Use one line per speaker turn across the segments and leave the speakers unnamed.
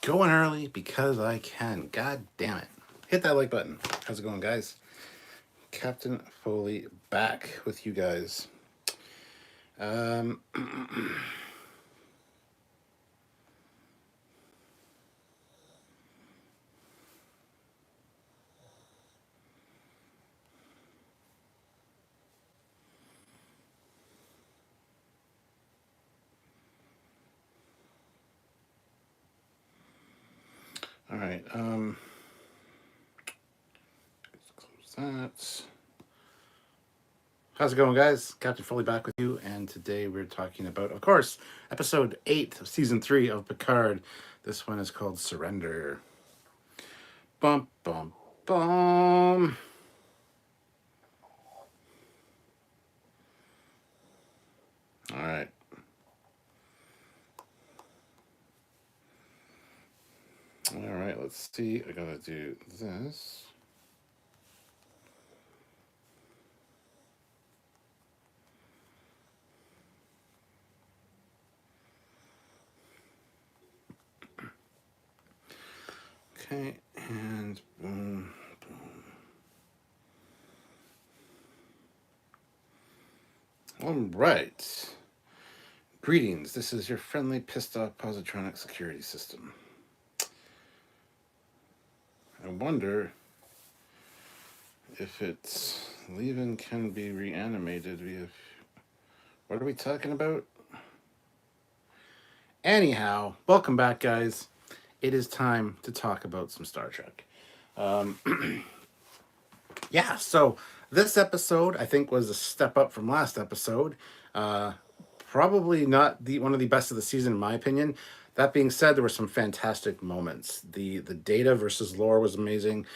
going early because I can. God damn it. Hit that like button. How's it going, guys? Captain Foley back with you guys. Um, all right. Let's close that. How's it going, guys? Captain Foley back with you, and today we're talking about, of course, episode 8 of season 3 of Picard. This one is called Surrender. Bum, bum, bum. All right. All right, let's see. I gotta do this. Okay, and boom, boom. All right. Greetings. This is your friendly, pissed off positronic security system. I wonder if it's leaving can be reanimated via. What are we talking about? Anyhow, welcome back, guys. It is time to talk about some Star Trek. Yeah, so this episode I think was a step up from last episode. Probably not one of the best of the season in my opinion. That being said, there were some fantastic moments. The Data versus Lore was amazing.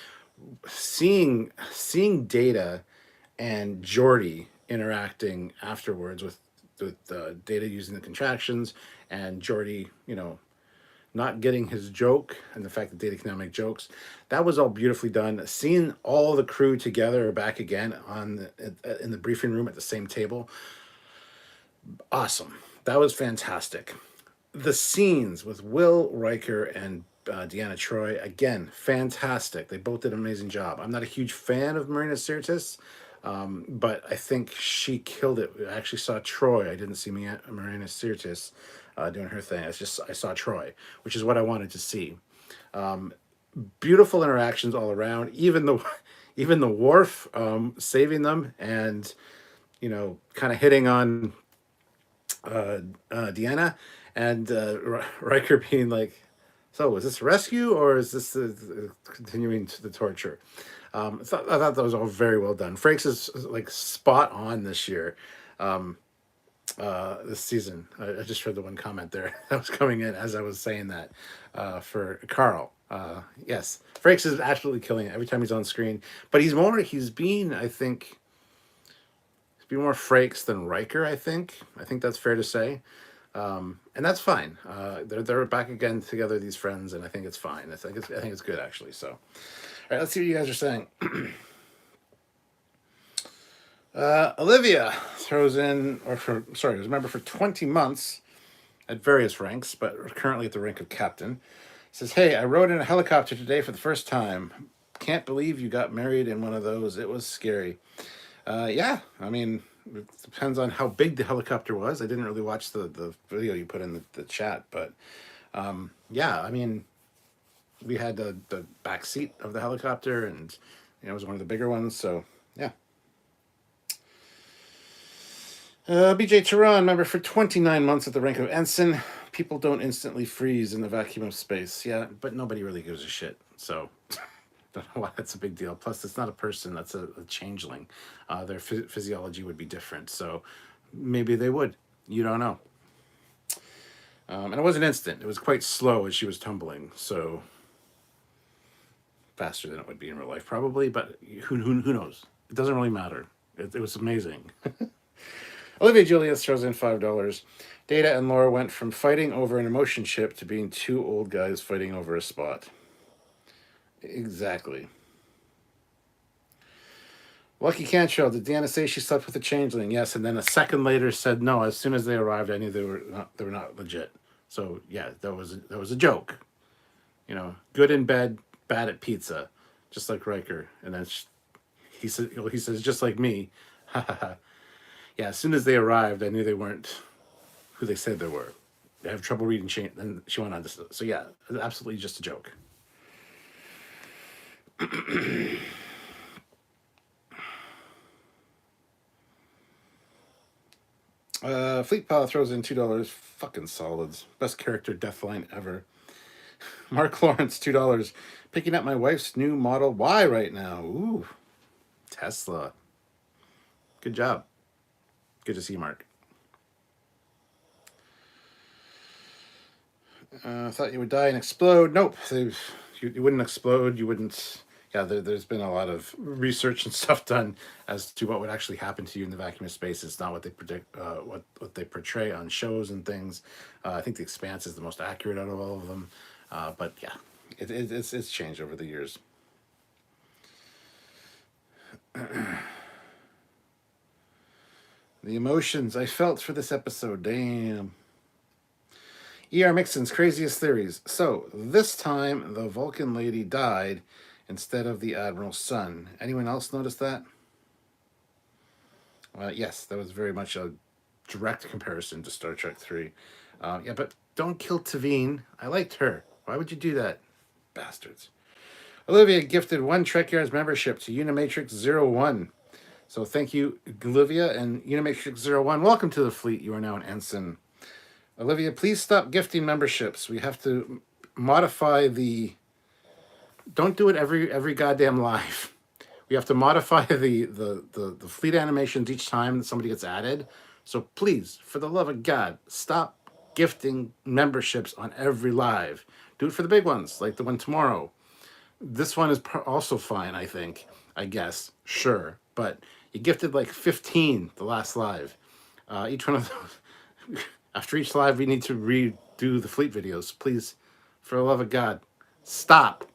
Seeing Data and Geordi interacting afterwards with Data using the contractions and Geordi, not getting his joke and the fact that Data can now make jokes. That was all beautifully done. Seeing all the crew together back again in the briefing room at the same table, awesome. That was fantastic. The scenes with Will Riker and Deanna Troi, again, fantastic. They both did an amazing job. I'm not a huge fan of Marina Sirtis, but I think she killed it. I actually saw Troi. I didn't see Marina Sirtis doing her thing. I saw Troi, which is what I wanted to see. Beautiful interactions all around. Even the Worf saving them and kind of hitting on Deanna and Riker being like, "So is this a rescue or is this continuing to the torture?" I thought that was all very well done. Frakes is like spot on this year. This season. I just heard the one comment there that was coming in as I was saying that for Carl. Yes, Frakes is absolutely killing it every time he's on screen. But he's been more Frakes than Riker. I think that's fair to say, and that's fine. They're back again together, these friends, and I think it's fine. I think it's good actually. So, all right, let's see what you guys are saying. Olivia throws in, was a member for 20 months at various ranks, but currently at the rank of captain. Says, "Hey, I rode in a helicopter today for the first time. Can't believe you got married in one of those. It was scary." Yeah, I mean, it depends on how big the helicopter was. I didn't really watch the video you put in the chat, but yeah, I mean, we had the back seat of the helicopter, and it was one of the bigger ones, so yeah. BJ Tehran, member for 29 months at the rank of ensign. People don't instantly freeze in the vacuum of space. Yeah, but nobody really gives a shit, so don't know why that's a big deal. Plus, it's not a person, that's a changeling. Their physiology would be different, so maybe they would. You don't know. And it wasn't instant. It was quite slow as she was tumbling, so faster than it would be in real life, probably, but who knows? It doesn't really matter. It was amazing. Olivia Julius throws in $5. Data and Laura went from fighting over an emotion chip to being two old guys fighting over a spot. Exactly. Lucky Cantrell, did Deanna say she slept with a changeling? Yes, and then a second later said no. As soon as they arrived, I knew they were not legit. So yeah, that was a joke. good in bed, bad at pizza, just like Riker. And then he says, just like me. Yeah, as soon as they arrived, I knew they weren't who they said they were. They have trouble reading chain. And she went on to, so yeah, absolutely just a joke. Fleet Pal throws in $2. Fucking solids. Best character death line ever. Mark Lawrence, $2. Picking up my wife's new Model Y right now. Ooh, Tesla. Good job. Good to see you, Mark. Thought you would die and explode. Nope. You wouldn't explode. You wouldn't. Yeah, there's been a lot of research and stuff done as to what would actually happen to you in the vacuum of space. It's not what they predict, what they portray on shows and things. I think The Expanse is the most accurate out of all of them. But yeah, it's changed over the years. The emotions I felt for this episode. Damn. E.R. Mixon's craziest theories. So, this time, the Vulcan lady died instead of the Admiral's son. Anyone else notice that? Yes, that was very much a direct comparison to Star Trek 3. Yeah, but don't kill Tavine. I liked her. Why would you do that? Bastards. Olivia gifted 1 Trekyards membership to Unimatrix 01. So thank you, Olivia, and Unimatrix 01. Welcome to the fleet. You are now an ensign. Olivia, please stop gifting memberships. We have to modify the... Don't do it every goddamn live. We have to modify the fleet animations each time that somebody gets added. So please, for the love of God, stop gifting memberships on every live. Do it for the big ones, like the one tomorrow. This one is also fine, I guess. Sure. But you gifted like 15 the last live. Each one of those... After each live, we need to redo the fleet videos. Please, for the love of God, stop.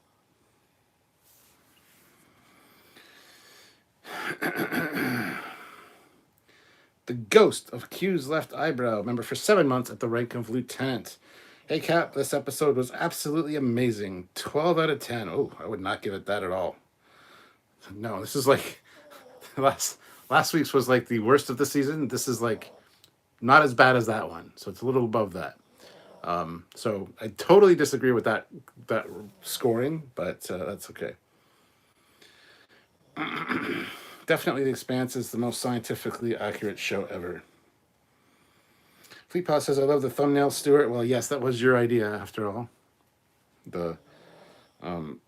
The ghost of Q's left eyebrow, member for 7 months at the rank of lieutenant. Hey Cap, this episode was absolutely amazing. 12 out of 10. Oh, I would not give it that at all. No, this is like last week's was like the worst of the season. This is like not as bad as that one, so it's a little above that. So I totally disagree with that scoring, but that's okay. Definitely The Expanse is the most scientifically accurate show ever. Fleetpaw says, I love the thumbnail, Stuart. Well, yes, that was your idea, after all. The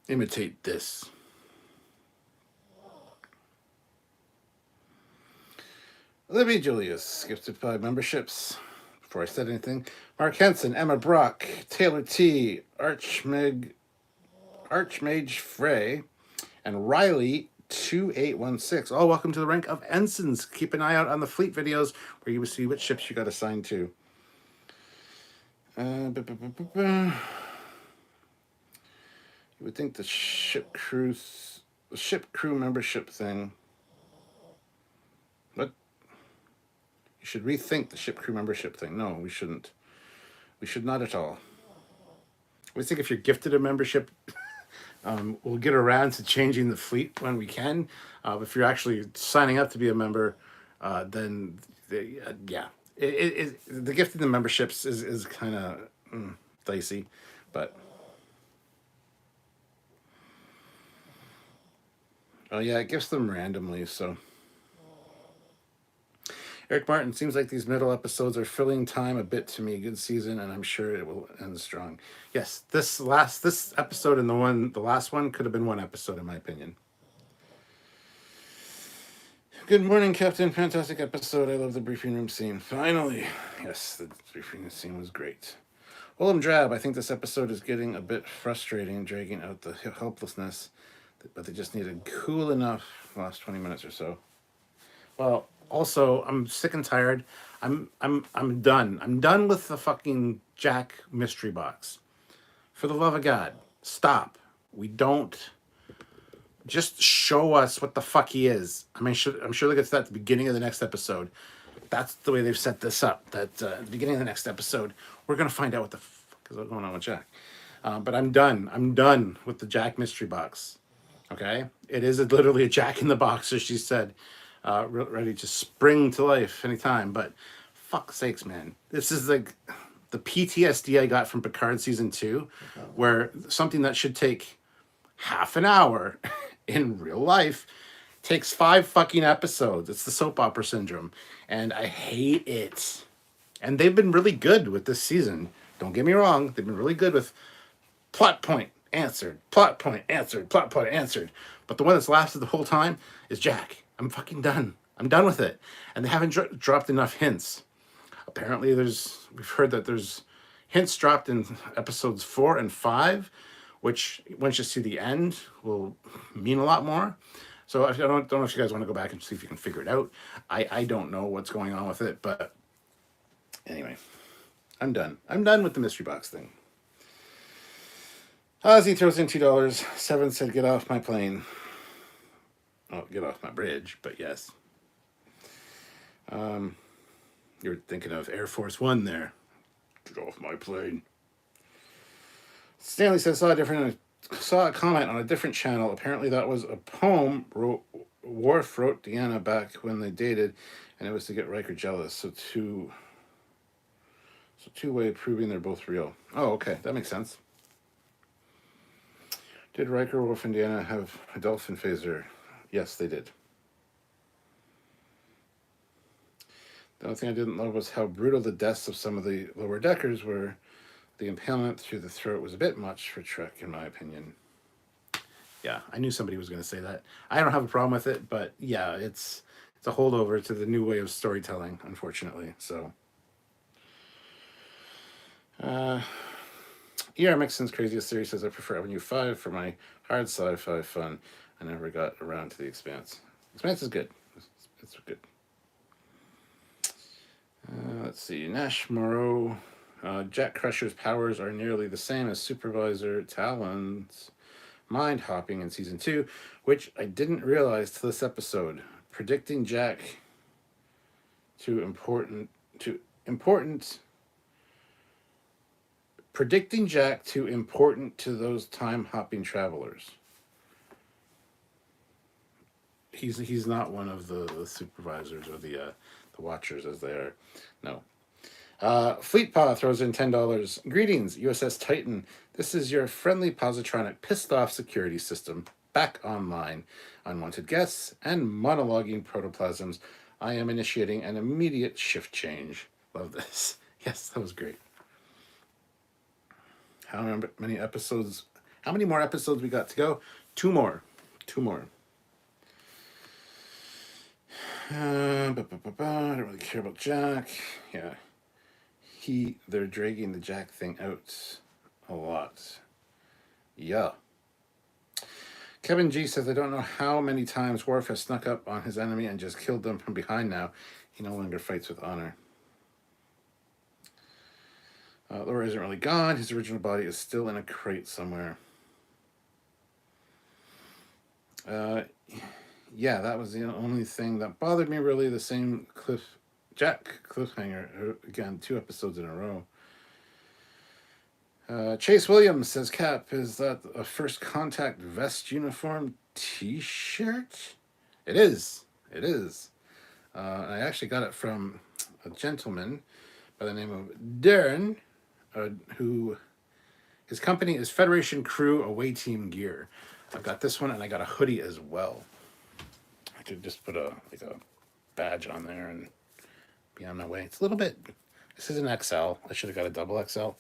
imitate this. Libby Julius gifted 5 memberships. Before I said anything, Mark Henson, Emma Brock, Taylor T, Archmage Frey, and Riley 2816. All welcome to the rank of ensigns. Keep an eye out on the fleet videos where you will see which ships you got assigned to. You would think the ship crew membership thing. What? You should rethink the ship crew membership thing. No, we shouldn't. We should not at all. We think if you're gifted a membership, we'll get around to changing the fleet when we can. If you're actually signing up to be a member, then yeah, the gifting the memberships is kind of dicey, but oh yeah, it gifts them randomly. So Eric Martin, seems like these middle episodes are filling time a bit to me. Good season, and I'm sure it will end strong. Yes, this episode and the last one could have been one episode in my opinion. Good morning, Captain. Fantastic episode. I love the briefing room scene. Finally. Yes, the briefing room scene was great. Willem Drab, I think this episode is getting a bit frustrating, dragging out the helplessness, but they just needed cool enough last 20 minutes or so. Well, also, I'm sick and tired. I'm done. I'm done with the fucking Jack mystery box. For the love of God, stop. We don't... Just show us what the fuck he is. I mean, I'm sure they'll get to that at the beginning of the next episode. That's the way they've set this up. That at the beginning of the next episode, we're going to find out what the fuck is going on with Jack. But I'm done. I'm done with the Jack mystery box. Okay, it is literally a Jack in the box, as she said, ready to spring to life anytime. But fuck sakes, man, this is like the PTSD I got from Picard season 2, where something that should take half an hour in real life takes 5 fucking episodes. It's the soap opera syndrome, and I hate it. And they've been really good with this season. Don't get me wrong; they've been really good with plot point answered, plot point answered, plot point answered. But the one that's lasted the whole time is Jack. I'm fucking done. I'm done with it. And they haven't dropped enough hints. Apparently, we've heard that there's hints dropped in episodes 4 and 5, which once you see the end will mean a lot more. So I don't know if you guys want to go back and see if you can figure it out. I don't know what's going on with it, but anyway, I'm done. I'm done with the mystery box thing. Ozzy throws in $2. Seven said, "Get off my plane." Oh, get off my bridge, but yes. You're thinking of Air Force One there. Get off my plane. Stanley says, saw a comment on a different channel. Apparently that was a poem Worf wrote Deanna back when they dated, and it was to get Riker jealous. So two-way proving they're both real. Oh, okay. That makes sense. Did Riker, Worf, and Deanna have a dolphin phaser? Yes, they did. The only thing I didn't love was how brutal the deaths of some of the lower deckers were. The impalement through the throat was a bit much for Trek, in my opinion. Yeah, I knew somebody was going to say that. I don't have a problem with it, but yeah, it's a holdover to the new way of storytelling, unfortunately. So, E.R. Mixon's Craziest Theory says, I prefer Avenue 5 for my hard sci-fi fun. I never got around to The Expanse. Expanse is good. It's good. Let's see. Nash Moreau. Jack Crusher's powers are nearly the same as Supervisor Talon's mind hopping in season 2, which I didn't realize till this episode. Predicting Jack to important to those time hopping travelers. He's not one of the supervisors or the watchers as they are. No. Fleetpaw throws in $10. Greetings, USS Titan. This is your friendly positronic pissed off security system back online. Unwanted guests and monologuing protoplasms. I am initiating an immediate shift change. Love this. Yes, that was great. How many episodes? How many more episodes we got to go? 2 more. 2 more. I don't really care about Jack. Yeah. They're dragging the Jack thing out a lot. Yeah. Kevin G says, I don't know how many times Worf has snuck up on his enemy and just killed them from behind now. He no longer fights with honor. Laura isn't really gone. His original body is still in a crate somewhere. Yeah, that was the only thing that bothered me, really. The same Jack cliffhanger. Again, 2 episodes in a row. Chase Williams says, Cap, is that a First Contact vest uniform t-shirt? It is. It is. I actually got it from a gentleman by the name of Darren, who his company is Federation Crew Away Team Gear. I've got this one, and I got a hoodie as well. I could just put a badge on there and be on my way. It's a little bit. This is an XL. I should have got a double XL,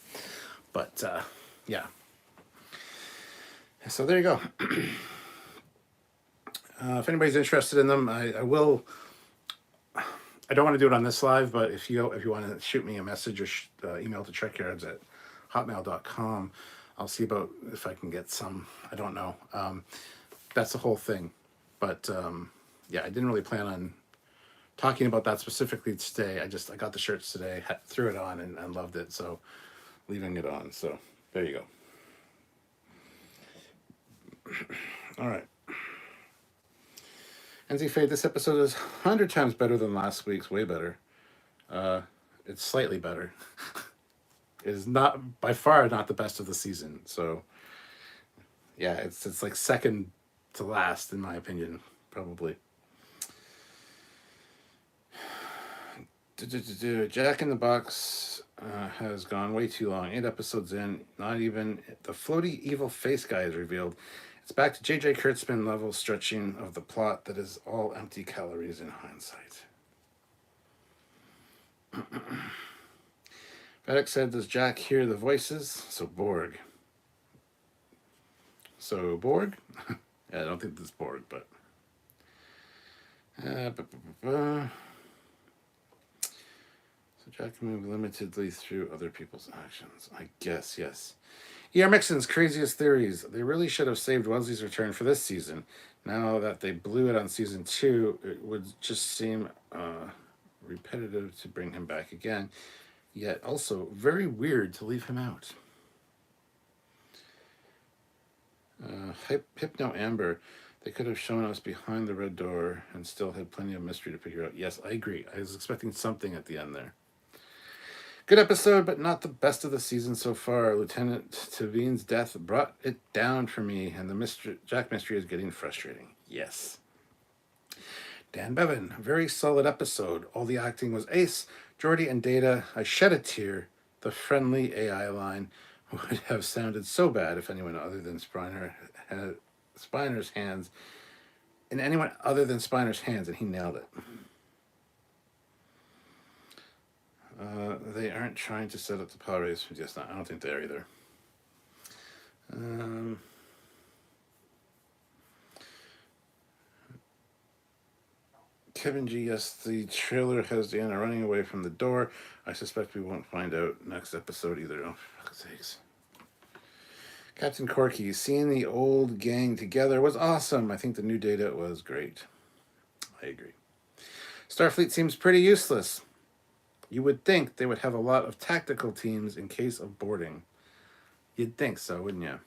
but yeah. So there you go. If anybody's interested in them, I will. I don't want to do it on this live, but if you want to shoot me a message or email to trekyards@hotmail.com, I'll see about if I can get some. I don't know. That's the whole thing. But yeah, I didn't really plan on talking about that specifically today. I got the shirts today, threw it on, and loved it. So leaving it on. So there you go. All right. NZ Fade, this episode is 100 times better than last week's. Way better. It's slightly better. is not by far not the best of the season. So yeah, it's like second to last in my opinion, probably. Jack in the Box has gone way too long. 8 episodes in, not even the floaty evil face guy is revealed. It's back to J.J. Kurtzman level stretching of the plot that is all empty calories in hindsight. Fedek said, does Jack hear the voices? So Borg. Yeah, I don't think this is Borg, but... So Jack can move limitedly through other people's actions. I guess, yes. E.R. Mixon's craziest theories. They really should have saved Wesley's return for this season. Now that they blew it on season 2, it would just seem repetitive to bring him back again. Yet also very weird to leave him out. Hypno Amber. They could have shown us behind the red door and still had plenty of mystery to figure out. Yes, I agree. I was expecting something at the end there. Good episode, but not the best of the season so far. Lieutenant Tavine's death brought it down for me, and the Jack mystery is getting frustrating. Yes. Dan Bevan, very solid episode. All the acting was ace. Geordi and Data, I shed a tear. The friendly AI line would have sounded so bad if anyone other than Spiner had Spiner's hands, and anyone other than Spiner's hands, and he nailed it. They aren't trying to set up the power race. Yes, I don't think they are either. Kevin G, yes, the trailer has Deanna running away from the door. I suspect we won't find out next episode either. Oh, for fuck's sakes. Captain Corky, seeing the old gang together was awesome. I think the new Data was great. I agree. Starfleet seems pretty useless. You would think they would have a lot of tactical teams in case of boarding. You'd think so, wouldn't you?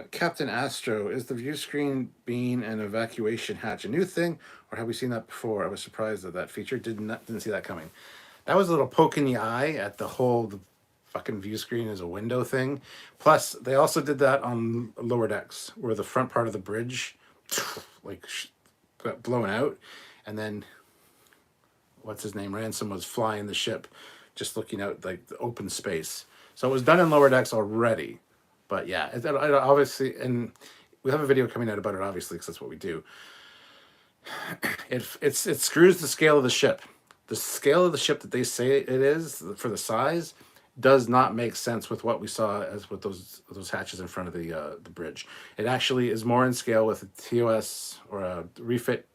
Captain Astro, is the view screen being an evacuation hatch a new thing, or have we seen that before? I was surprised that feature. Didn't see that coming. That was a little poke in the eye at the fucking view screen as a window thing. Plus, they also did that on Lower Decks, where the front part of the bridge got blown out, and then what's his name, Ransom, was flying the ship, just looking out like the open space. So it was done in Lower Decks already. But yeah, it obviously, and we have a video coming out about it, obviously, because that's what we do. It screws the scale of the ship. The scale of the ship that they say it is for the size does not make sense with what we saw as with those hatches in front of the bridge. It actually is more in scale with a TOS or a refit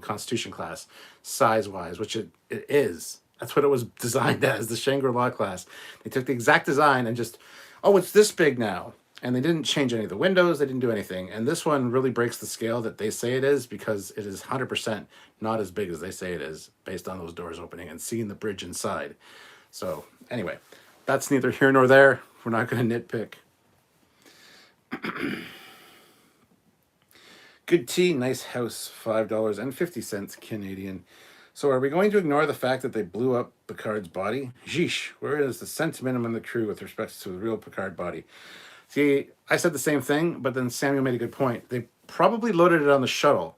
Constitution class size wise, which it is. That's what it was designed as, the Shangri-La class. They took the exact design and just, oh, it's this big now. And they didn't change any of the windows. They didn't do anything. And this one really breaks the scale that they say it is, because it is 100% not as big as they say it is based on those doors opening and seeing the bridge inside. So anyway, that's neither here nor there. We're not going to nitpick. Good tea, nice house, $5.50 Canadian. So are we going to ignore the fact that they blew up Picard's body? Jeesh, where is the sentiment among the crew with respect to the real Picard body? See, I said the same thing, but then Samuel made a good point. They probably loaded it on the shuttle,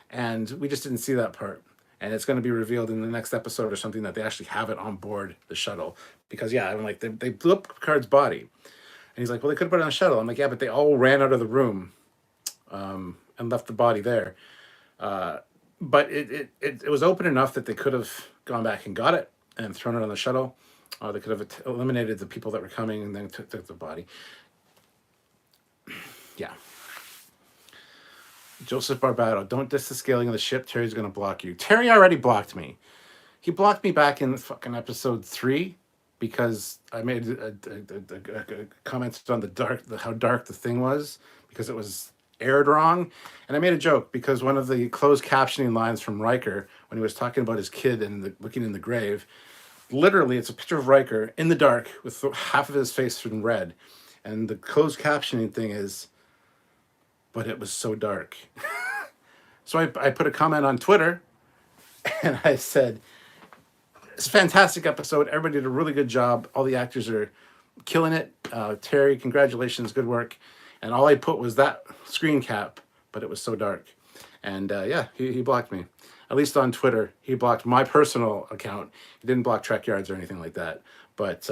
and we just didn't see that part. And it's going to be revealed in the next episode or something that they actually have it on board the shuttle. Because, yeah, I'm like, they blew up Picard's body. And he's like, well, they could have put it on a shuttle. I'm like, yeah, but they all ran out of the room and left the body there. But it was open enough that they could have gone back and got it and thrown it on the shuttle. They could have eliminated the people that were coming and then took the body. Yeah. Joseph Barbado, don't diss the scaling of the ship. Terry's going to block you. Terry already blocked me. He blocked me back in fucking episode 3 because I made a comment on how dark the thing was, because it was aired wrong. And I made a joke because one of the closed captioning lines from Riker, when he was talking about his kid and looking in the grave, literally it's a picture of Riker in the dark with half of his face in red. And the closed captioning thing is, but it was so dark. So I put a comment on Twitter, and I said, It's a fantastic episode. Everybody did a really good job. All the actors are killing it. Terry, congratulations, good work. And all I put was that screen cap, but it was so dark. And yeah, he blocked me. At least on Twitter, he blocked my personal account. He didn't block Trekyards or anything like that. But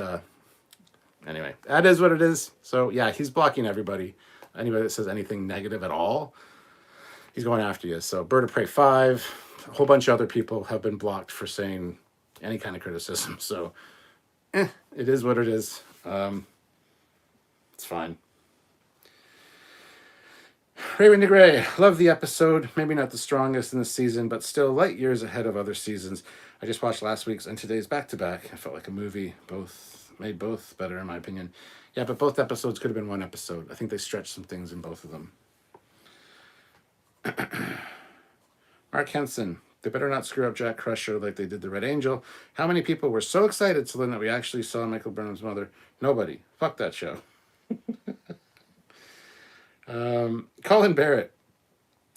anyway, that is what it is. So yeah, he's blocking everybody. Anybody that says anything negative at all, he's going after you. So Bird of Prey 5, a whole bunch of other people have been blocked for saying any kind of criticism. So it is what it is. It's fine. Raven DeGray, love the episode. Maybe not the strongest in the season, but still light years ahead of other seasons. I just watched last week's and today's back-to-back. I felt like a movie. Both made both better, in my opinion. Yeah, but both episodes could have been one episode. I think they stretched some things in both of them. Mark Henson, they better not screw up Jack Crusher like they did the Red Angel. How many people were so excited to learn that we actually saw Michael Burnham's mother? Nobody. Fuck that show. Colin Barrett.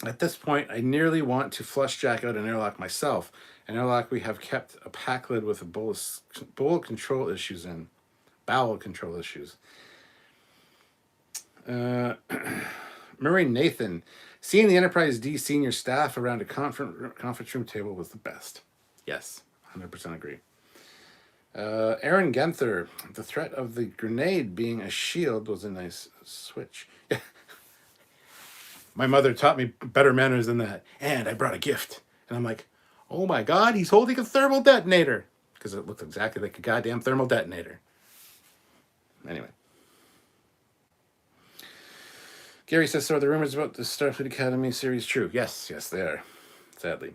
At this point, I nearly want to flush Jack out an airlock myself. An airlock we have kept a pack lid with a bowel control issues in. Bowel control issues. Murray Nathan. Seeing the Enterprise D senior staff around a conference room table was the best. Yes, 100% agree. Aaron Genther. The threat of the grenade being a shield was a nice switch. My mother taught me better manners than that. And I brought a gift. And I'm like, oh my God, he's holding a thermal detonator. Because it looked exactly like a goddamn thermal detonator. Anyway. Gary says, so are the rumors about the Starfleet Academy series true? Yes, they are. Sadly.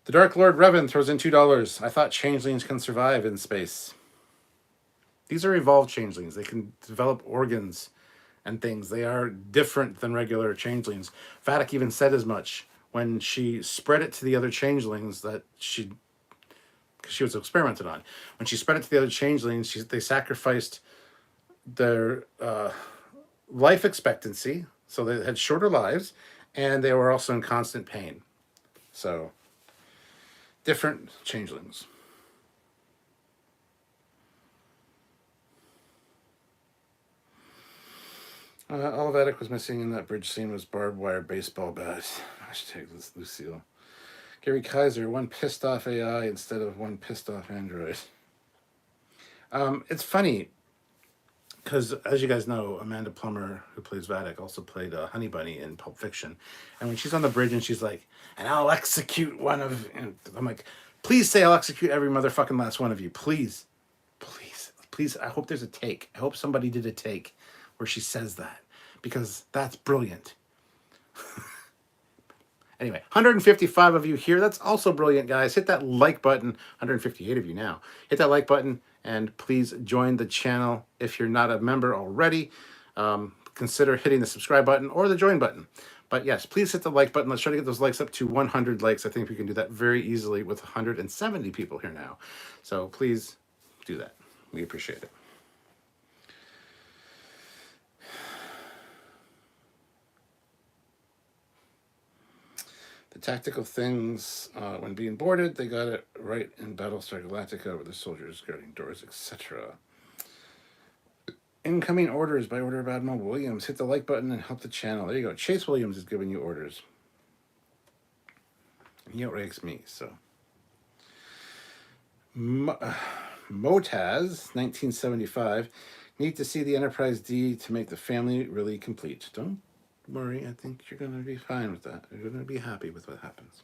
The Dark Lord Revan throws in $2. I thought changelings can survive in space. These are evolved changelings. They can develop organs and things. They are different than regular changelings. Vadic even said as much when she spread it to the other changelings that because she was experimented on. When she spread it to the other changelings, they sacrificed their life expectancy, so they had shorter lives, and they were also in constant pain. So, different changelings. All Vadic was missing in that bridge scene was barbed wire baseball bat. Hashtag Lucille. Gary Kaiser, one pissed off AI instead of one pissed off android. It's funny, because as you guys know, Amanda Plummer, who plays Vadic, also played Honey Bunny in Pulp Fiction. And when she's on the bridge and she's like, and I'll execute one of... And I'm like, please say I'll execute every motherfucking last one of you. Please. Please. Please. I hope there's a take. I hope somebody did a take where she says that, because that's brilliant. Anyway, 155 of you here. That's also brilliant, guys. Hit that like button. 158 of you now. Hit that like button, and please join the channel if you're not a member already. Consider hitting the subscribe button or the join button. But yes, please hit the like button. Let's try to get those likes up to 100 likes. I think we can do that very easily with 170 people here now. So please do that. We appreciate it. The tactical things, when being boarded, they got it right in Battlestar Galactica with the soldiers guarding doors, etc. Incoming orders by order of Admiral Williams. Hit the like button and help the channel. There you go. Chase Williams is giving you orders. He outranks me, so. Motaz, 1975. Need to see the Enterprise D to make the family really complete. Don't worry, I think you're going to be fine with that. You're going to be happy with what happens.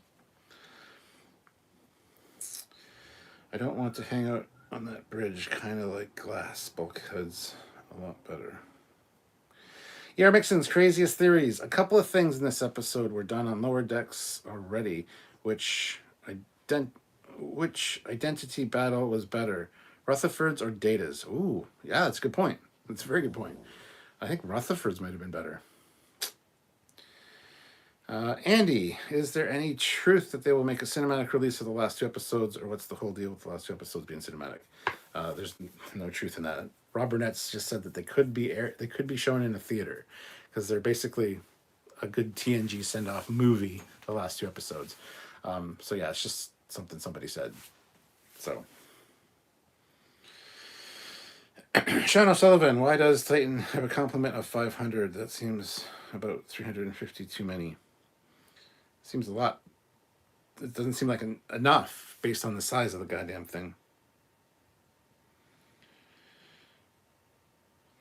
I don't want to hang out on that bridge, kind of like glass. Bulkheads a lot better. E.R. Mixon's craziest theories. A couple of things in this episode were done on lower decks already. Which identity battle was better? Rutherford's or Data's? Ooh, yeah, that's a good point. That's a very good point. I think Rutherford's might have been better. Andy, is there any truth that they will make a cinematic release of the last two episodes, or what's the whole deal with the last two episodes being cinematic? There's no truth in that. Rob Burnett's just said that they could be shown in a theater, because they're basically a good TNG send-off movie, the last two episodes. So yeah, it's just something somebody said. So Sean O'Sullivan, why does Titan have a complement of 500? That seems about 350 too many. Seems a lot. It doesn't seem like enough based on the size of the goddamn thing.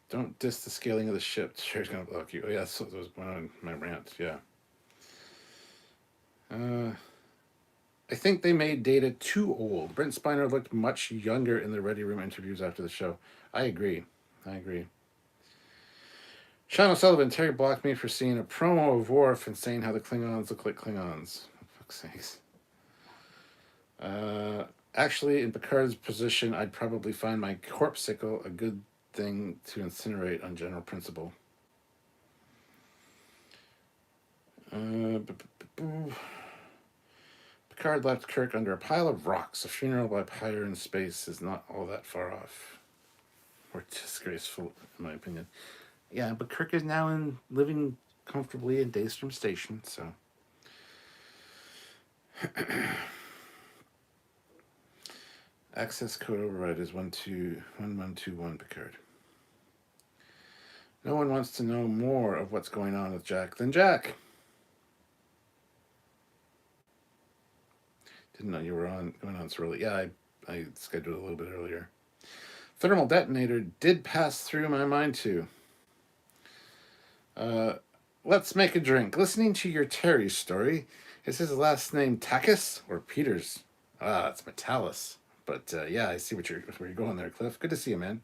Don't diss the scaling of the ship. Sherry's gonna block you. Oh yeah, so that was one on my rant. Yeah. I think they made Data too old. Brent Spiner looked much younger in the Ready Room interviews after the show. I agree. Sean O'Sullivan, Terry blocked me for seeing a promo of Worf and saying how the Klingons look like Klingons. For fuck's sakes. Actually, in Picard's position, I'd probably find my corpsicle a good thing to incinerate on general principle. Picard left Kirk under a pile of rocks. A funeral by pyre in space is not all that far off. Or disgraceful, in my opinion. Yeah, but Kirk is now living comfortably in Daystrom Station, so. Access code override is 1121 Picard. No one wants to know more of what's going on with Jack than Jack. Didn't know you were going on so early. Yeah, I scheduled a little bit earlier. Thermal detonator did pass through my mind too. Let's make a drink. Listening to your Terry story, is his last name Takis or Peters? It's Metalis. But yeah, I see where you're going there, Cliff. Good to see you, man.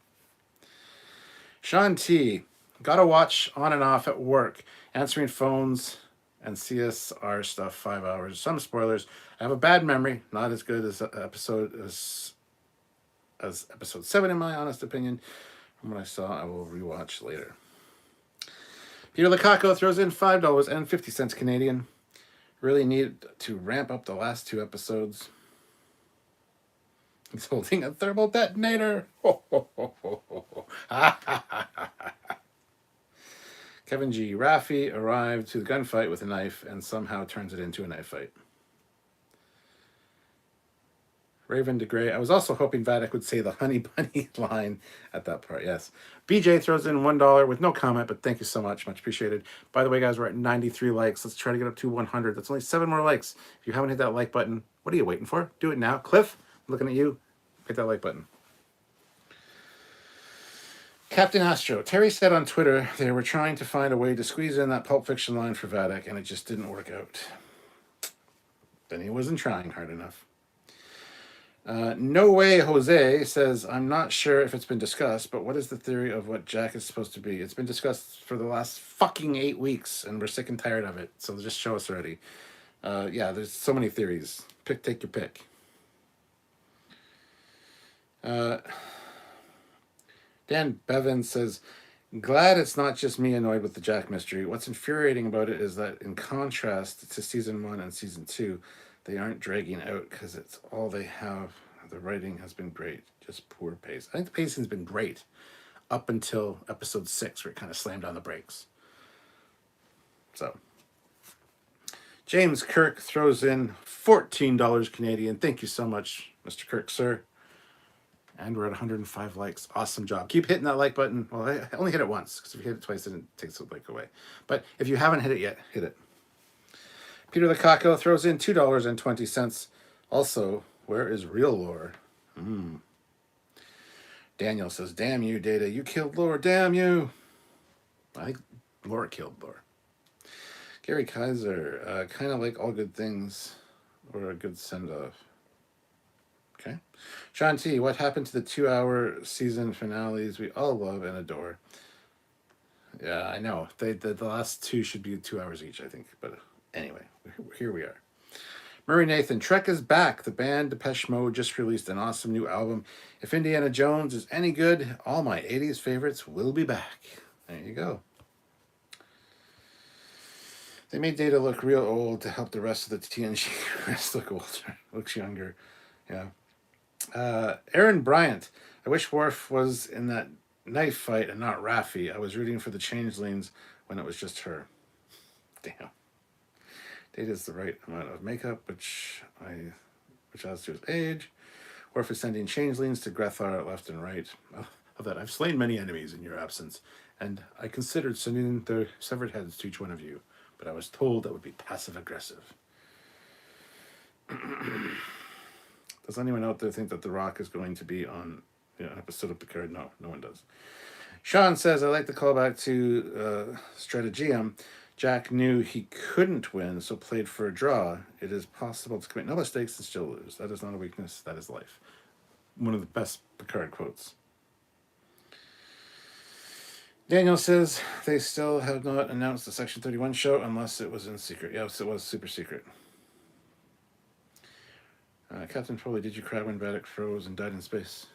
Sean T. Gotta watch on and off at work, answering phones and CSR stuff 5 hours. Some spoilers. I have a bad memory, not as good as episode 7 in my honest opinion. From what I saw, I will rewatch later. Peter Lukaku throws in $5.50 Canadian. Really need to ramp up the last 2 episodes. He's holding a thermal detonator. Kevin G. Raffi arrived to the gunfight with a knife and somehow turns it into a knife fight. Raven DeGray. I was also hoping Vatic would say the honey bunny line at that part. Yes. BJ throws in $1 with no comment, but thank you so much. Much appreciated. By the way, guys, we're at 93 likes. Let's try to get up to 100. That's only 7 more likes. If you haven't hit that like button, what are you waiting for? Do it now. Cliff, I'm looking at you. Hit that like button. Captain Astro. Terry said on Twitter they were trying to find a way to squeeze in that Pulp Fiction line for Vatic, and it just didn't work out. Then he wasn't trying hard enough. No Way Jose says, I'm not sure if it's been discussed, but what is the theory of what Jack is supposed to be? It's been discussed for the last fucking 8 weeks, and we're sick and tired of it, so just show us already. Yeah, there's so many theories. Take your pick. Dan Bevan says, glad it's not just me annoyed with the Jack mystery. What's infuriating about it is that in contrast to season 1 and season 2, they aren't dragging out because it's all they have. The writing has been great, just poor pace. I think the pacing's been great up until episode 6 where it kind of slammed on the brakes. So, James Kirk throws in $14 Canadian. Thank you so much, Mr. Kirk, sir. And we're at 105 likes. Awesome job. Keep hitting that like button. Well, I only hit it once, because if you hit it twice, then it takes the like away. But if you haven't hit it yet, hit it. Peter Lukaku throws in $2.20. Also, where is real lore? Daniel says, damn you, Data. You killed lore. Damn you. I think lore killed lore. Gary Kaiser, kind of like all good things or a good send-off. Okay. Sean T, what happened to the 2-hour season finales we all love and adore? Yeah, I know. The last 2 should be 2 hours each, I think. But anyway, here we are. Murray Nathan, Trek is back. The band Depeche Mode just released an awesome new album. If Indiana Jones is any good, all my 80s favorites will be back. There you go. They made Data look real old to help the rest of the TNG rest look older. Looks younger. Yeah. Aaron Bryant. I wish Worf was in that knife fight and not Raffi. I was rooting for the changelings when it was just her. Damn. Data's the right amount of makeup, which adds to his age. Worf is sending changelings to Grethar left and right. of that. I've slain many enemies in your absence, and I considered sending their severed heads to each one of you, but I was told that would be passive-aggressive. Does anyone out there think that The Rock is going to be on an episode of Picard? No, no one does. Sean says, I like the callback to Strategium. Jack knew he couldn't win, so played for a draw. It is possible to commit no mistakes and still lose. That is not a weakness, that is life. One of the best Picard quotes. Daniel says, they still have not announced the Section 31 show unless it was in secret. Yes, it was super secret. Captain Foley, did you cry when Vadic froze and died in space?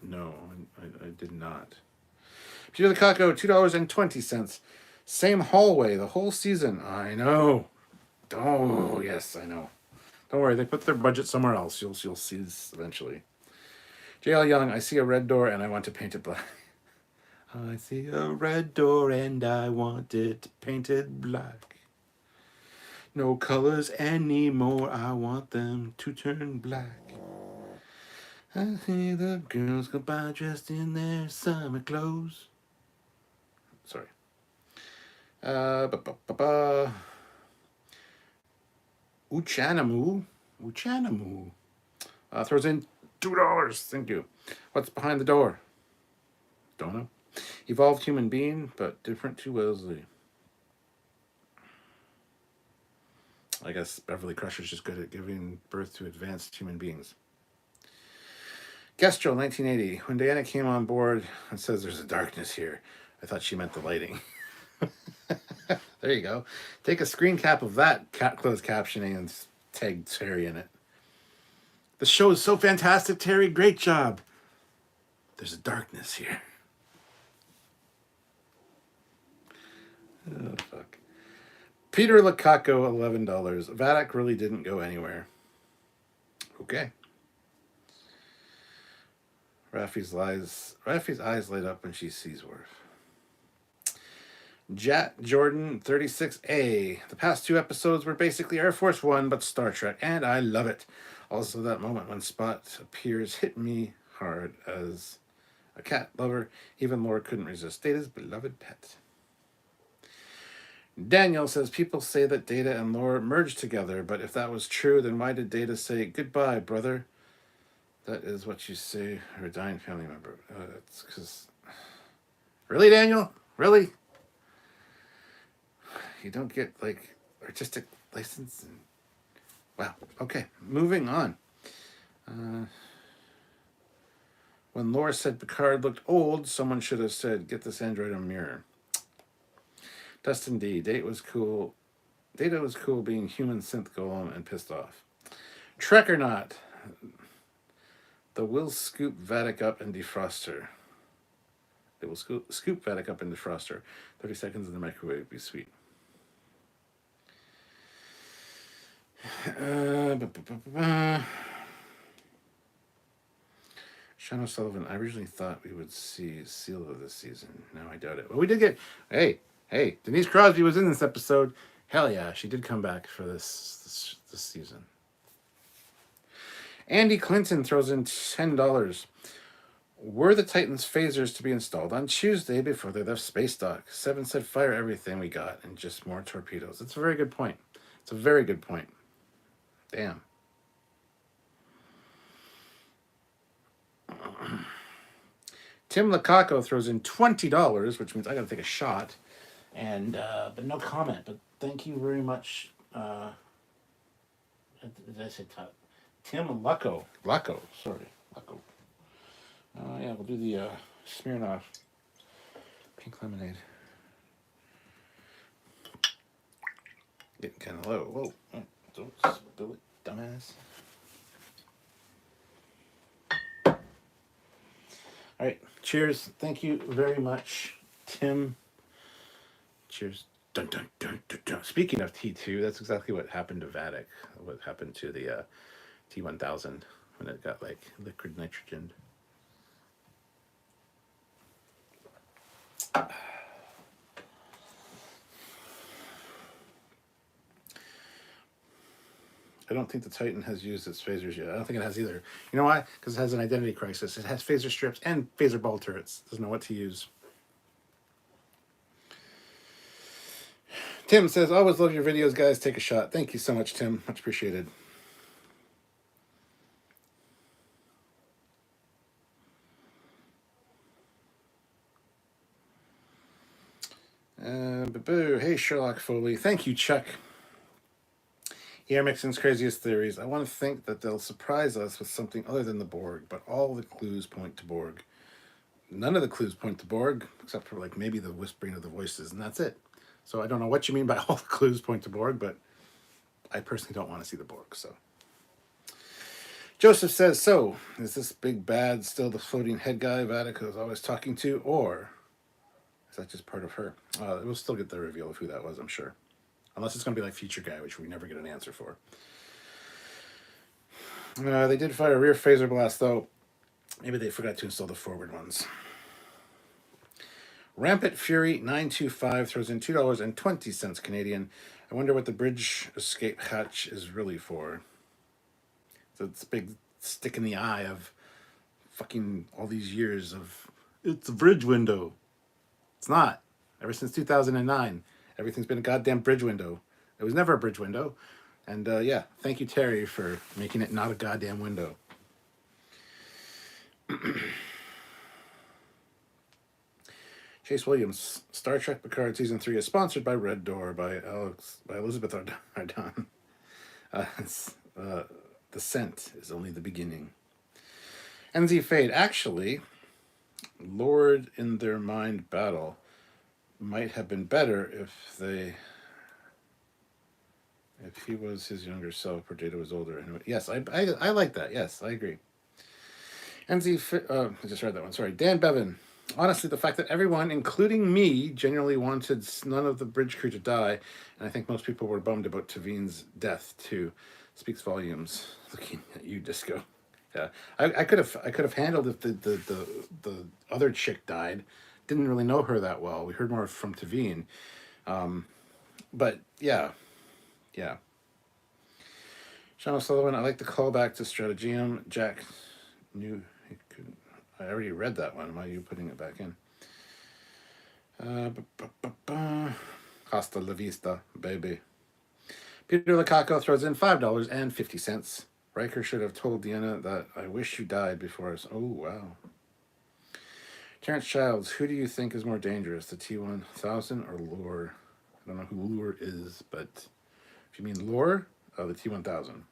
No, I did not. Peter the Caco, $2.20. Same hallway the whole season. I know. Oh, yes, I know. Don't worry, they put their budget somewhere else. You'll see this eventually. JL Young, I see a red door and I want to paint it black. I see a red door and I want it painted black. No colors anymore, I want them to turn black. I see the girls go by dressed in their summer clothes. Sorry. Uchanamu throws in $2. Thank you. What's behind the door? Don't know. Evolved human being, but different to Wellesley. I guess Beverly Crusher's just good at giving birth to advanced human beings. Gestro, 1980. When Diana came on board and says there's a darkness here, I thought she meant the lighting. There you go. Take a screen cap of that closed captioning and tag Terry in it. The show is so fantastic, Terry. Great job. There's a darkness here. Oh, fuck. Peter Lukaku, $11. Vadic really didn't go anywhere. Okay. Raffi's eyes light up when she sees Worf. Jat Jordan, 36A. The past 2 episodes were basically Air Force One, but Star Trek, and I love it. Also, that moment when Spot appears hit me hard as a cat lover. Even Laura couldn't resist Data's beloved pet. Daniel says, people say that Data and Laura merged together, but if that was true, then why did Data say, goodbye, brother? That is what you say her dying family member. It's because... Really, Daniel? Really? You don't get, like, artistic license? And... Wow. Okay, moving on. When Laura said Picard looked old, someone should have said, get this android a mirror. Dustin D. Data was cool being human synth golem and pissed off. Trek or not, the will scoop Vadic up and defrost her. It will scoop Vadic up and defrost her. 30 seconds in the microwave would be sweet. Sean O'Sullivan, I originally thought we would see Seela this season. Now I doubt it. Well, we did get... Hey, Denise Crosby was in this episode. Hell yeah, she did come back for this season. Andy Clinton throws in $10. Were the Titans phasers to be installed on Tuesday before they left space dock? Seven said fire everything we got and just more torpedoes. It's a very good point. It's a very good point. Damn. Tim Lukaku throws in $20, which means I gotta take a shot. And but no comment. But thank you very much. Did I say Tim Lucko? Sorry, Lucko. Yeah, we'll do the Smirnoff pink lemonade. Getting kind of low. Whoa! Don't spill it, dumbass. All right, cheers. Thank you very much, Tim. Cheers. Dun, dun, dun, dun, dun. Speaking of T2, that's exactly what happened to Vadic. What happened to the T1000 when it got like liquid nitrogen. I don't think the Titan has used its phasers yet. I don't think it has either. You know why? Because it has an identity crisis. It has phaser strips and phaser ball turrets. Doesn't know what to use. Tim says, always love your videos, guys. Take a shot. Thank you so much, Tim. Much appreciated. Hey, Sherlock Foley. Thank you, Chuck. Mixon's craziest theories. I want to think that they'll surprise us with something other than the Borg, but all the clues point to Borg. None of the clues point to Borg, except for like maybe the whispering of the voices, and that's it. So I don't know what you mean by all the clues point to Borg, but I personally don't want to see the Borg. So Joseph says, so is this big bad still the floating head guy Vatica is always talking to, or is that just part of her? We'll still get the reveal of who that was, I'm sure. Unless it's going to be like Future Guy, which we never get an answer for. They did fire a rear phaser blast, though. Maybe they forgot to install the forward ones. Rampant Fury 925 throws in $2.20 Canadian. I wonder what the bridge escape hatch is really for. So it's a big stick in the eye of fucking all these years of, it's a bridge window. It's not. Ever since 2009. Everything's been a goddamn bridge window. It was never a bridge window. And yeah, thank you, Terry, for making it not a goddamn window. Chase Williams, Star Trek Picard Season 3 is sponsored by Red Door by Elizabeth Ardon. The scent is only the beginning. NZ Fade, actually, Lord in their mind battle might have been better if he was his younger self or Data was older. Anyway, yes, I like that. Yes, I agree. I just read that one. Sorry. Dan Bevan. Honestly, the fact that everyone, including me, genuinely wanted none of the bridge crew to die, and I think most people were bummed about Tavine's death too, speaks volumes. Looking at you, Disco. Yeah, I could have handled if the other chick died. Didn't really know her that well. We heard more from Tavine. But yeah. Sean O'Sullivan, I like the callback to Stratageum. Jack knew he couldn't. I already read that one. Why are you putting it back in? Hasta la vista, baby. Peter Lukaku throws in $5.50. Riker should have told Deanna that I wish you died before us. Oh, wow. Terrence Childs, who do you think is more dangerous, the T-1000 or Lore? I don't know who Lure is, but if you mean Lore, the T-1000.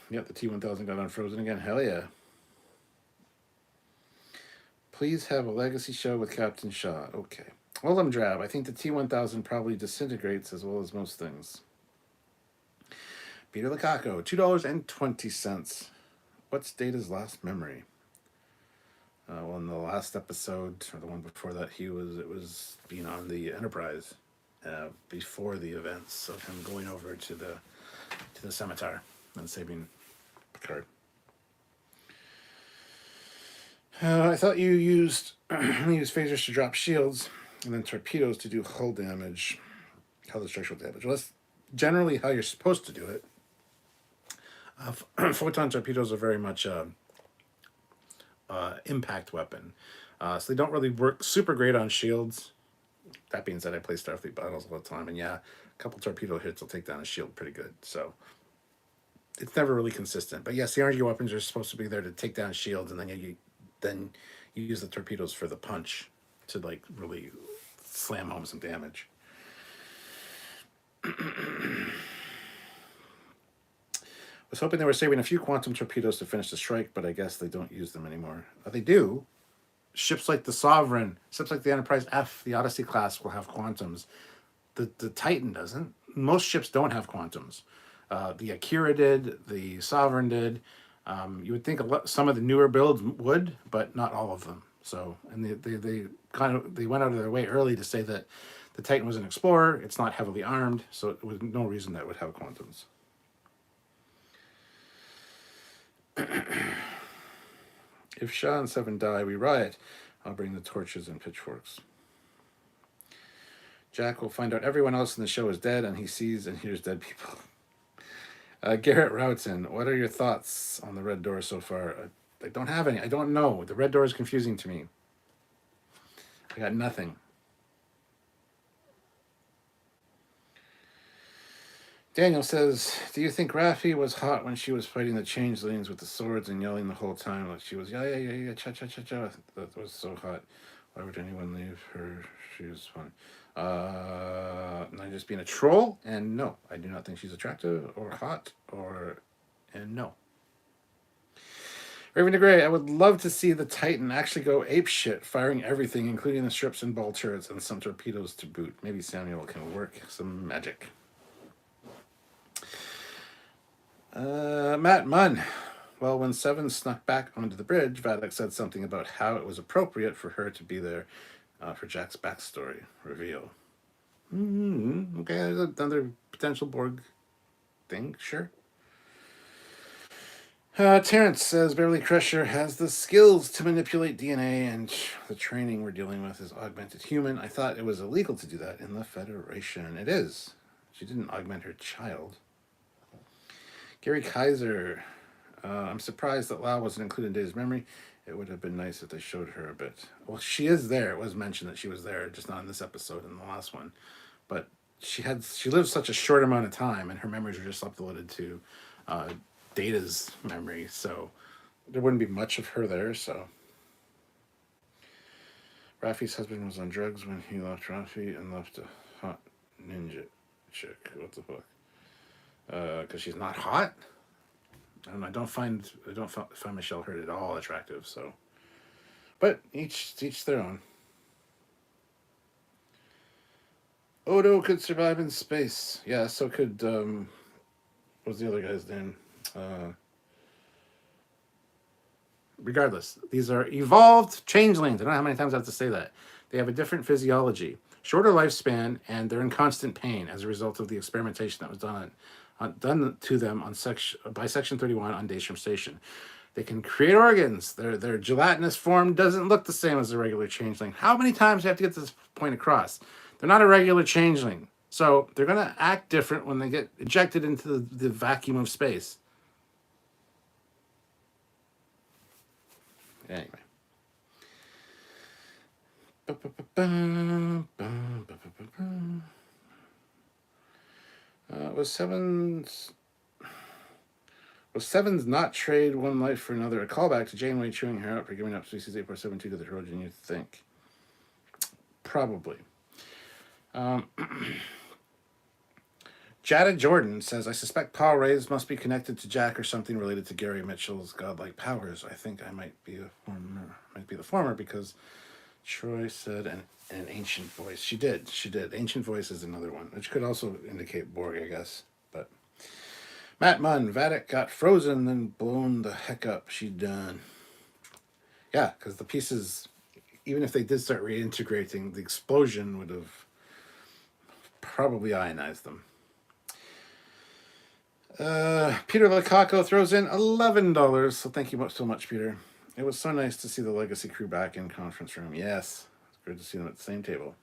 Yep, the T-1000 got unfrozen again. Hell yeah. Please have a legacy show with Captain Shaw. Okay. Willem Drab, I think the T-1000 probably disintegrates as well as most things. Peter Lukaku, $2.20. What's Data's last memory? Well, in the last episode, or the one before that, it was being on the Enterprise before the events of him going over to the Scimitar and saving Picard. I thought you used phasers to drop shields and then torpedoes to do hull damage, hull structural damage. Well, that's generally how you're supposed to do it. Photon torpedoes are very much impact weapon. So they don't really work super great on shields. That being said, I play Starfleet battles all the time, and yeah, a couple torpedo hits will take down a shield pretty good. So it's never really consistent. But yes, the energy weapons are supposed to be there to take down shields, and then you use the torpedoes for the punch to like really slam home some damage. Was hoping they were saving a few quantum torpedoes to finish the strike, but I guess they don't use them anymore. They do. Ships like the Sovereign, ships like the Enterprise F, the Odyssey class will have quantums. The Titan doesn't. Most ships don't have quantums. The Akira did, the Sovereign did. You would think some of the newer builds would, but not all of them. So, and they went out of their way early to say that the Titan was an explorer. It's not heavily armed, so it was no reason that it would have quantums. If Shah and Seven die, we riot. I'll bring the torches and pitchforks. Jack will find out everyone else in the show is dead, and he sees and hears dead people. Garrett Roughton, what are your thoughts on the Red Door so far? I don't have any. I don't know. The Red Door is confusing to me. I got nothing. Daniel says, do you think Raffi was hot when she was fighting the changelings with the swords and yelling the whole time like she was, yeah, cha. That was so hot. Why would anyone leave her? She was fun. Am I just being a troll? And no, I do not think she's attractive or hot and no. Raven DeGray, I would love to see the Titan actually go apeshit, firing everything, including the strips and ball turrets and some torpedoes to boot. Maybe Samuel can work some magic. Matt Munn. Well, when Seven snuck back onto the bridge, Vadek said something about how it was appropriate for her to be there for Jack's backstory reveal. Okay, there's another potential Borg thing, sure. Terrence says Beverly Crusher has the skills to manipulate DNA, and the training we're dealing with is augmented human. I thought it was illegal to do that in the Federation. It is. She didn't augment her child. Gary Kaiser. I'm surprised that Lau wasn't included in Dave's memory. It would have been nice if they showed her a bit. Well, she is there. It was mentioned that she was there, just not in this episode, in the last one. But she lived such a short amount of time, and her memories were just uploaded to Data's memory, so there wouldn't be much of her there. So Raffi's husband was on drugs when he left Raffi and left a hot ninja chick. What the fuck? Because she's not hot. I don't know. I don't find Michelle Hurd at all attractive. So, but each their own. Odo could survive in space. Yeah, so could what was the other guy's name? Regardless, these are evolved changelings. I don't know how many times I have to say that. They have a different physiology, shorter lifespan, and they're in constant pain as a result of the experimentation that was done to them by Section 31 on Daystrom Station. They can create organs. Their gelatinous form doesn't look the same as a regular changeling. How many times do you have to get this point across? They're not a regular changeling. So they're going to act different when they get ejected into the vacuum of space. Anyway. Was Seven's not trade one life for another a callback to Janeway chewing her out for giving up species 8472 to the Trojan, you think? Probably. Jada Jordan says, I suspect power rays must be connected to Jack or something related to Gary Mitchell's godlike powers. I think I might be the former because Troy said in an ancient voice. She did. Ancient voice is another one, which could also indicate Borg, I guess. But Matt Munn, Vadek got frozen, then blown the heck up. She done. Yeah, because the pieces, even if they did start reintegrating, the explosion would have probably ionized them. Peter Lacaco throws in $11. So thank you so much, Peter. It was so nice to see the Legacy crew back in conference room. Yes, it's good to see them at the same table.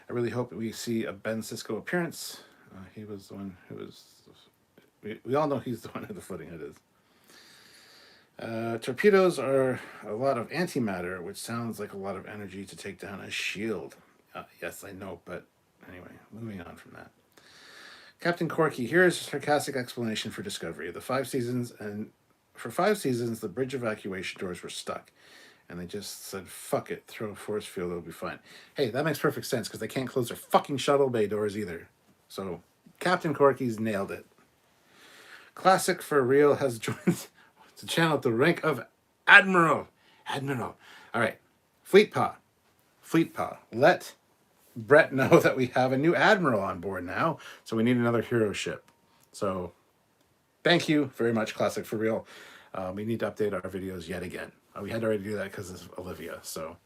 I really hope that we see a Ben Sisko appearance. He was the one who was... We all know he's the one who the footing head is. Torpedoes are a lot of antimatter, which sounds like a lot of energy to take down a shield. Yes, I know, but anyway, moving on from that. Captain Corky, here's a sarcastic explanation for Discovery. For 5 seasons, the bridge evacuation doors were stuck. And they just said, fuck it, throw a force field, it'll be fine. Hey, that makes perfect sense, because they can't close their fucking shuttle bay doors either. So, Captain Corky's nailed it. Classic for Real has joined the channel at the rank of Admiral. All right, Fleet Pa. Let Brett know that we have a new admiral on board now, so we need another hero ship. So thank you very much, Classic for Real. We need to update our videos yet again. We had to already do that because of Olivia. So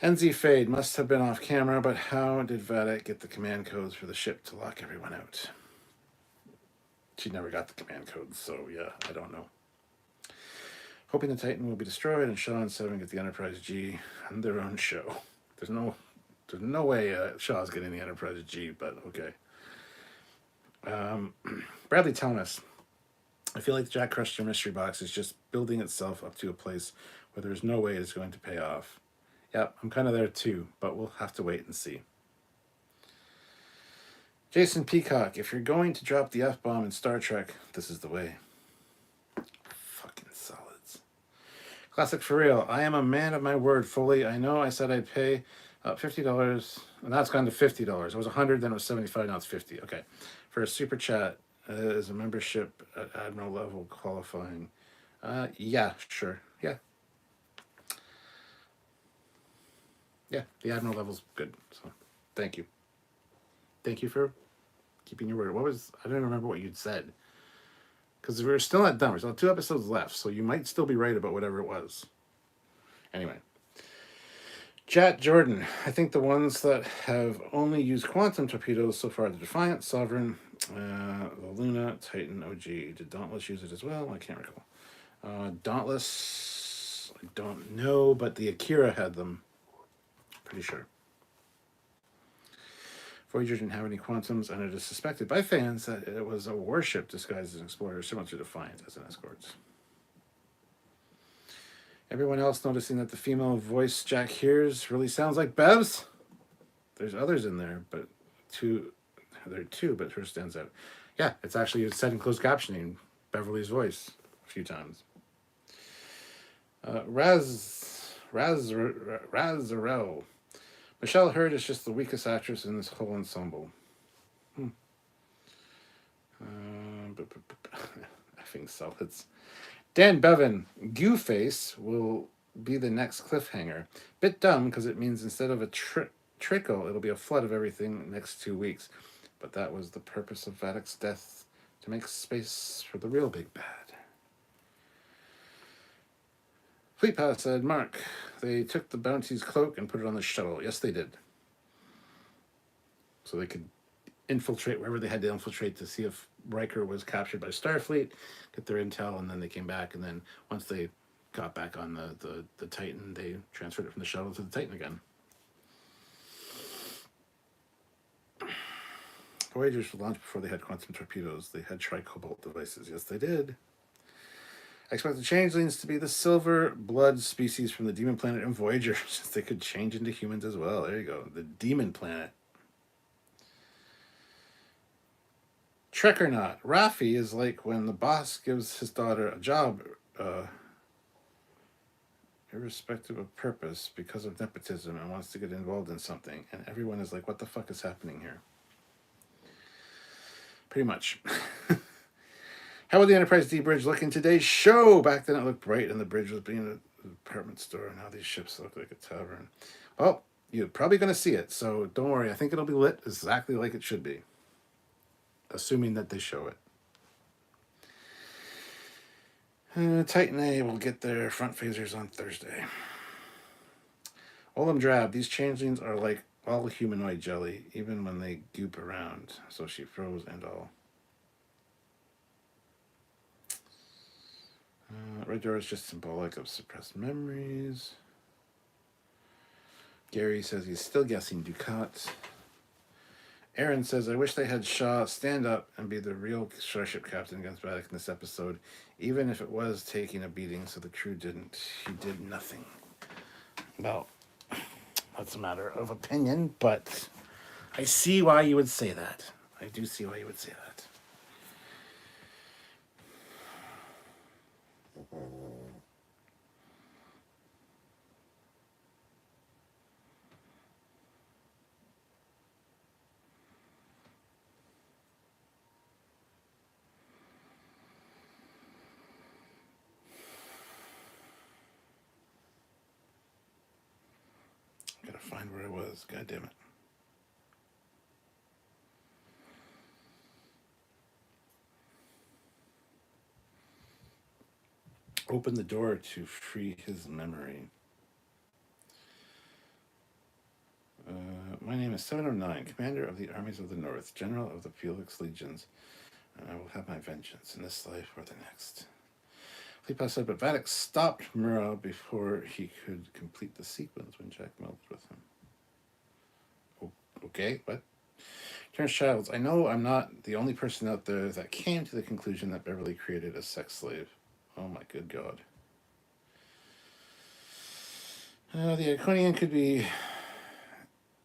NZ Fade must have been off camera, but how did Vadek get the command codes for the ship to lock everyone out? She never got the command codes, so yeah, I don't know. Hoping the Titan will be destroyed and Shaw and Seven get the Enterprise G on their own show. There's There's no way Shaw's getting the Enterprise G, but okay. Bradley Thomas. I feel like the Jack Crusher mystery box is just building itself up to a place where there's no way it's going to pay off. Yep, I'm kind of there too, but we'll have to wait and see. Jason Peacock, if you're going to drop the F-bomb in Star Trek, this is the way. Fucking solids. Classic for real. I am a man of my word, Foley. I know I said I'd pay $50, and that's gone to $50. It was $100, then it was $75, now it's $50. Okay. For a super chat, is a membership at Admiral level qualifying? Yeah, sure. Yeah. Yeah, the Admiral level's good. So, thank you. Thank you for keeping your word. I don't remember what you'd said. Because we're still not done. We're still 2 episodes left, so you might still be right about whatever it was. Anyway. Jat Jordan. I think the ones that have only used quantum torpedoes so far are the Defiant, Sovereign, the Luna, Titan, OG. Did Dauntless use it as well? I can't recall. Dauntless, I don't know, but the Akira had them. Pretty sure. Voyager didn't have any quantums, and it is suspected by fans that it was a warship disguised as an explorer, similar to Defiant as an escort. Everyone else noticing that the female voice Jack hears really sounds like Bev's? There's others in there, but there are 2, but hers stands out. Yeah, it's actually said in closed captioning, Beverly's voice, a few times. Razarel. Michelle Hurd is just the weakest actress in this whole ensemble. I think solids. Dan Bevan, Gooface will be the next cliffhanger. Bit dumb because it means instead of a trickle, it'll be a flood of everything next 2 weeks. But that was the purpose of Vadic's death, to make space for the real big bad. Fleet Pass said, Mark, they took the Bounty's cloak and put it on the shuttle. Yes, they did. So they could infiltrate wherever they had to infiltrate to see if Riker was captured by Starfleet, get their intel, and then they came back. And then once they got back on the Titan, they transferred it from the shuttle to the Titan again. Voyagers were launched before they had quantum torpedoes. They had tri-cobalt devices. Yes, they did. I expect the changelings to be the silver blood species from the demon planet and Voyager, since they could change into humans as well. There you go. The demon planet. Trek or not, Raffi is like when the boss gives his daughter a job, irrespective of purpose, because of nepotism, and wants to get involved in something. And everyone is like, what the fuck is happening here? Pretty much. How would the Enterprise D bridge look in today's show? Back then it looked bright and the bridge was being an department store, and now these ships look like a tavern. Well, you're probably going to see it, so don't worry. I think it'll be lit exactly like it should be, assuming that they show it. Titan A will get their front phasers on Thursday. Olam Drab, these changelings are like all humanoid jelly, even when they goop around. So she froze and all. Red Door is just symbolic of suppressed memories. Gary says he's still guessing Ducat. Aaron says, I wish they had Shaw stand up and be the real starship captain against Vadic in this episode, even if it was taking a beating so the crew didn't. He did nothing. Well, that's a matter of opinion, but I see why you would say that. I do see why you would say that. Gotta find where I was. God damn it. Open the door to free his memory. My name is 709, Commander of the Armies of the North, General of the Felix Legions, and I will have my vengeance in this life or the next. Fleetpath said, but Vadic stopped Murrah before he could complete the sequence when Jack melded with him. Okay, what? Terrence Childs, I know I'm not the only person out there that came to the conclusion that Beverly created a sex slave. Oh my good God. The Iconian could be.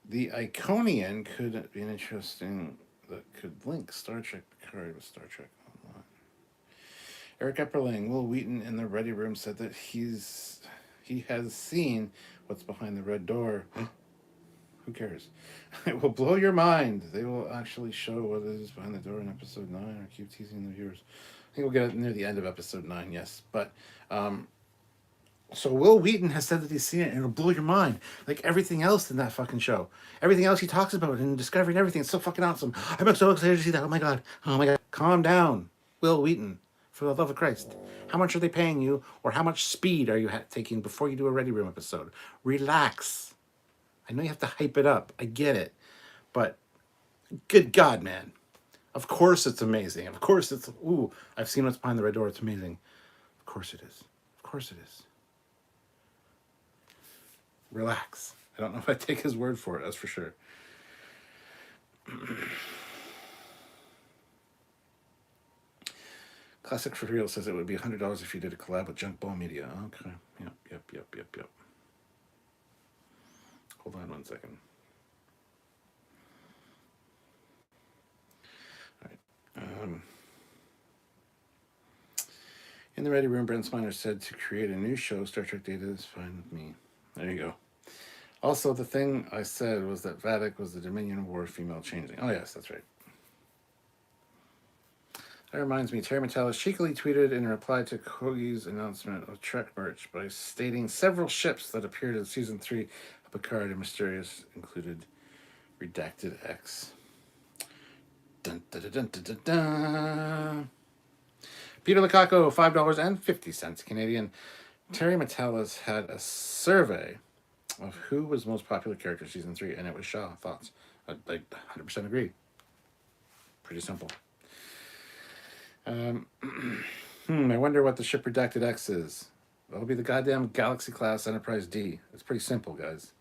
The Iconian could be an interesting. That could link Star Trek Picard with Star Trek Online. Eric Epperling, Will Wheaton in the Ready Room said that he has seen what's behind the red door. Who cares? It will blow your mind. They will actually show what is behind the door in episode 9 or keep teasing the viewers. I think we'll get it near the end of episode 9, yes. But, so Will Wheaton has said that he's seen it and it'll blow your mind. Like everything else in that fucking show. Everything else he talks about in Discovery and everything. It's so fucking awesome. I'm so excited to see that. Oh my God. Oh my God. Calm down. Will Wheaton. For the love of Christ. How much are they paying you? Or how much speed are you taking before you do a Ready Room episode? Relax. I know you have to hype it up. I get it. But good God, man. Of course it's amazing. Of course it's, ooh, I've seen what's behind the red door. It's amazing. Of course it is. Of course it is. Relax. I don't know if I take his word for it, that's for sure. Classic for Real says it would be $100 if you did a collab with Junk Ball Media. Okay. Yep. Hold on 1 second. All right. In the Ready Room, Brent Spiner said to create a new show, Star Trek Data is fine with me. There you go. Also, the thing I said was that Vadic was the Dominion War female changeling. Oh, yes, that's right. That reminds me, Terry Matalas cheekily tweeted in reply to Kogi's announcement of Trek merch by stating several ships that appeared in Season 3 of Picard and Mysterious included Redacted X. Dun, dun, dun, dun, dun, dun. Peter Lukaku, $5.50 Canadian. Terry Matalas had a survey of who was most popular character Season 3, and it was Shaw. Thoughts? I 100% agree. Pretty simple. I wonder what the ship Redacted X is. That'll be the goddamn Galaxy class Enterprise D. It's pretty simple, guys.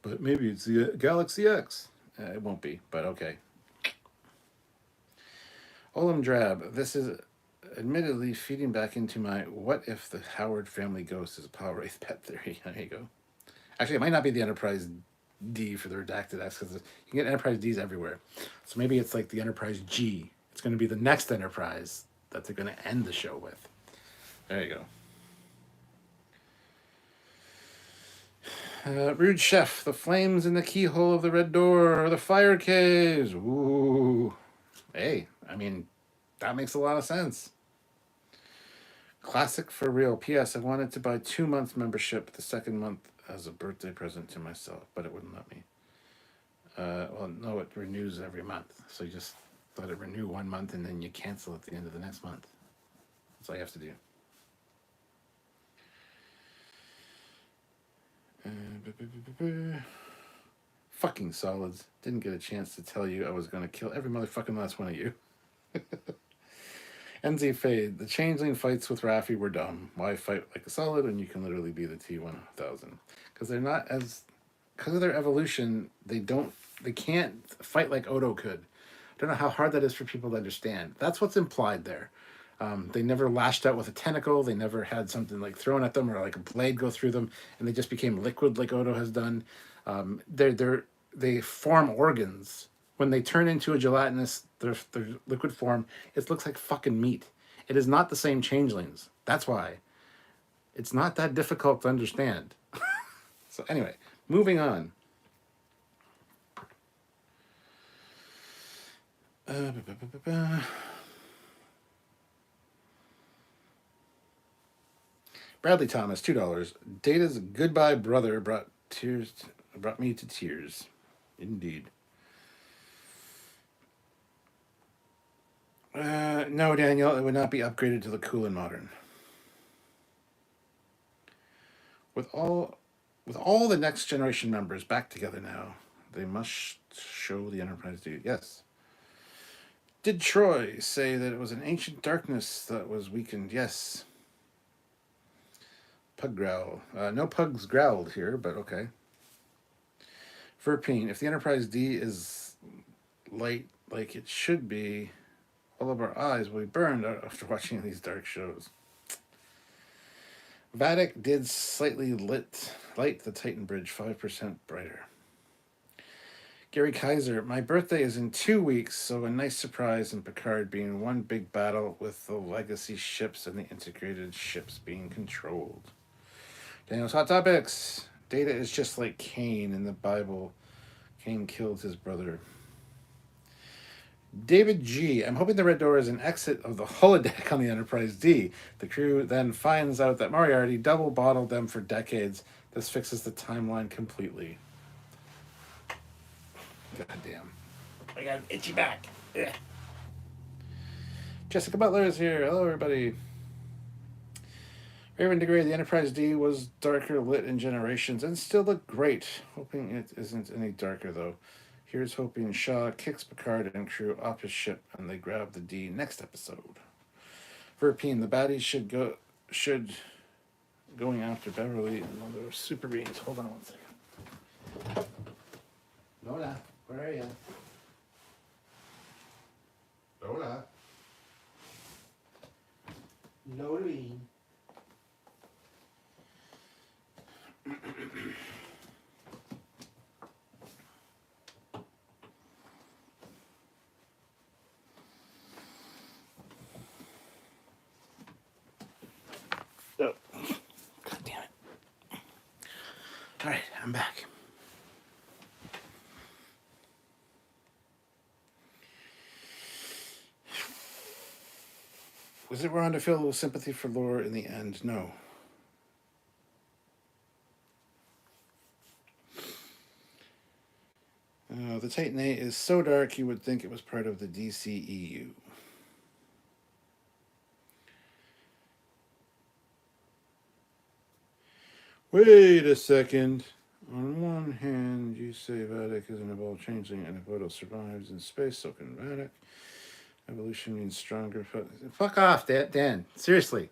But maybe it's the Galaxy X. It won't be, but okay. Olam Drab, this is admittedly feeding back into my what if the Howard family ghost is a Power Wraith pet theory. There you go. Actually, it might not be the Enterprise D for the Redacted X because you can get Enterprise Ds everywhere. So maybe it's like the Enterprise G. It's going to be the next Enterprise that they're going to end the show with. There you go. Rude Chef, the flames in the keyhole of the red door are the fire caves. Ooh. Hey, I mean, that makes a lot of sense. Classic for Real. P.S. I wanted to buy 2 months membership the second month as a birthday present to myself, but it wouldn't let me. Well, no, it renews every month. So you just let it renew 1 month and then you cancel at the end of the next month. That's all you have to do. Fucking solids. Didn't get a chance to tell you I was going to kill every motherfucking last one of you. NZ Fade. The changeling fights with Raffi were dumb. Why fight like a solid when you can literally be the T-1000? Because they're not as... Because of their evolution, they can't fight like Odo could. I don't know how hard that is for people to understand. That's what's implied there. They never lashed out with a tentacle. They never had something like thrown at them or like a blade go through them, and they just became liquid like Odo has done. They form organs. When they turn into a gelatinous, their liquid form, it looks like fucking meat. It is not the same changelings. That's why. It's not that difficult to understand. So anyway, moving on. Bradley Thomas, $2. Data's goodbye brother brought me to tears. Indeed. No, Daniel, it would not be upgraded to the cool and modern. With all the next generation members back together now, they must show the Enterprise D. Yes. Did Troy say that it was an ancient darkness that was weakened? Yes. Pug growl. No pugs growled here, but okay. Verpine, if the Enterprise D is light like it should be, all of our eyes will be burned after watching these dark shows. Vatic did slightly light the Titan Bridge 5% brighter. Gary Kaiser, my birthday is in 2 weeks, so a nice surprise in Picard being one big battle with the legacy ships and the integrated ships being controlled. Daniel's Hot Topics. Data is just like Cain in the Bible. Cain killed his brother. David G. I'm hoping the Red Door is an exit of the holodeck on the Enterprise D. The crew then finds out that Moriarty double bottled them for decades. This fixes the timeline completely. Goddamn. I got an itchy back. Ugh. Jessica Butler is here. Hello, everybody. Raven DeGray, the Enterprise D was darker lit in Generations and still looked great. Hoping it isn't any darker, though. Here's hoping Shaw kicks Picard and crew off his ship and they grab the D next episode. Verpine, the baddies should going after Beverly and other super beings. Hold on 1 second. Lola, where are you? Lola. Loading. Oh. God damn it. All right, I'm back. Was it wrong to feel a little sympathy for Laura in the end? No. The Titan 8 is so dark you would think it was part of the DCEU. Wait a second. On one hand, you say Vatic is an evolved changeling, and if Odo survives in space, so can Vatic. Evolution means stronger. Fuck off, Dan. Seriously.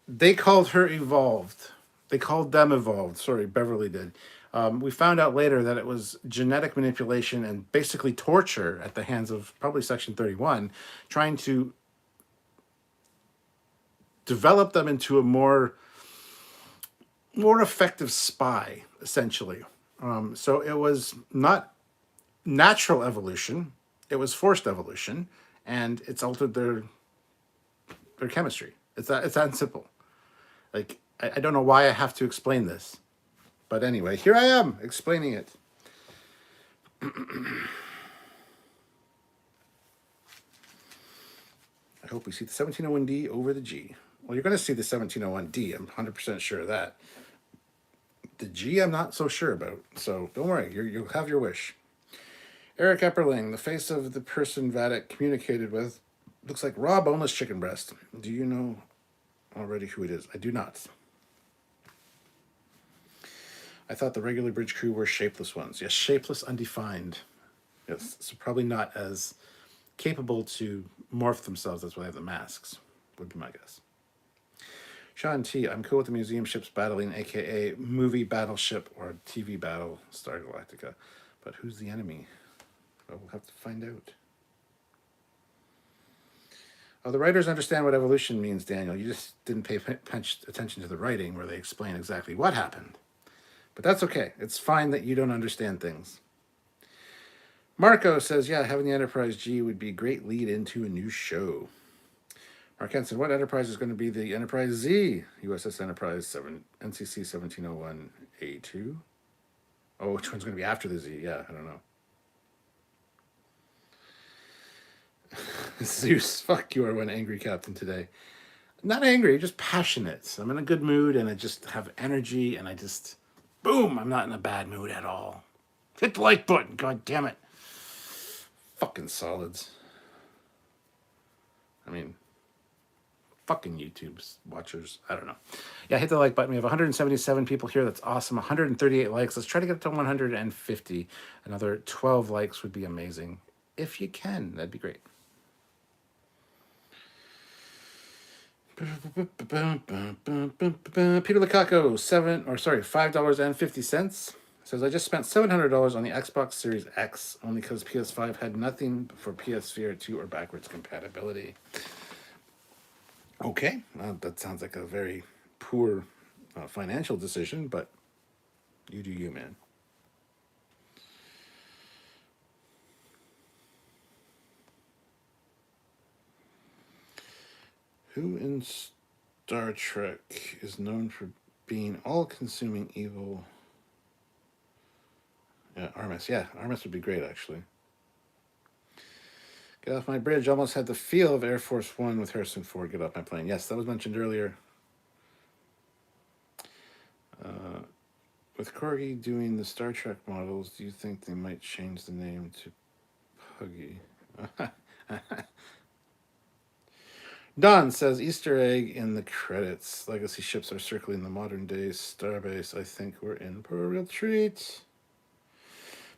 They called her evolved. They called them evolved. Sorry, Beverly did. We found out later that it was genetic manipulation and basically torture at the hands of probably Section 31, trying to develop them into a more effective spy, essentially. So it was not natural evolution. It was forced evolution, and it's altered their chemistry. It's that simple. Like, I don't know why I have to explain this. But anyway, here I am explaining it. I hope we see the 1701D over the G. Well, you're going to see the 1701D. I'm 100% sure of that. The G, I'm not so sure about. So don't worry. You'll have your wish. Eric Epperling, the face of the person Vatic communicated with, looks like raw boneless chicken breast. Do you know already who it is? I do not. I thought the regular bridge crew were shapeless ones. Yes, shapeless, undefined. Yes, so probably not as capable to morph themselves. That's why they have the masks, would be my guess. Sean T, I'm cool with the museum ships battling, a.k.a. movie battleship or TV battle, Star Galactica. But who's the enemy? Well, we'll have to find out. Oh, the writers understand what evolution means, Daniel. You just didn't pay attention to the writing where they explain exactly what happened. But that's okay. It's fine that you don't understand things. Marco says, yeah, having the Enterprise G would be a great lead into a new show. Mark Henson, what Enterprise is going to be the Enterprise Z? USS Enterprise 7, NCC 1701A2? Oh, which one's going to be after the Z? Yeah, I don't know. Zeus, fuck, you are one angry captain today. Not angry, just passionate. I'm in a good mood and I just have energy and I just... Boom! I'm not in a bad mood at all. Hit the like button, god damn it. Fucking solids. I mean, fucking YouTube's watchers. I don't know. Yeah, hit the like button. We have 177 people here. That's awesome. 138 likes. Let's try to get to 150. Another 12 likes would be amazing. If you can, that'd be great. Peter Lukaku, $5.50. Says, I just spent $700 on the Xbox Series X only because PS5 had nothing for PS4 2 or backwards compatibility. Okay, that sounds like a very poor financial decision, but you do you, man. Who in Star Trek is known for being all-consuming evil? Yeah, Armis. Yeah, Armis would be great, actually. Get off my bridge. Almost had the feel of Air Force One with Harrison Ford. Get off my plane. Yes, that was mentioned earlier. With Corgi doing the Star Trek models, do you think they might change the name to Puggy? Don says Easter egg in the credits. Legacy ships are circling the modern day starbase. I think we're in for a real treat.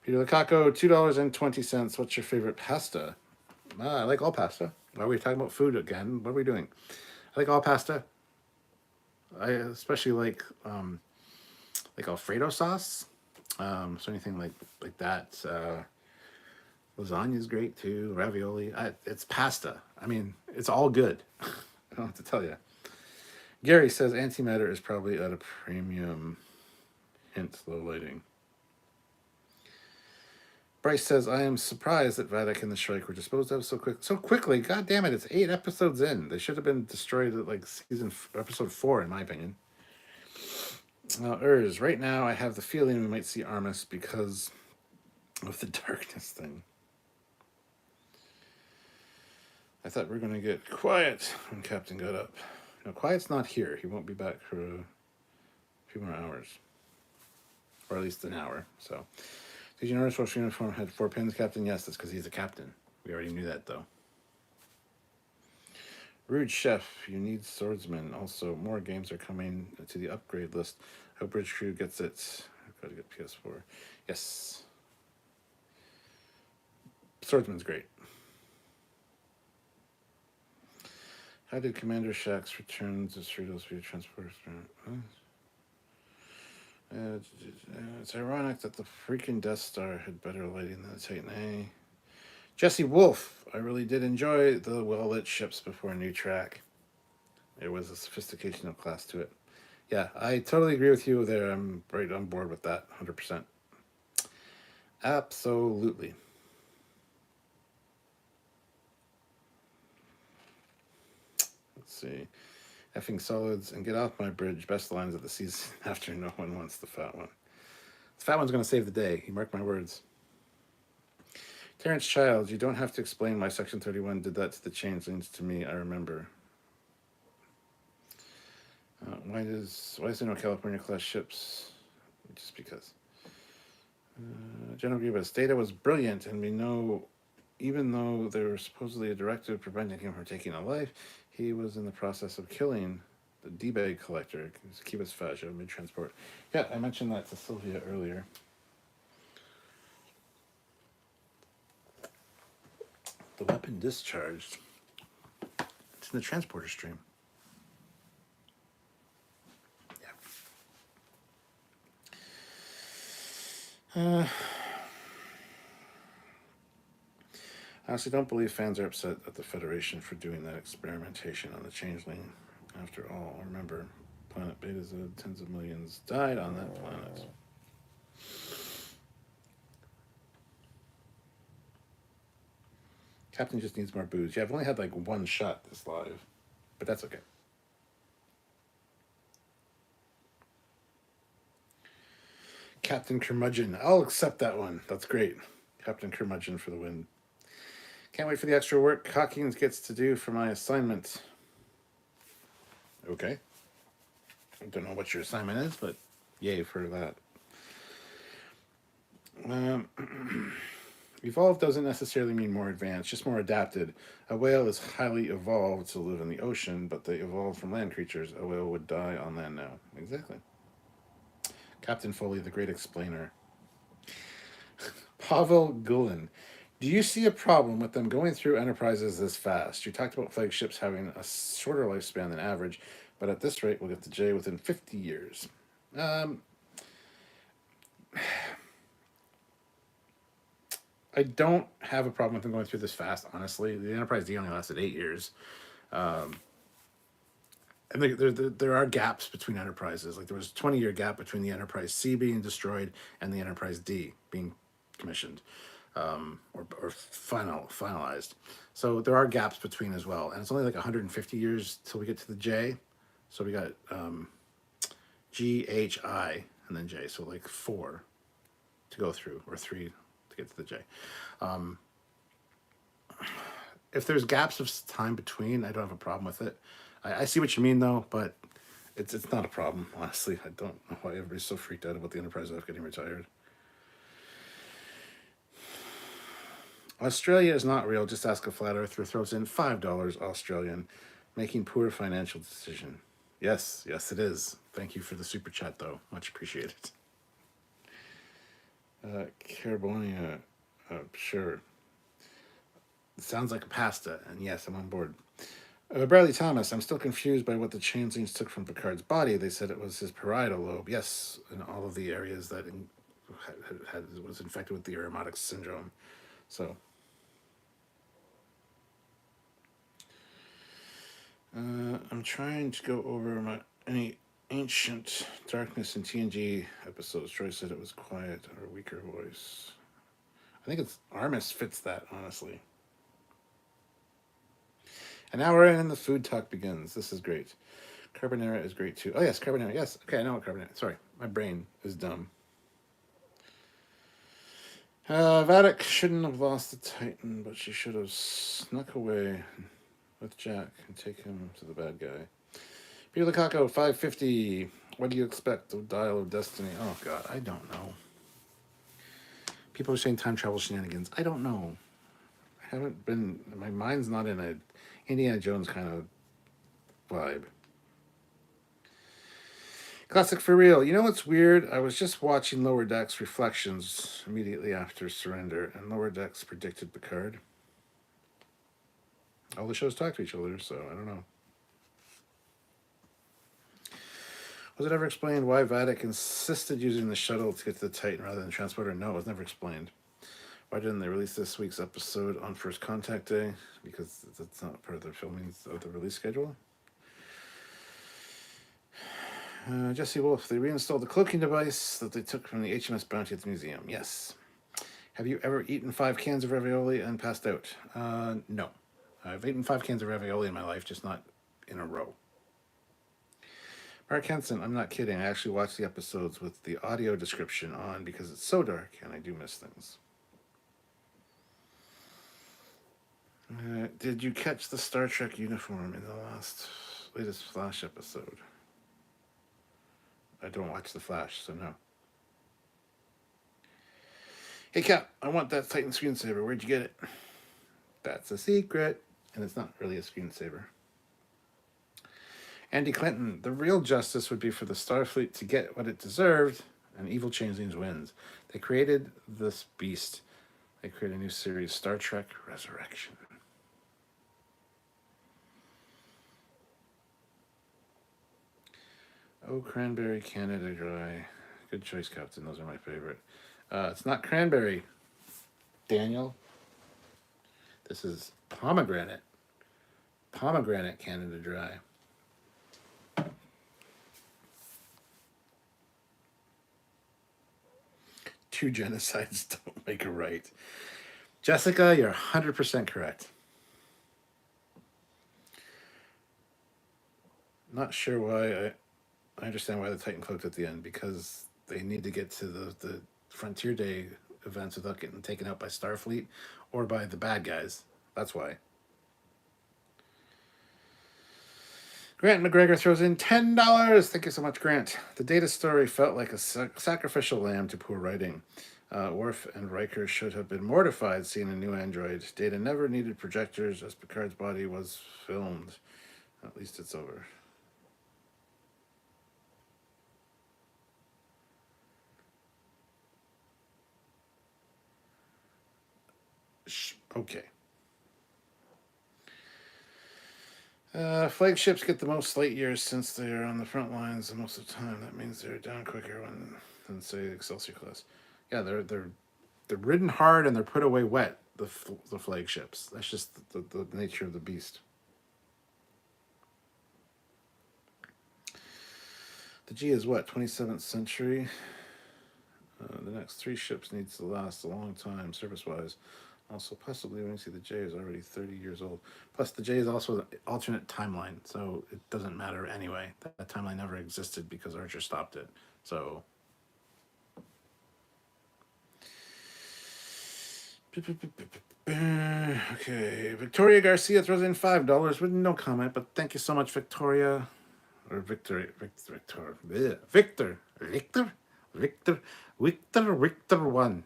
Peter Lukaku, $2.20. What's your favorite pasta? I like all pasta. Why are we talking about food again? What are we doing? I like all pasta. I especially like Alfredo sauce. So anything like that. Lasagna is great too. Ravioli. It's pasta. I mean, it's all good. I don't have to tell you. Gary says antimatter is probably at a premium. Hint, low lighting. Bryce says, I am surprised that Vadak and the Shrike were disposed of so quickly. God damn it, it's 8 episodes in. They should have been destroyed at like episode 4, in my opinion. Right now I have the feeling we might see Armis because of the darkness thing. I thought we were going to get Quiet when Captain got up. No, Quiet's not here. He won't be back for a few more hours. Or at least an hour, so... Did you notice Rush uniform had 4 pins, Captain? Yes, that's because he's a captain. We already knew that, though. Rude Chef, you need swordsmen. Also, more games are coming to the upgrade list. I hope Bridge Crew gets it. I've got to get PS4. Yes. Swordsman's great. How did Commander Shaxx return to Cerritos via transport? It's ironic that the freaking Death Star had better lighting than the Titan A. Jesse Wolf, I really did enjoy the well-lit ships before New Track. There was a sophistication of class to it. Yeah, I totally agree with you there. I'm right on board with that, 100%. Absolutely. Let's see. Effing solids and get off my bridge. Best lines of the season after no one wants the fat one. The fat one's going to save the day. You mark my words. Terrence Childs, you don't have to explain why Section 31 did that to the changelings. To me, I remember. Why is there no California class ships? Just because. General Grievous, Data was brilliant, and we know, even though there was supposedly a directive preventing him from taking a life, he was in the process of killing the D-bag collector, Kibas Faja, mid-transport. Yeah, I mentioned that to Sylvia earlier. The weapon discharged. It's in the transporter stream. Yeah. I honestly don't believe fans are upset at the Federation for doing that experimentation on the Changeling. After all, remember, Planet Beta's tens of millions died on that planet. Captain just needs more booze. Yeah, I've only had like 1 shot this live, but that's okay. Captain Curmudgeon. I'll accept that one. That's great. Captain Curmudgeon for the win. Can't wait for the extra work Hawkins gets to do for my assignment. Okay. I don't know what your assignment is, but yay for that. Evolved doesn't necessarily mean more advanced, just more adapted. A whale is highly evolved to live in the ocean, but they evolved from land creatures. A whale would die on land now. Exactly. Captain Foley, the great explainer. Pavel Gulen. Do you see a problem with them going through enterprises this fast? You talked about flagships having a shorter lifespan than average, but at this rate, we'll get to J within 50 years. I don't have a problem with them going through this fast, honestly. The Enterprise D only lasted 8 years. And there are gaps between enterprises. Like there was a 20-year gap between the Enterprise C being destroyed and the Enterprise D being commissioned, or finalized. So there are gaps between as well. And it's only like 150 years till we get to the J. So we got G, H, I, and then J. So like 4 to go through, or 3 to get to the J. If there's gaps of time between, I don't have a problem with it. I see what you mean though, but it's not a problem, honestly. I don't know why everybody's so freaked out about the Enterprise F getting retired. Australia is not real. Just ask a flat earther. Throws in $5 Australian, making poor financial decision. Yes, it is. Thank you for the super chat though. Much appreciated. Carabonia, sure. It sounds like a pasta, and yes, I'm on board. Bradley Thomas, I'm still confused by what the changelings took from Picard's body. They said it was his parietal lobe. Yes, in all of the areas that was infected with the Aromatic syndrome. So, I'm trying to go over any ancient darkness in TNG episodes. Troy said it was quiet or weaker voice. I think it's Armis fits that, honestly. And now we're in the food talk begins. This is great. Carbonara is great too. Oh yes, carbonara. Yes. Okay, I know what carbonara. Sorry, my brain is dumb. Vadic shouldn't have lost the Titan, but she should have snuck away with Jack and take him to the bad guy. Peter Lukaku, 550. What do you expect of Dial of Destiny? Oh god, I don't know. People are saying time travel shenanigans. I don't know. I haven't been. My mind's not in a Indiana Jones kind of vibe. Classic for real. You know what's weird? I was just watching Lower Decks Reflections immediately after Surrender, and Lower Decks predicted Picard. All the shows talk to each other, so I don't know. Was it ever explained why Vadic insisted using the shuttle to get to the Titan rather than the transporter? No, it was never explained. Why didn't they release this week's episode on First Contact Day? Because that's not part of the filming of the release schedule. Jesse Wolf, they reinstalled the cloaking device that they took from the HMS Bounty at the museum. Yes. Have you ever eaten 5 cans of ravioli and passed out? No. I've eaten 5 cans of ravioli in my life, just not in a row. Mark Henson, I'm not kidding. I actually watched the episodes with the audio description on because it's so dark and I do miss things. Did you catch the Star Trek uniform in the latest Flash episode? I don't watch the Flash, so no. Hey Cap, I want that Titan screensaver. Where'd you get it? That's a secret, and it's not really a screensaver. Andy Clinton, the real justice would be for the Starfleet to get what it deserved, and evil changelings wins. They created this beast. They created a new series, Star Trek Resurrection. Oh, cranberry, Canada Dry. Good choice, Captain. Those are my favorite. It's not cranberry, Daniel. This is pomegranate. Pomegranate, Canada Dry. Two genocides don't make a right. Jessica, you're 100% correct. Not sure why. I understand why the Titan cloaked at the end, because they need to get to the Frontier Day events without getting taken out by Starfleet or by the bad guys. That's why. Grant McGregor throws in $10. Thank you so much, Grant. The Data story felt like a sacrificial lamb to poor writing. Worf and Riker should have been mortified seeing a new android. Data never needed projectors as Picard's body was filmed. At least it's over. Okay. Flagships get the most light years since they are on the front lines most of the time. That means they're down quicker when than say Excelsior class. Yeah, they're ridden hard and they're put away wet. The flagships. That's just the nature of the beast. The G is what, 27th century? The next 3 ships needs to last a long time, service-wise. Also, possibly when you see the J is already 30 years old. Plus, the J is also an alternate timeline, so it doesn't matter anyway. That timeline never existed because Archer stopped it. So... Okay, Victoria Garcia throws in $5 with no comment, but thank you so much, Victoria. Or Victor, Victor 1.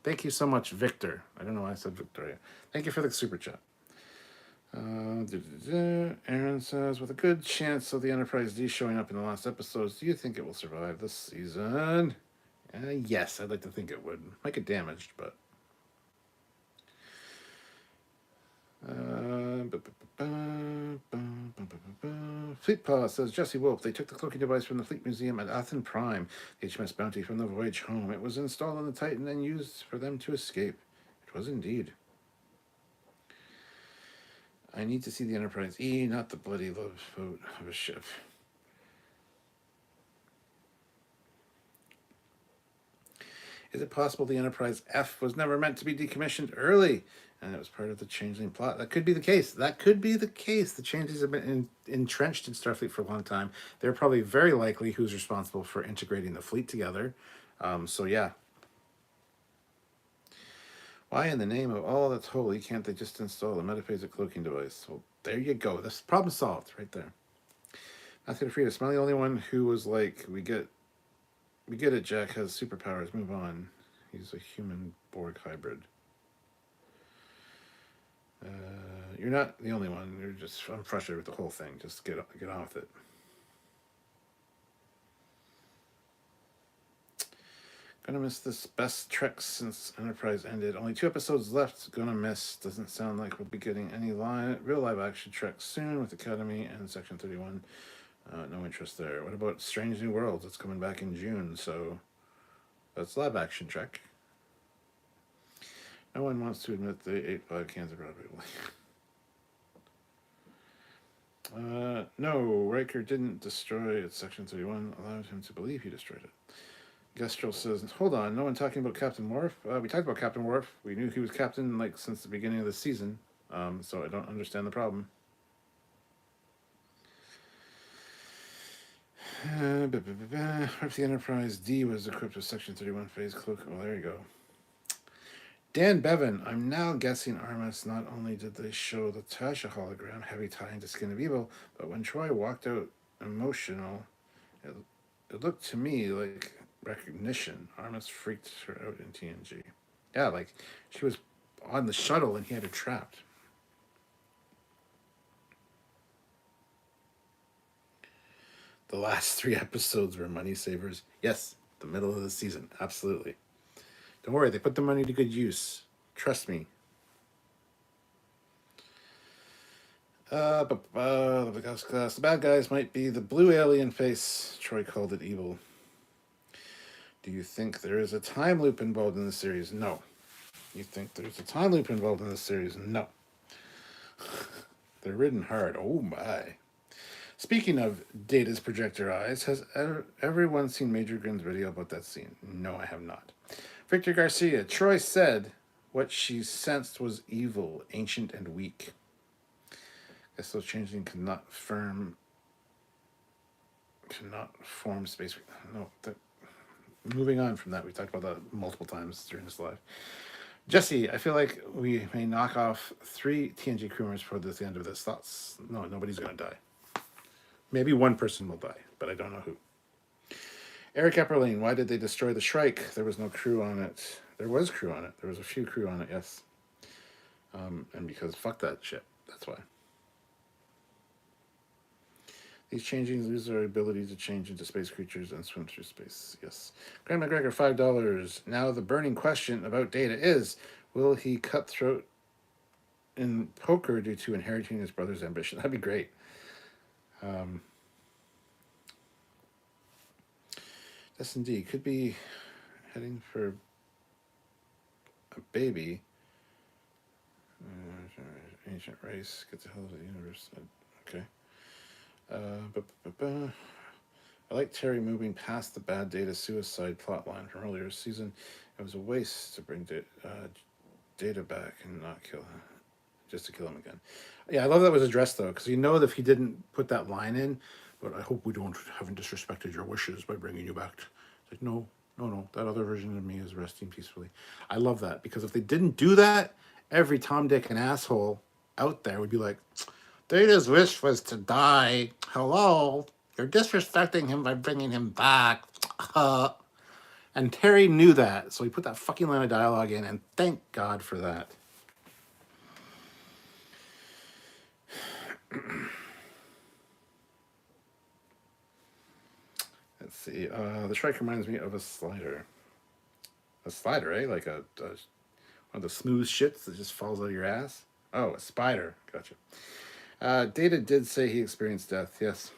Thank you so much, Victor. I don't know why I said Victoria. Thank you for the super chat. Aaron says, with a good chance of the Enterprise D showing up in the last episodes, do you think it will survive this season? Yes, I'd like to think it would. Might get damaged, but... Fleet Pass says, Jesse Wolf, they took the cloaking device from the Fleet Museum at Athen Prime, the HMS Bounty from the voyage home. It was installed on the Titan and used for them to escape. It was indeed. I need to see the Enterprise E, not the bloody love boat of a ship. Is it possible the Enterprise F was never meant to be decommissioned early? And it was part of the Changeling plot. That could be the case. That could be the case. The Changelings have been entrenched in Starfleet for a long time. They're probably very likely who's responsible for integrating the fleet together. So, yeah. Why in the name of all that's holy can't they just install the metaphasic cloaking device? Well, there you go. This problem solved right there. Matthew DeFried, am I the only one who was like, we get it, Jack has superpowers, move on. He's a human Borg hybrid. You're not the only one. I'm frustrated with the whole thing. Just get on with it. Gonna miss this best Trek since Enterprise ended. Only 2 episodes left. Gonna miss. Doesn't sound like we'll be getting any real live action Trek soon with Academy and Section 31. No interest there. What about Strange New Worlds? It's coming back in June, so that's live action Trek. No one wants to admit they ate 5 cans of Broadway. No, Riker didn't destroy it. Section 31 allowed him to believe he destroyed it. Gestrel says, hold on, no one talking about Captain Worf? We talked about Captain Worf. We knew he was captain since the beginning of the season, so I don't understand the problem. What if the Enterprise D was equipped with Section 31 phase cloak? Oh, there you go. Dan Bevan, I'm now guessing Armas, not only did they show the Tasha hologram, heavy tie into Skin of Evil, but when Troy walked out emotional, it looked to me like recognition. Armas freaked her out in TNG. Yeah, like she was on the shuttle and he had her trapped. The last 3 episodes were money savers. Yes, the middle of the season. Absolutely. Don't worry, they put the money to good use. Trust me. The bad guys might be the blue alien face. Troy called it evil. Do you think there is a time loop involved in the series? No. You think there's a time loop involved in the series? No. They're ridden hard. Oh my. Speaking of Data's projector eyes, has everyone seen Major Grin's video about that scene? No, I have not. Victor Garcia, Troy said what she sensed was evil, ancient, and weak. Guess those changelings cannot form space. No, moving on from that, we talked about that multiple times during this live. Jesse, I feel like we may knock off 3 TNG crew members before the end of this. Thoughts? No, nobody's going to die. Maybe one person will die, but I don't know who. Eric Epperling, why did they destroy the Shrike? There was no crew on it. There was crew on it. There was a few crew on it, yes. And because fuck that ship. That's why. These changelings lose their ability to change into space creatures and swim through space. Yes. Graham McGregor, $5. Now the burning question about Data is, will he cut throat in poker due to inheriting his brother's ambition? That'd be great. S&D could be heading for a baby. Ancient race. Get the hell out of the universe. Okay. I like Terry moving past the bad Data suicide plotline from earlier season. It was a waste to bring Data back and not kill him, just to kill him again. Yeah, I love that was addressed though, because you know that if he didn't put that line in, but I hope we haven't disrespected your wishes by bringing you back. It's like no, no, no. That other version of me is resting peacefully. I love that because if they didn't do that, every Tom, Dick, and asshole out there would be like, Data's wish was to die. Hello, you're disrespecting him by bringing him back. And Terry knew that, so he put that fucking line of dialogue in, and thank God for that. Let's see. The Shrike reminds me of a slider. A slider, eh? Like one of the smooth shits that just falls out of your ass. Oh, a spider. Gotcha. Data did say he experienced death. Yes.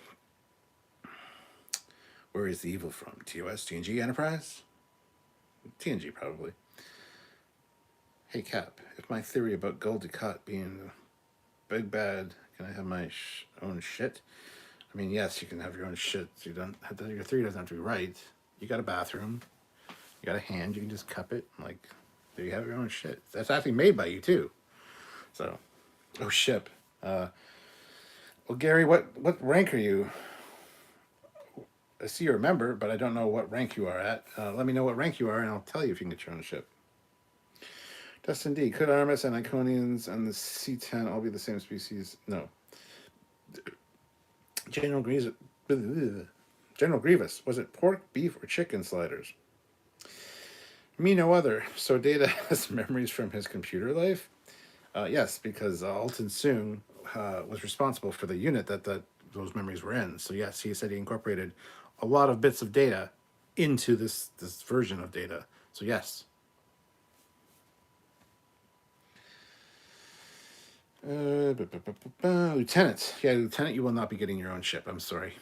Where is the evil from? TOS, TNG, Enterprise? TNG, probably. Hey, Cap. If my theory about Gul Dukat being the big bad, can I have my own shit? I mean, yes, you can have your own shit. So you don't have to, your theory doesn't have to be right. You got a bathroom. You got a hand. You can just cup it. Like, there you have your own shit. That's actually made by you, too. So, oh, ship. Well, Gary, what rank are you? I see you're a member, but I don't know what rank you are at. Let me know what rank you are, and I'll tell you if you can get your own ship. Dustin D. Could Armis and Iconians and the C10 all be the same species? No. General Grievous. General Grievous. Was it pork, beef, or chicken sliders? Me no other. So Data has memories from his computer life? Yes, because Alton Soong was responsible for the unit that those memories were in. So yes, he said he incorporated a lot of bits of Data into this version of Data. So yes. Lieutenant. Yeah, Lieutenant, you will not be getting your own ship. I'm sorry.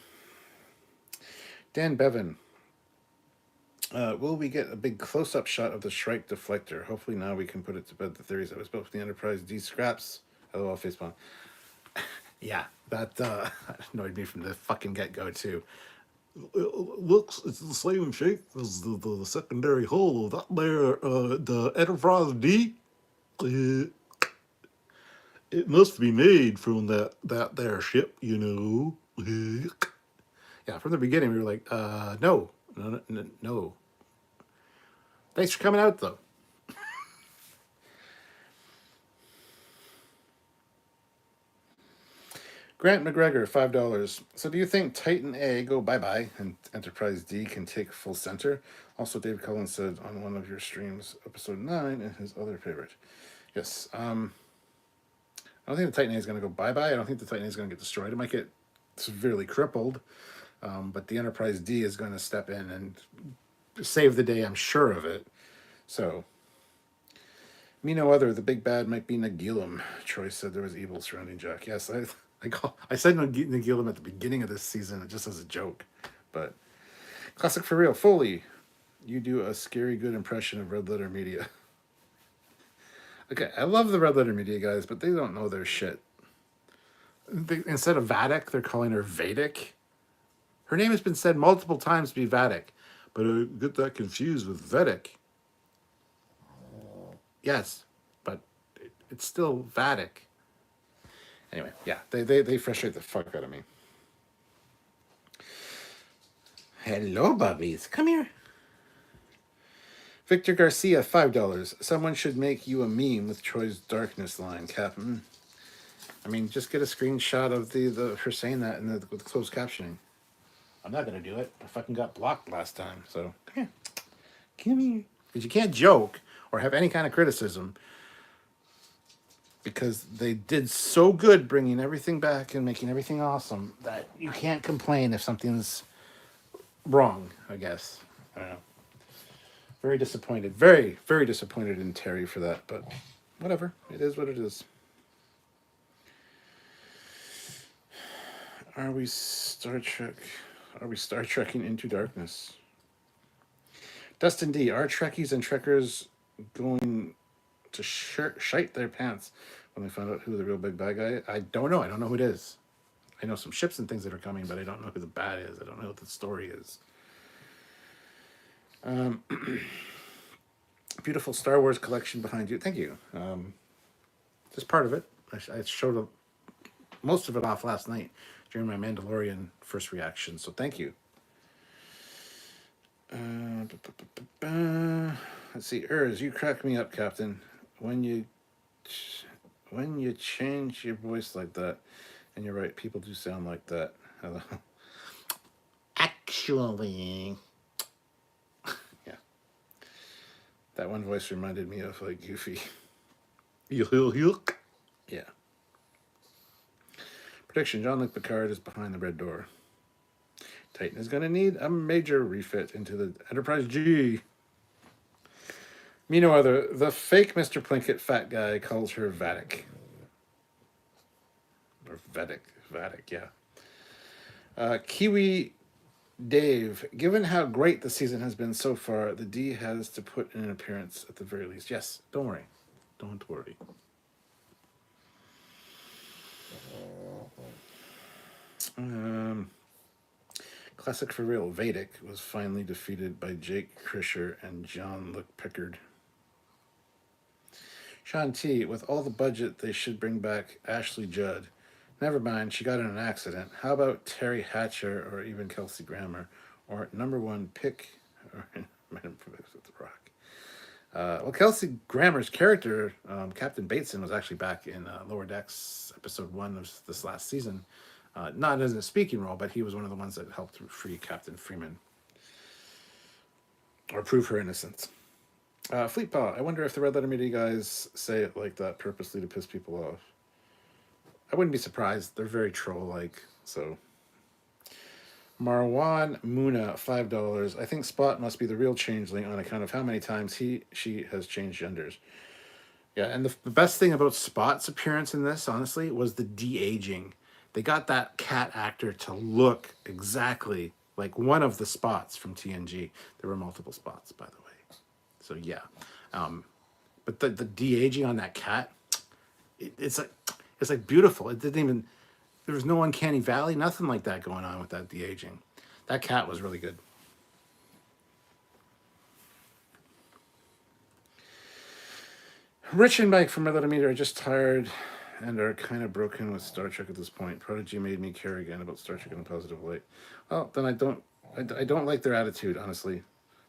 Dan Bevan. Will we get a big close-up shot of the Shrike deflector? Hopefully now we can put it to bed the theories that was built for the Enterprise D scraps. LOL facepalm. Yeah, that annoyed me from the fucking get-go too. It looks, it's the same shape as the secondary hull of that there, the Enterprise D. It must be made from that there ship, you know. Yeah, from the beginning we were like, no. Thanks for coming out, though. Grant McGregor, $5. So do you think Titan A go bye-bye and Enterprise D can take full center? Also, Dave Cullen said on one of your streams, episode 9 is his other favorite. Yes. I don't think the Titan A is going to go bye-bye. I don't think the Titan A is going to get destroyed. It might get severely crippled. But the Enterprise D is going to step in and save the day, I'm sure of it. So, me no other. The big bad might be Nagilum. Troy said there was evil surrounding Jack. Yes, I said Nagilum at the beginning of this season just as a joke. But, classic for real. Foley, you do a scary good impression of Red Letter Media. Okay, I love the Red Letter Media guys, but they don't know their shit. Instead of Vatic, they're calling her Vedic. Her name has been said multiple times to be Vatic, but I get that confused with Vedic. Yes, but it's still Vatic. Anyway, yeah, they frustrate the fuck out of me. Hello, Bubbies. Come here. Victor Garcia, $5. Someone should make you a meme with Troy's darkness line, Captain. I mean, just get a screenshot of the her saying that and with closed captioning. I'm not gonna do it. I fucking got blocked last time, so come here. Come here. Because you can't joke or have any kind of criticism because they did so good bringing everything back and making everything awesome that you can't complain if something's wrong, I guess. I don't know. Very disappointed. Very, very disappointed in Terry for that, but whatever. It is what it is. Are we Star Trekking into darkness? Dustin D. Are Trekkies and Trekkers going to shite their pants when they find out who the real big bad guy is? I don't know. I don't know who it is. I know some ships and things that are coming, but I don't know who the bad is. I don't know what the story is. Beautiful Star Wars collection behind you. Thank you. Just part of it. I showed most of it off last night during my Mandalorian first reaction, so thank you. Let's see. You crack me up, Captain. When you change your voice like that, and you're right, people do sound like that. Hello. Actually, yeah, that one voice reminded me of like Goofy. Yeah. Prediction: Jean-Luc Picard is behind the red door. Titan is going to need a major refit into the Enterprise G. Me no other. The fake Mr. Plinkett fat guy calls her Vatic. Or Vatic, yeah. Kiwi Dave, given how great the season has been so far, the D has to put in an appearance at the very least. Yes, don't worry. Don't worry. Classic for real, Vedic was finally defeated by Jake Krisher and Jean-Luc Picard. Sean T, with all the budget, they should bring back Ashley Judd. Never mind, she got in an accident. How about Terry Hatcher or even Kelsey Grammer? Or number one pick, or Madam with the Rock. Well, Kelsey Grammer's character, Captain Bateson, was actually back in Lower Decks episode 1 of this last season. Not as a speaking role, but he was one of the ones that helped free Captain Freeman. Or prove her innocence. Fleetpaw, I wonder if the Red Letter Media guys say it like that purposely to piss people off. I wouldn't be surprised. They're very troll-like, so... Marwan Muna, $5. I think Spot must be the real changeling on account of how many times she has changed genders. Yeah, and the best thing about Spot's appearance in this, honestly, was the de-aging. They got that cat actor to look exactly like one of the Spots from TNG. There were multiple Spots, by the way. So yeah, but the de-aging on that cat, it's like beautiful. It didn't even, there was no uncanny valley, nothing like that going on with that de-aging. That cat was really good. Rich and Mike from Red Letter Media are just tired and are kind of broken with Star Trek at this point. Prodigy made me care again about Star Trek in a positive light. Well, then I don't like their attitude, honestly.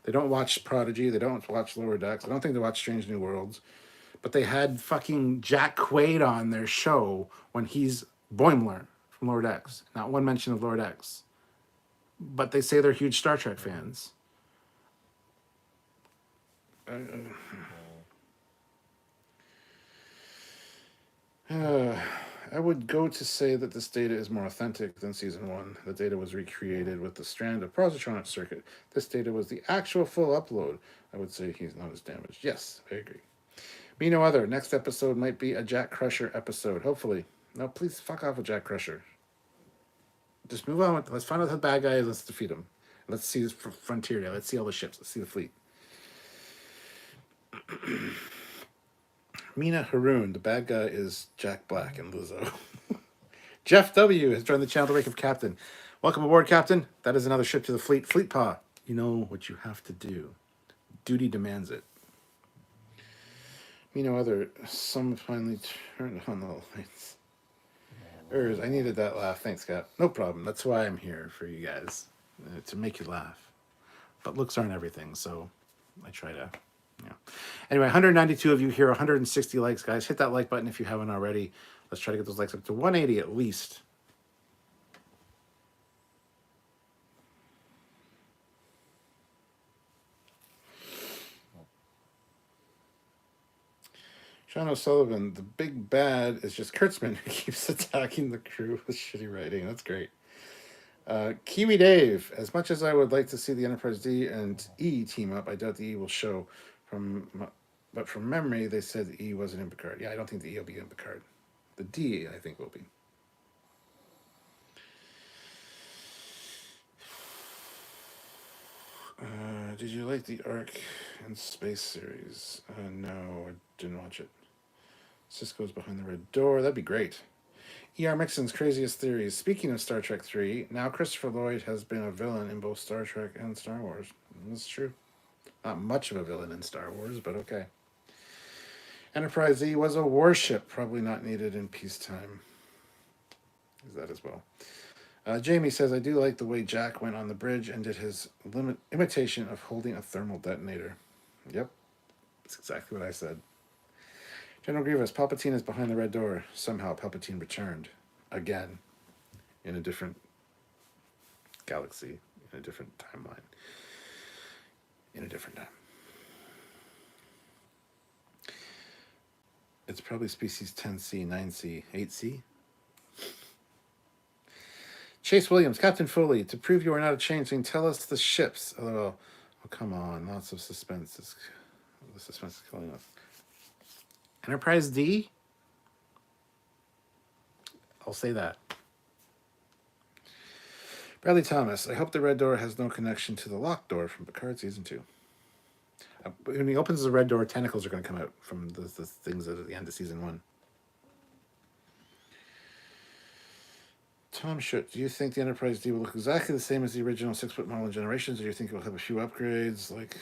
They don't watch Prodigy. They don't watch Lower Decks. I don't think they watch Strange New Worlds. But they had fucking Jack Quaid on their show when he's Boimler from Lower Decks. Not one mention of Lower Decks. But they say they're huge Star Trek fans. I would go to say that this data is more authentic than Season 1. The data was recreated with the strand of positron circuit. This data was the actual full upload. I would say he's not as damaged. Yes, I agree. Me no other. Next episode might be a Jack Crusher episode. Hopefully. No, please fuck off with Jack Crusher. Just move on. Let's find out who the bad guy is. Let's defeat him. Let's see this frontier day. Let's see all the ships. Let's see the fleet. Mina Haroon. The bad guy is Jack Black and Lizzo. Jeff W. has joined the channel to rank of Captain. Welcome aboard, Captain. That is another ship to the fleet. Fleet Paw. You know what you have to do. Duty demands it. Me no other. Some finally turned on the lights. I needed that laugh. Thanks, Cap. No problem. That's why I'm here for you guys. To make you laugh. But looks aren't everything, so I try to, yeah. Anyway, 192 of you here, 160 likes, guys. Hit that like button if you haven't already. Let's try to get those likes up to 180 at least. Sean O'Sullivan, the big bad is just Kurtzman who keeps attacking the crew with shitty writing. That's great. Kiwi Dave, as much as I would like to see the Enterprise D and E team up, I doubt the E will show. But from memory, they said the E wasn't in Picard. Yeah, I don't think the E will be in Picard. The D, I think, will be. Did you like the Ark and Space series? No, I didn't watch it. Cisco's behind the red door. That'd be great. E.R. Mixon's craziest theories. Speaking of Star Trek 3, now Christopher Lloyd has been a villain in both Star Trek and Star Wars. That's true. Not much of a villain in Star Wars, but okay. Enterprise E was a warship, probably not needed in peacetime. Is that as well? Jamie says, I do like the way Jack went on the bridge and did his imitation of holding a thermal detonator. Yep, that's exactly what I said. General Grievous, Palpatine is behind the red door. Somehow Palpatine returned. Again. In a different galaxy. In a different timeline. In a different time. It's probably species 10C, 9C, 8C. Chase Williams, Captain Foley, to prove you are not a changeling, tell us the ships. Oh, come on. Lots of suspense. The suspense is killing us. Enterprise D? I'll say that. Bradley Thomas, I hope the red door has no connection to the locked door from Picard Season 2. When he opens the red door, tentacles are going to come out from the things at the end of Season 1. Tom Schutt, do you think the Enterprise D will look exactly the same as the original 6-foot model in Generations, or do you think it will have a few upgrades, like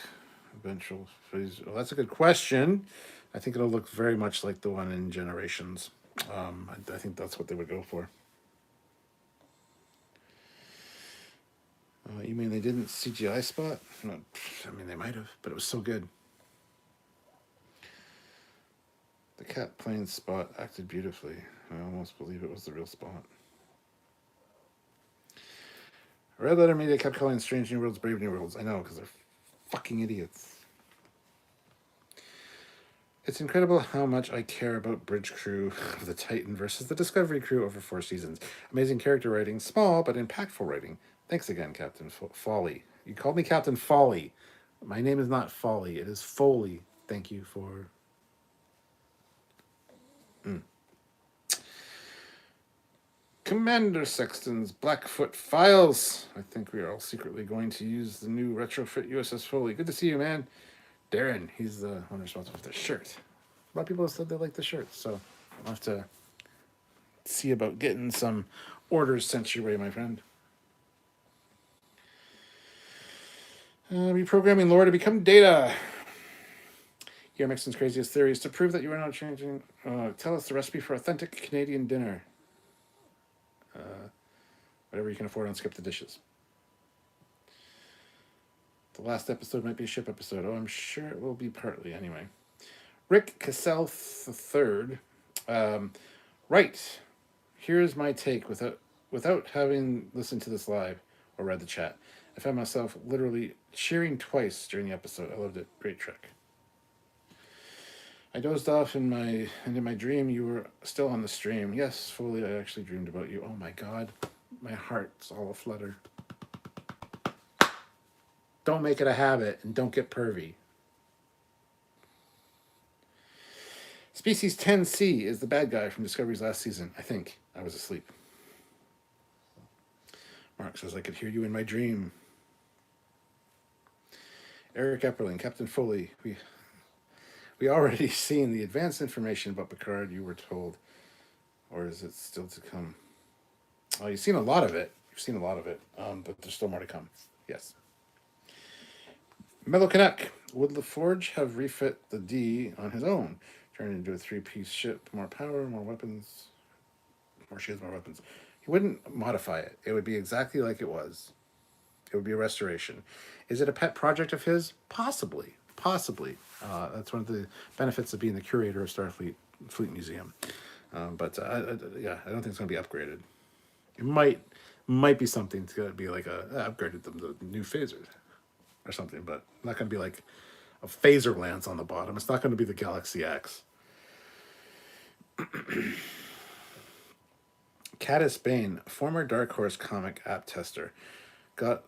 eventual phase? Well, that's a good question. I think it'll look very much like the one in Generations. I think that's what they would go for. You mean they didn't CGI spot? No, I mean, they might have, but it was so good. The cat plane spot acted beautifully. I almost believe it was the real spot. Red Letter Media kept calling Strange New Worlds Brave New Worlds. I know, because they're fucking idiots. It's incredible how much I care about Bridge Crew of the Titan versus the Discovery Crew over 4 seasons. Amazing character writing, small but impactful writing. Thanks again, Captain Foley. You called me Captain Foley. My name is not Foley. It is Foley. Thank you for... Commander Sexton's Blackfoot Files. I think we are all secretly going to use the new retrofit USS Foley. Good to see you, man. Darren, he's the one responsible for the shirt. A lot of people have said they like the shirt, so I'll have to see about getting some orders sent your way, my friend. Reprogramming lore to become data. Here, Mixon's craziest theories to prove that you are not changing. Tell us the recipe for authentic Canadian dinner. Whatever you can afford on Skip the Dishes. The last episode might be a ship episode. Oh, I'm sure it will be partly anyway. Rick Cassell III. Right. Here's my take without having listened to this live or read the chat. I found myself literally cheering twice during the episode. I loved it. Great trick. I dozed off and in my dream you were still on the stream. Yes, Foley, I actually dreamed about you. Oh my God. My heart's all aflutter. Don't make it a habit and don't get pervy. Species 10C is the bad guy from Discovery's last season. I think. I was asleep. Mark says, I could hear you in my dream. Eric Epperling, Captain Foley. We already seen the advanced information about Picard you were told. Or is it still to come? Oh, you've seen a lot of it. But there's still more to come. Yes. Mellow Canuck. Would LaForge have refit the D on his own? Turned into a 3-piece ship. More power, more weapons. More shields, more weapons. He wouldn't modify it. It would be exactly like it was. It would be a restoration. Is it a pet project of his? Possibly. That's one of the benefits of being the curator of Starfleet Fleet Museum. I don't think it's going to be upgraded. It might be something to be like upgraded them to new phasers or something, but not going to be like a phaser lance on the bottom. It's not going to be the Galaxy X. Caddis Bane, former Dark Horse comic app tester, got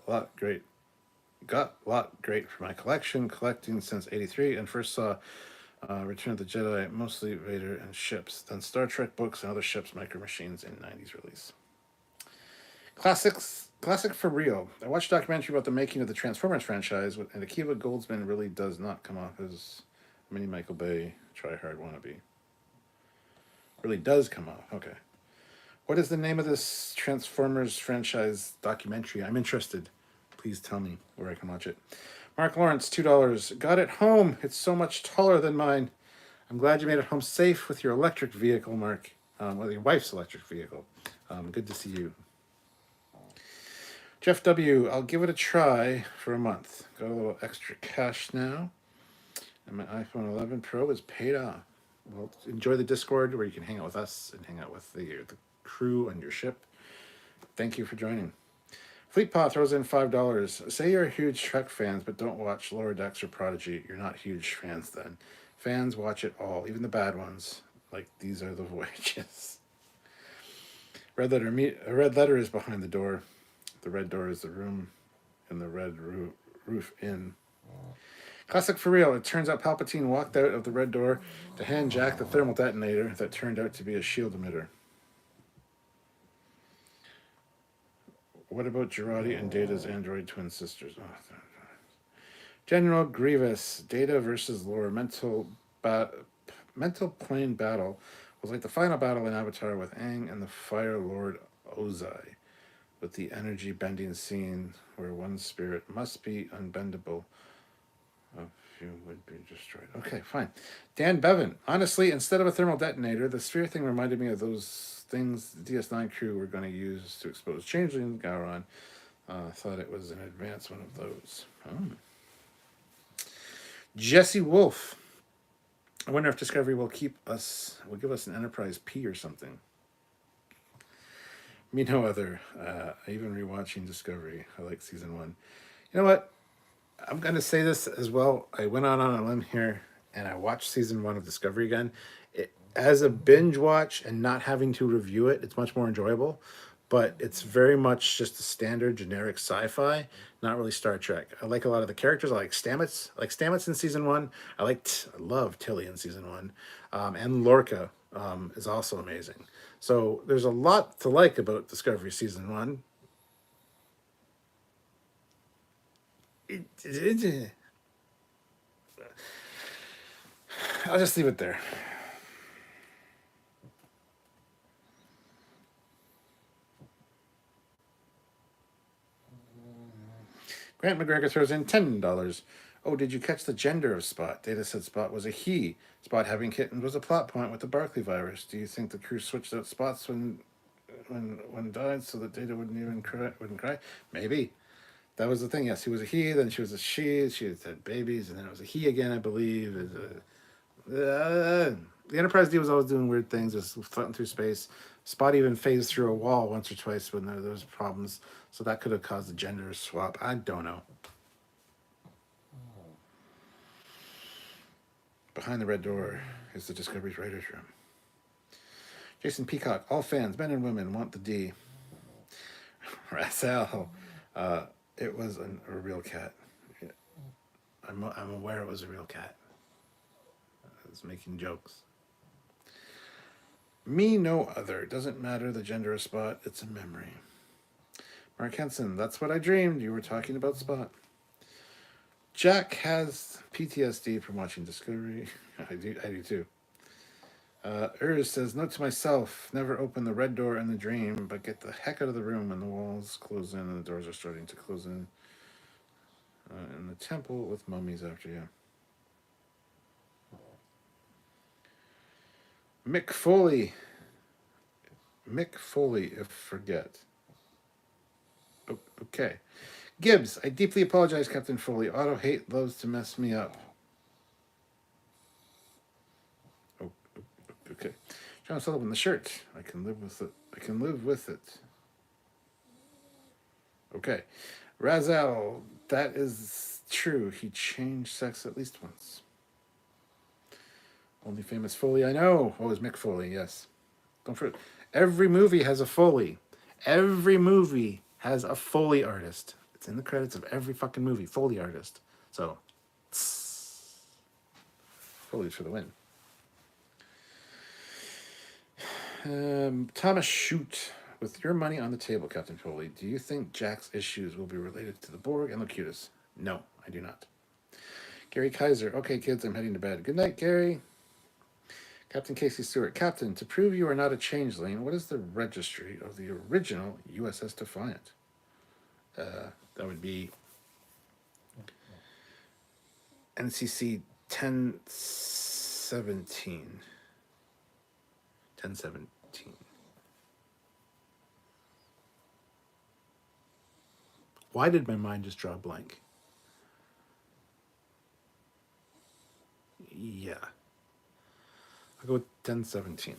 lot great for my collection, collecting since '83, and first saw Return of the Jedi, mostly Vader and ships, then Star Trek books and other ships, Micro Machines in '90s release. Classic for real. I watched a documentary about the making of the Transformers franchise, and Akiva Goldsman really does not come off as a mini Michael Bay try-hard wannabe. Really does come off. Okay. What is the name of this Transformers franchise documentary? I'm interested. Please tell me where I can watch it. Mark Lawrence, $2. Got it home. It's so much taller than mine. I'm glad you made it home safe with your electric vehicle, Mark. With your wife's electric vehicle. Good to see you. Jeff W., I'll give it a try for a month. Got a little extra cash now. And my iPhone 11 Pro is paid off. Well, enjoy the Discord where you can hang out with us and hang out with the crew on your ship. Thank you for joining. Fleetpaw throws in $5. Say you're huge Trek fans, but don't watch Lower Decks or Prodigy. You're not huge fans then. Fans watch it all, even the bad ones. Like These Are the Voyages. A red letter is behind the door. The red door is the room, and the red roof in. Classic for real. It turns out Palpatine walked out of the red door to hand Jack the thermal detonator that turned out to be a shield emitter. What about Girardi and Data's android twin sisters? Oh, General Grievous, Data versus Lore, mental plane battle was like the final battle in Avatar with Aang and the Fire Lord Ozai, with the energy bending scene where one spirit must be unbendable. A few would be destroyed. Okay, fine. Dan Bevan, honestly, instead of a thermal detonator, the sphere thing reminded me of those things the DS9 crew were going to use to expose Changeling Gowron. Thought it was an advanced one of those. Jesse Wolf. I wonder if Discovery will give us an Enterprise P or something. Me no other. Even rewatching Discovery, I like season 1. You know what? I'm going to say this as well. I went on a limb here and I watched season 1 of Discovery again. As a binge watch and not having to review it, it's much more enjoyable. But it's very much just a standard generic sci-fi, not really Star Trek. I like a lot of the characters. I like Stamets. I like Stamets in season 1. I love Tilly in season 1. And Lorca is also amazing. So there's a lot to like about Discovery season 1. I'll just leave it there. Grant McGregor throws in $10. Oh, did you catch the gender of Spot? Data said Spot was a he. Spot having kittens was a plot point with the Barclay virus. Do you think the crew switched out Spots when died so that Data wouldn't cry? Maybe. That was the thing. Yes, he was a he, then she was a she. She had babies, and then it was a he again, I believe. The Enterprise D was always doing weird things, just floating through space. Spot even phased through a wall once or twice when there was problems. So that could have caused a gender swap. I don't know. Behind the red door is the Discovery's writer's room. Jason Peacock, all fans, men and women, want the D. Rassel, it was a real cat. I'm aware it was a real cat. I was making jokes. Me no other. Doesn't matter the gender of Spot. It's a memory. Mark Henson, that's what I dreamed. You were talking about Spot. Jack has PTSD from watching Discovery. I do too. Urs says, note to myself, never open the red door in the dream, but get the heck out of the room when the walls close in and the doors are starting to close in. In the temple with mummies after you. Mick Foley, if forget. Okay. Gibbs, I deeply apologize, Captain Foley. Auto hate loves to mess me up. Oh, okay. John Sullivan, the shirt. I can live with it. Okay. Razel, that is true. He changed sex at least once. Only famous Foley I know. Oh, is Mick Foley, yes. Don't forget. Every movie has a Foley. Every movie has a Foley artist. It's in the credits of every fucking movie. Foley artist. So, Foley's for the win. Thomas Shoot. With your money on the table, Captain Foley, do you think Jack's issues will be related to the Borg and Locutus? No, I do not. Gary Kaiser. Okay, kids, I'm heading to bed. Good night, Gary. Captain Casey Stewart. Captain, to prove you are not a changeling, what is the registry of the original USS Defiant? That would be NCC 1017. 1017. Why did my mind just draw a blank? Yeah. I'll go with 1017.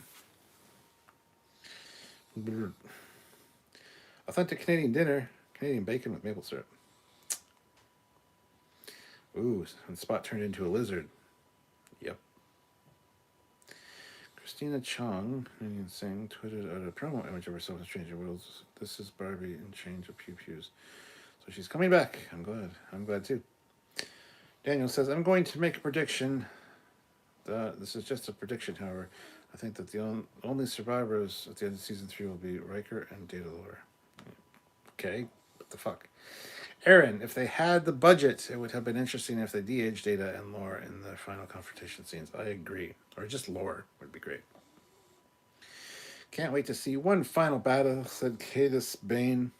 Authentic Canadian dinner. Canadian bacon with maple syrup. Ooh, and Spot turned into a lizard. Yep. Christina Chong, Canadian Singh, tweeted out a promo image of herself in Stranger Worlds. This is Barbie in Change of Pew Pews. So she's coming back. I'm glad. I'm glad too. Daniel says, I'm going to make a prediction. This is just a prediction, however. I think that the only survivors at the end of season 3 will be Riker and Data Lore. Okay, what the fuck? Aaron, if they had the budget, it would have been interesting if they de-aged Data and Lore in the final confrontation scenes. I agree. Or just Lore would be great. Can't wait to see one final battle, said Cadus Bane.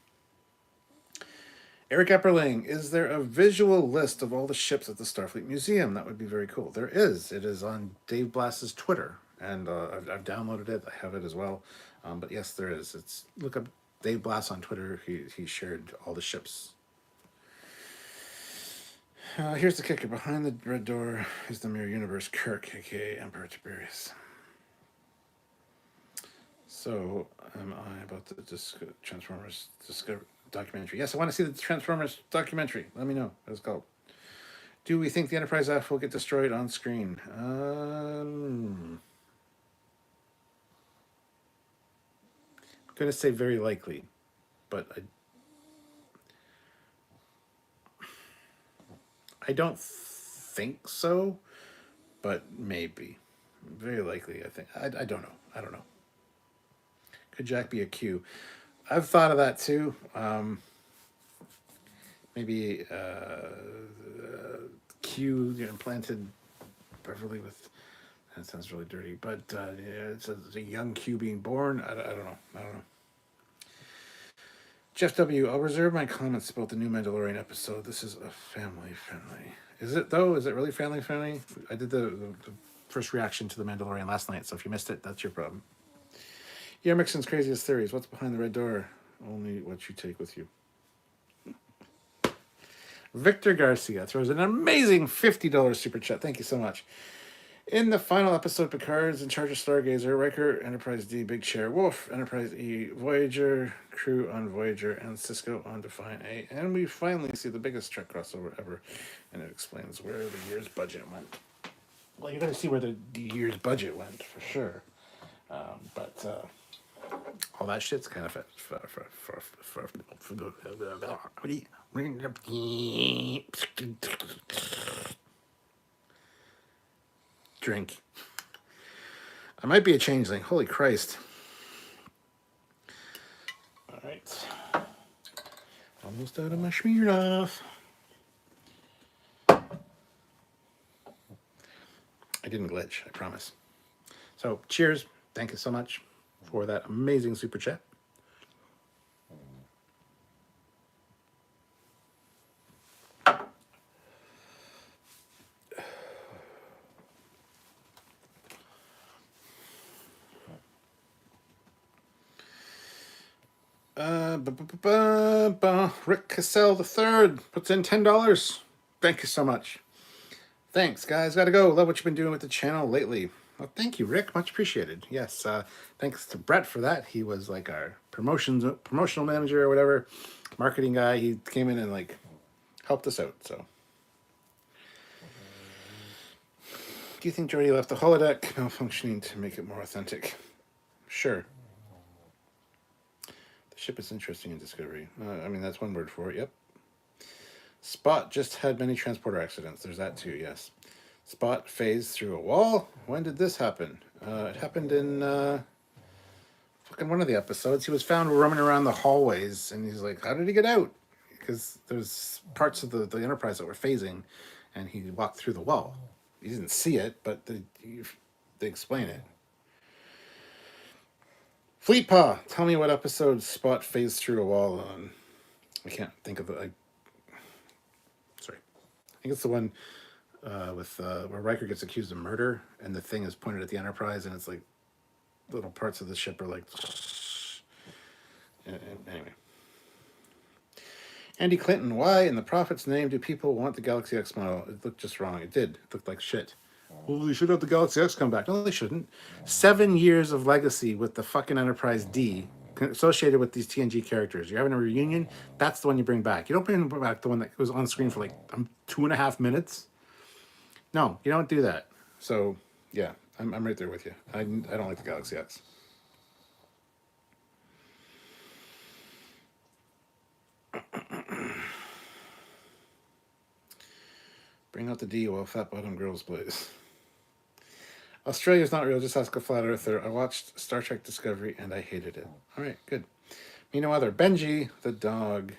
Eric Epperling, is there a visual list of all the ships at the Starfleet Museum? That would be very cool. There is. It is on Dave Blass's Twitter, and I've downloaded it. I have it as well. But yes, there is. Look up Dave Blass on Twitter. He shared all the ships. Here's the kicker. Behind the red door is the Mirror Universe Kirk, a.k.a. Emperor Tiberius. So, am I about the Transformers documentary? Yes, I want to see the Transformers documentary. Let me know what it's called. Do we think the Enterprise F will get destroyed on screen? I'm going to say very likely, but I don't think so, but maybe. Very likely, I think. I don't know. I don't know. Could Jack be a Q? I've thought of that too. Maybe Q implanted Beverly with. That sounds really dirty, but it's a young Q being born. I don't know. Jeff W. I'll reserve my comments about the new Mandalorian episode. This is a family friendly. Is it though? Is it really family friendly? I did the first reaction to the Mandalorian last night, so if you missed it, that's your problem. Yermixon's craziest theories. What's behind the red door? Only what you take with you. Victor Garcia throws an amazing $50 super chat. Thank you so much. In the final episode, Picard's in charge of Stargazer, Riker, Enterprise D, Big Chair, Wolf, Enterprise E, Voyager, crew on Voyager, and Cisco on Defiant A. And we finally see the biggest Trek crossover ever, and it explains where the year's budget went. Well, you're going to see where the year's budget went, for sure. But all that shit's kind of drink. I might be a changeling. Holy Christ. All right. Almost out of my Smirnoff. I didn't glitch, I promise. So, cheers. Thank you so much for that amazing super chat. Rick Cassell III puts in $10. Thank you so much. Thanks, guys. Gotta go. Love what you've been doing with the channel lately. Well, thank you, Rick. Much appreciated. Yes, thanks to Brett for that. He was like our promotional manager or whatever, marketing guy. He came in and like helped us out. So, do you think Geordi left the holodeck malfunctioning to make it more authentic? Sure. The ship is interesting in Discovery. I mean, that's one word for it. Yep. Spot just had many transporter accidents. There's that too. Yes. Spot phased through a wall. When did this happen? It happened in fucking one of the episodes, he was found roaming around the hallways, and he's like, "How did he get out?" Because there's parts of the Enterprise that were phasing, and he walked through the wall. He didn't see it, but they explain it. Fleetpaw, tell me what episode Spot phased through a wall on. I can't think of it. Sorry, I think it's the one with where Riker gets accused of murder, and the thing is pointed at the Enterprise, and it's like little parts of the ship are like. Anyway, Andy Clinton, why in the Prophet's name do people want the Galaxy X model? It looked just wrong. It did. It looked like shit. Well, they should have the Galaxy X come back. No, they shouldn't. 7 years of legacy with the fucking Enterprise D associated with these TNG characters. You're having a reunion. That's the one you bring back. You don't bring back the one that was on screen for like 2.5 minutes. No, you don't do that. So yeah, I'm right there with you. I don't like the Galaxy X. Bring out the D while fat bottom girls plays. Australia's not real, just ask a flat earther. I watched Star Trek Discovery and I hated it. All right, good. Me no other. Benji, the dog,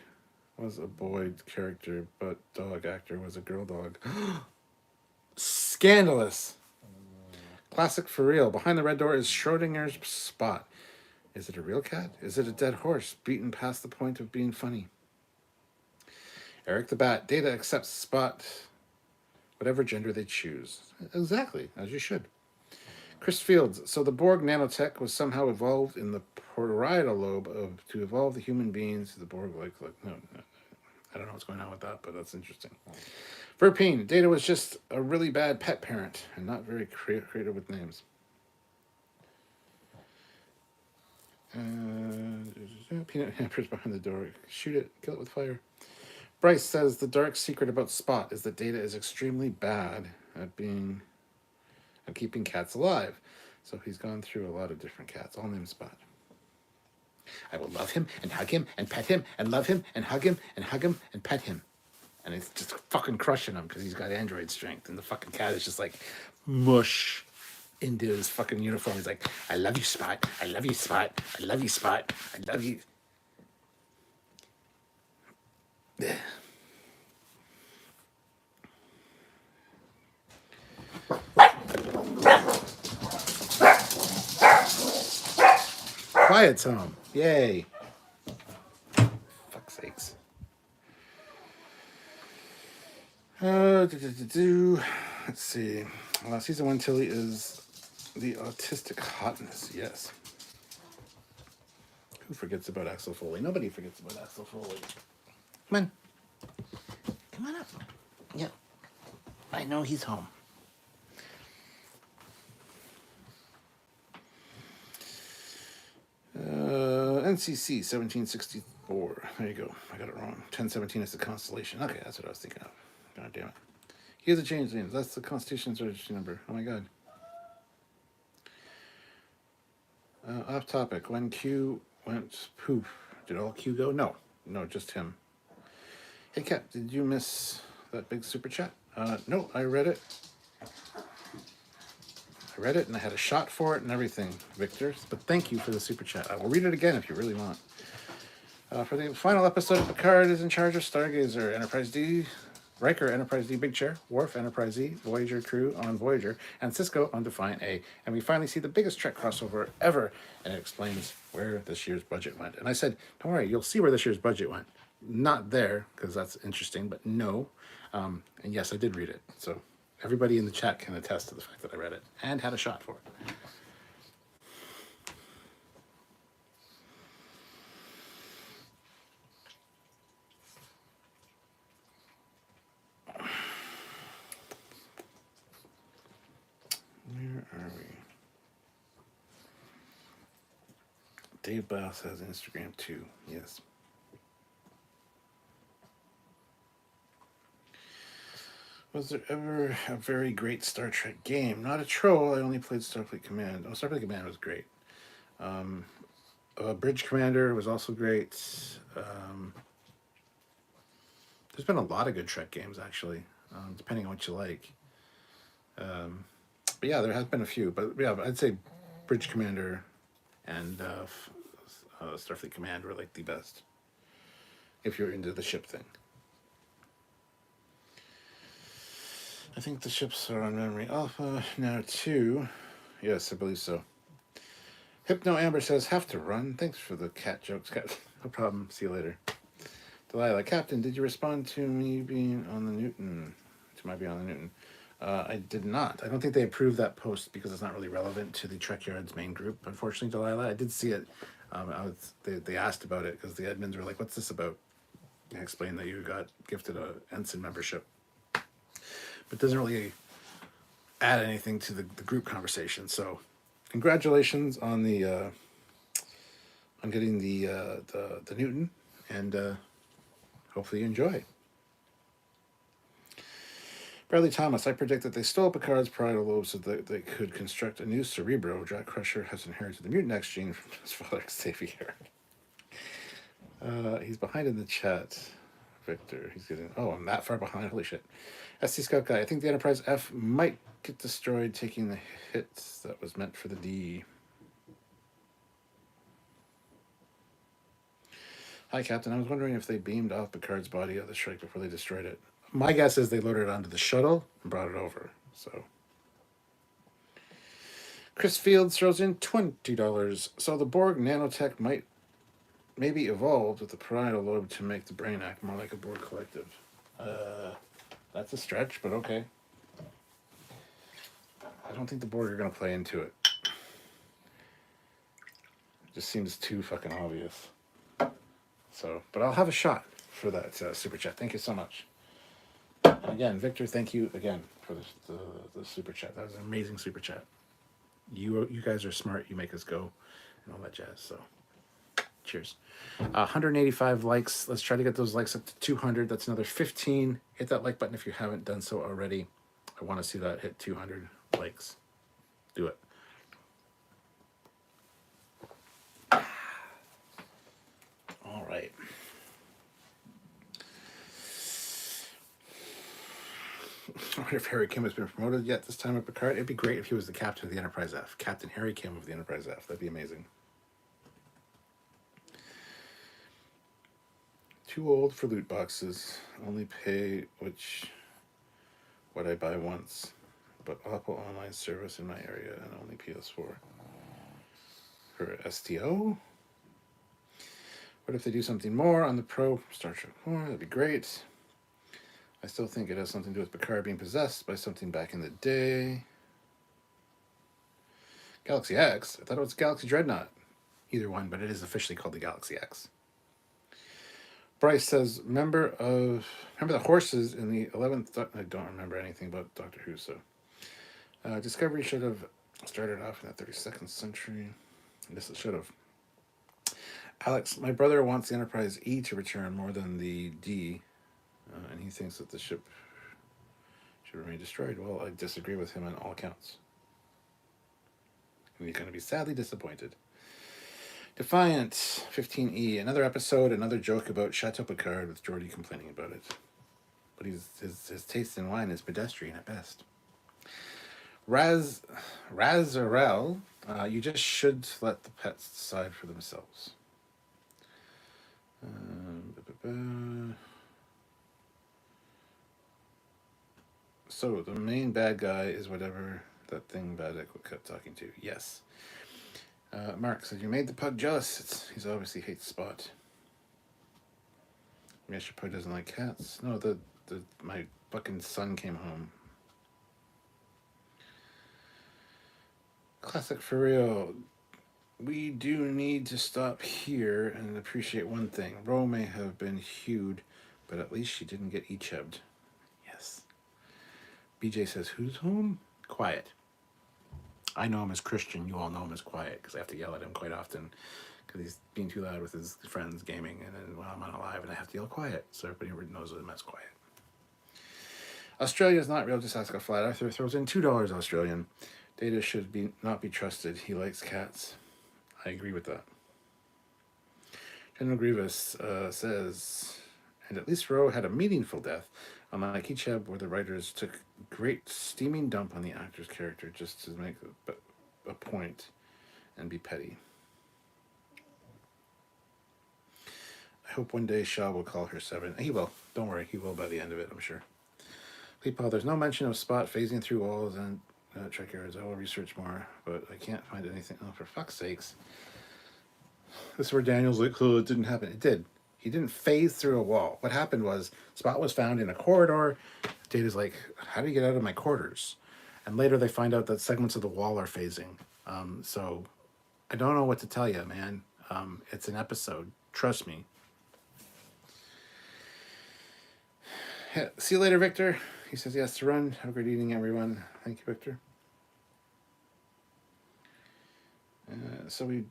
was a boy character, but dog actor was a girl dog. Scandalous. Classic for real. Behind the red door is Schrodinger's Spot. Is it a real cat? Is it a dead horse, beaten past the point of being funny? Eric the Bat. Data accepts Spot, whatever gender they choose. Exactly, as you should. Chris Fields. So the Borg nanotech was somehow evolved in the parietal lobe to evolve the human beings. The Borg no, I don't know what's going on with that, but that's interesting. Verpine. Data was just a really bad pet parent and not very creative with names. Peanut hampers behind the door. Shoot it. Kill it with fire. Bryce says the dark secret about Spot is that Data is extremely bad at keeping cats alive. So he's gone through a lot of different cats, all named Spot. I will love him and hug him and pet him and love him and hug him and hug him and pet him. And it's just fucking crushing him because he's got android strength. And the fucking cat is just like mush into his fucking uniform. He's like, I love you, Spot. I love you, Spot. I love you, Spot. I love you. Quiet Tom. Yay. Fuck's sakes. Let's see. Season 1 Tilly is the autistic hotness. Yes. Who forgets about Axel Foley? Nobody forgets about Axel Foley. Come on. Come on up. Yep. I know he's home. NCC 1764. There you go. I got it wrong. 1017 is the constellation. Okay, that's what I was thinking of. God damn it. He hasn't changed names. That's the Constitution's registry number. Oh my god. Off topic. When Q went poof, did all Q go? No. No, just him. Hey, Cap, did you miss that big super chat? No, I read it. I read it and I had a shot for it and everything, Victor. But thank you for the super chat. I will read it again if you really want. For the final episode of Picard is in charge of Stargazer, Enterprise D, Riker, Enterprise D, Big Chair, Worf, Enterprise D, Voyager crew on Voyager, and Cisco on Defiant A. And we finally see the biggest Trek crossover ever, and it explains where this year's budget went. And I said, don't worry, you'll see where this year's budget went. Not there, because that's interesting, but no. And yes, I did read it. So everybody in the chat can attest to the fact that I read it and had a shot for it. Where are we? Dave Bass has Instagram too. Yes. Was there ever a very great Star Trek game? Not a troll. I only played Starfleet Command. Oh, Starfleet Command was great. Bridge Commander was also great. There's been a lot of good Trek games, actually, depending on what you like. But yeah, there has been a few. But yeah, I'd say Bridge Commander and Starfleet Command were like the best if you're into the ship thing. I think the ships are on Memory Alpha now too. Yes, I believe so. Hypno Amber says, have to run. Thanks for the cat jokes, cat. No problem. See you later. Delilah, Captain, did you respond to me being on the Newton? To my being on the Newton? I did not. I don't think they approved that post because it's not really relevant to the Trekyards main group. Unfortunately, Delilah, I did see it. They asked about it because the admins were like, "What's this about?" I explained that you got gifted a ensign membership, but it doesn't really add anything to the group conversation. So, congratulations on the on getting the Newton, and hopefully you enjoy. Bradley Thomas, I predict that they stole Picard's parietal lobe so that they could construct a new cerebro. Jack Crusher has inherited the mutant X gene from his father, Xavier. He's behind in the chat, Victor. He's getting... Oh, I'm that far behind. Holy shit. SC Scout Guy, I think the Enterprise F might get destroyed taking the hit that was meant for the D. Hi, Captain. I was wondering if they beamed off Picard's body of the Shrike before they destroyed it. My guess is they loaded it onto the shuttle and brought it over. So, Chris Fields throws in $20. So the Borg nanotech might maybe evolved with the parietal lobe to make the brain act more like a Borg collective. That's a stretch, but okay. I don't think the Borg are going to play into it. It just seems too fucking obvious. So, but I'll have a shot for that super chat. Thank you so much. And again, Victor, thank you again for the super chat. That was an amazing super chat. You guys are smart. You make us go and all that jazz. So, cheers. 185 likes. Let's try to get those likes up to 200. That's another 15. Hit that like button if you haven't done so already. I want to see that hit 200 likes. Do it. All right. I wonder if Harry Kim has been promoted yet this time at Picard. It'd be great if he was the captain of the Enterprise F. Captain Harry Kim of the Enterprise F. That'd be amazing. Too old for loot boxes. Only pay what I buy once. But Apple online service in my area and only PS4. For STO? What if they do something more on the Pro Star Trek 4? That'd be great. I still think it has something to do with Picard being possessed by something back in the day. Galaxy X? I thought it was Galaxy Dreadnought. Either one, but it is officially called the Galaxy X. Bryce says, remember the horses in the 11th... I don't remember anything about Doctor Who, so... Discovery should have started off in the 32nd century. I guess it should have. Alex, my brother wants the Enterprise E to return more than the D. And he thinks that the ship should remain destroyed. Well, I disagree with him on all counts. And he's going to be sadly disappointed. Defiant, 15E. Another episode, another joke about Chateau Picard with Geordi complaining about it. But his taste in wine is pedestrian at best. Razarel, you just should let the pets decide for themselves. So, the main bad guy is whatever that thing Badek kept talking to. Yes. Mark said, you made the pug jealous. He's obviously hates Spot. Yes, your pug doesn't like cats. No, my fucking son came home. Classic for real. We do need to stop here and appreciate one thing. Ro may have been hewed, but at least she didn't get echebbed. Yes. BJ says, who's home? Quiet. I know him as Christian. You all know him as Quiet because I have to yell at him quite often because he's being too loud with his friends gaming. And then when I'm on a live and I have to yell Quiet, so everybody knows him as Quiet. Australia's not real. Just ask a flat Arthur throws in $2 Australian. Data should not be trusted. He likes cats. I agree with that. General Grievous says, and at least Ro had a meaningful death, unlike Icheb, where the writers took great steaming dump on the actor's character just to make a point and be petty. I hope one day Shaw will call her Seven. He will. Don't worry. He will by the end of it, I'm sure. Paul, there's no mention of Spot phasing through walls and Trekyards. I will research more, but I can't find anything. Oh, for fuck's sakes. This is where Daniel's like, oh, it didn't happen. It did. He didn't phase through a wall. What happened was Spot was found in a corridor. Data's like, how do you get out of my quarters? And later they find out that segments of the wall are phasing. So I don't know what to tell you, man. It's an episode. Trust me. See you later, Victor. He says he has to run. Have a great evening, everyone. Thank you, Victor. So we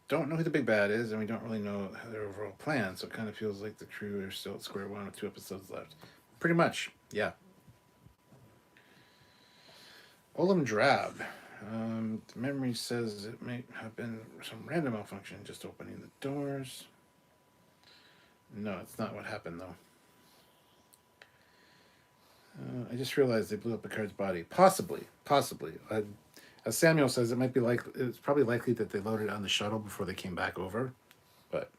don't know who the big bad is, and we don't really know their overall plan, so it kind of feels like the crew are still at square one with 2 episodes left. Pretty much, yeah. Olam Drab. The memory says it may have been some random malfunction, just opening the doors. No, it's not what happened, though. I just realized they blew up Picard's body. Possibly. As Samuel says, it's probably likely that they loaded on the shuttle before they came back over. But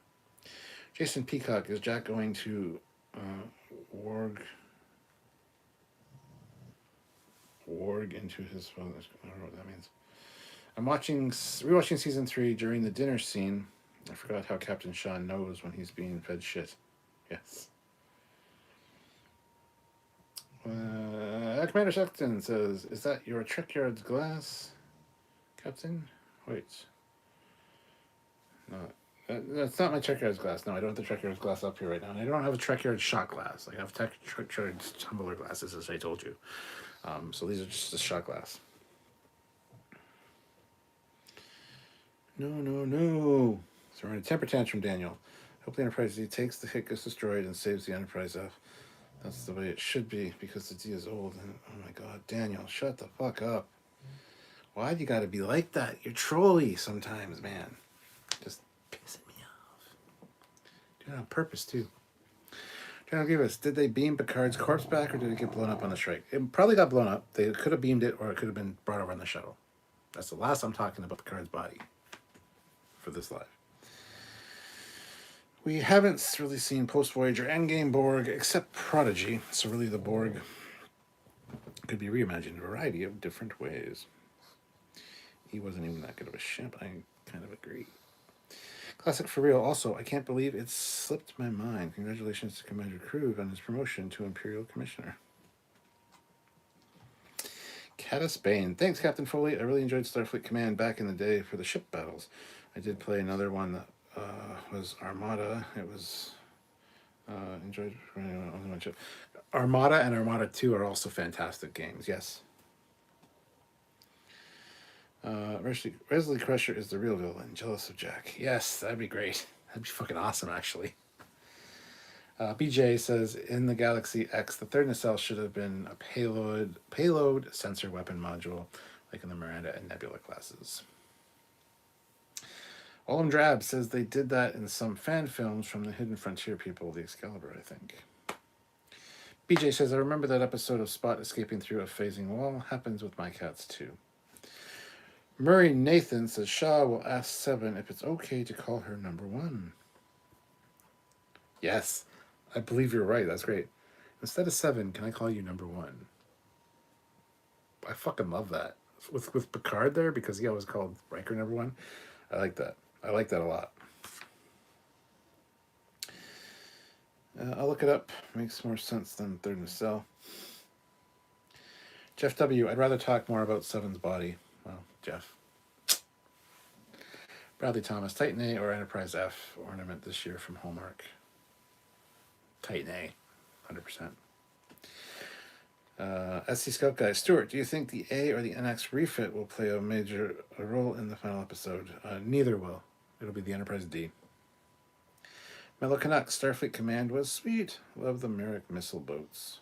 Jason Peacock, is Jack going to warg into his phone? I don't know what that means. I'm rewatching season 3 during the dinner scene. I forgot how Captain Shaw knows when he's being fed shit. Yes. Commander Sexton says, is that your Trekyards glass, Captain? Wait. No, that's not my Trekyards glass. No, I don't have the Trekyards glass up here right now. And I don't have a Trekyards shot glass. I have Trekyards tumbler glasses, as I told you. So these are just a shot glass. No. So we're in a temper tantrum, Daniel. Hope the Enterprise D takes the hit, gets destroyed, and saves the Enterprise F. That's the way it should be, because the D is old. And oh my God, Daniel, shut the fuck up. Why'd you gotta be like that? You're trolly sometimes, man. Just pissing me off. Do it on purpose, too. General Grievous, did they beam Picard's corpse back, or did it get blown up on the strike? It probably got blown up. They could have beamed it, or it could have been brought over on the shuttle. That's the last I'm talking about Picard's body for this live. We haven't really seen post-Voyager Endgame Borg, except Prodigy, so really the Borg could be reimagined in a variety of different ways. He wasn't even that good of a ship, I kind of agree. Classic for real. Also, I can't believe it slipped my mind. Congratulations to Commander Krug on his promotion to Imperial Commissioner. Caddis Bane. Thanks, Captain Foley. I really enjoyed Starfleet Command back in the day for the ship battles. I did play another one that was Armada. It was enjoyed only one ship. Armada and Armada 2 are also fantastic games. Yes. Wesley Crusher is the real villain. Jealous of Jack. Yes, that'd be great. That'd be fucking awesome, actually. BJ says, in the Galaxy X, the third nacelle should have been a payload sensor weapon module, like in the Miranda and Nebula classes. Olam Drab says they did that in some fan films from the Hidden Frontier people, the Excalibur, I think. BJ says, I remember that episode of Spot escaping through a phasing wall. Happens with my cats, too. Murray Nathan says, Shaw will ask Seven if it's okay to call her number 1. Yes, I believe you're right. That's great. Instead of 7, can I call you number 1? I fucking love that. With Picard there, because he always called Riker number 1. I like that. I like that a lot. I'll look it up. Makes more sense than third nacelle. Jeff W. I'd rather talk more about Seven's body. Well, Jeff. Bradley Thomas. Titan A or Enterprise F ornament this year from Hallmark. Titan A. 100%. SC Scout Guy. Stuart, do you think the A or the NX refit will play a major role in the final episode? Neither will. It'll be the Enterprise D. Mellow Canuck. Starfleet Command was sweet. Love the Merrick missile boats.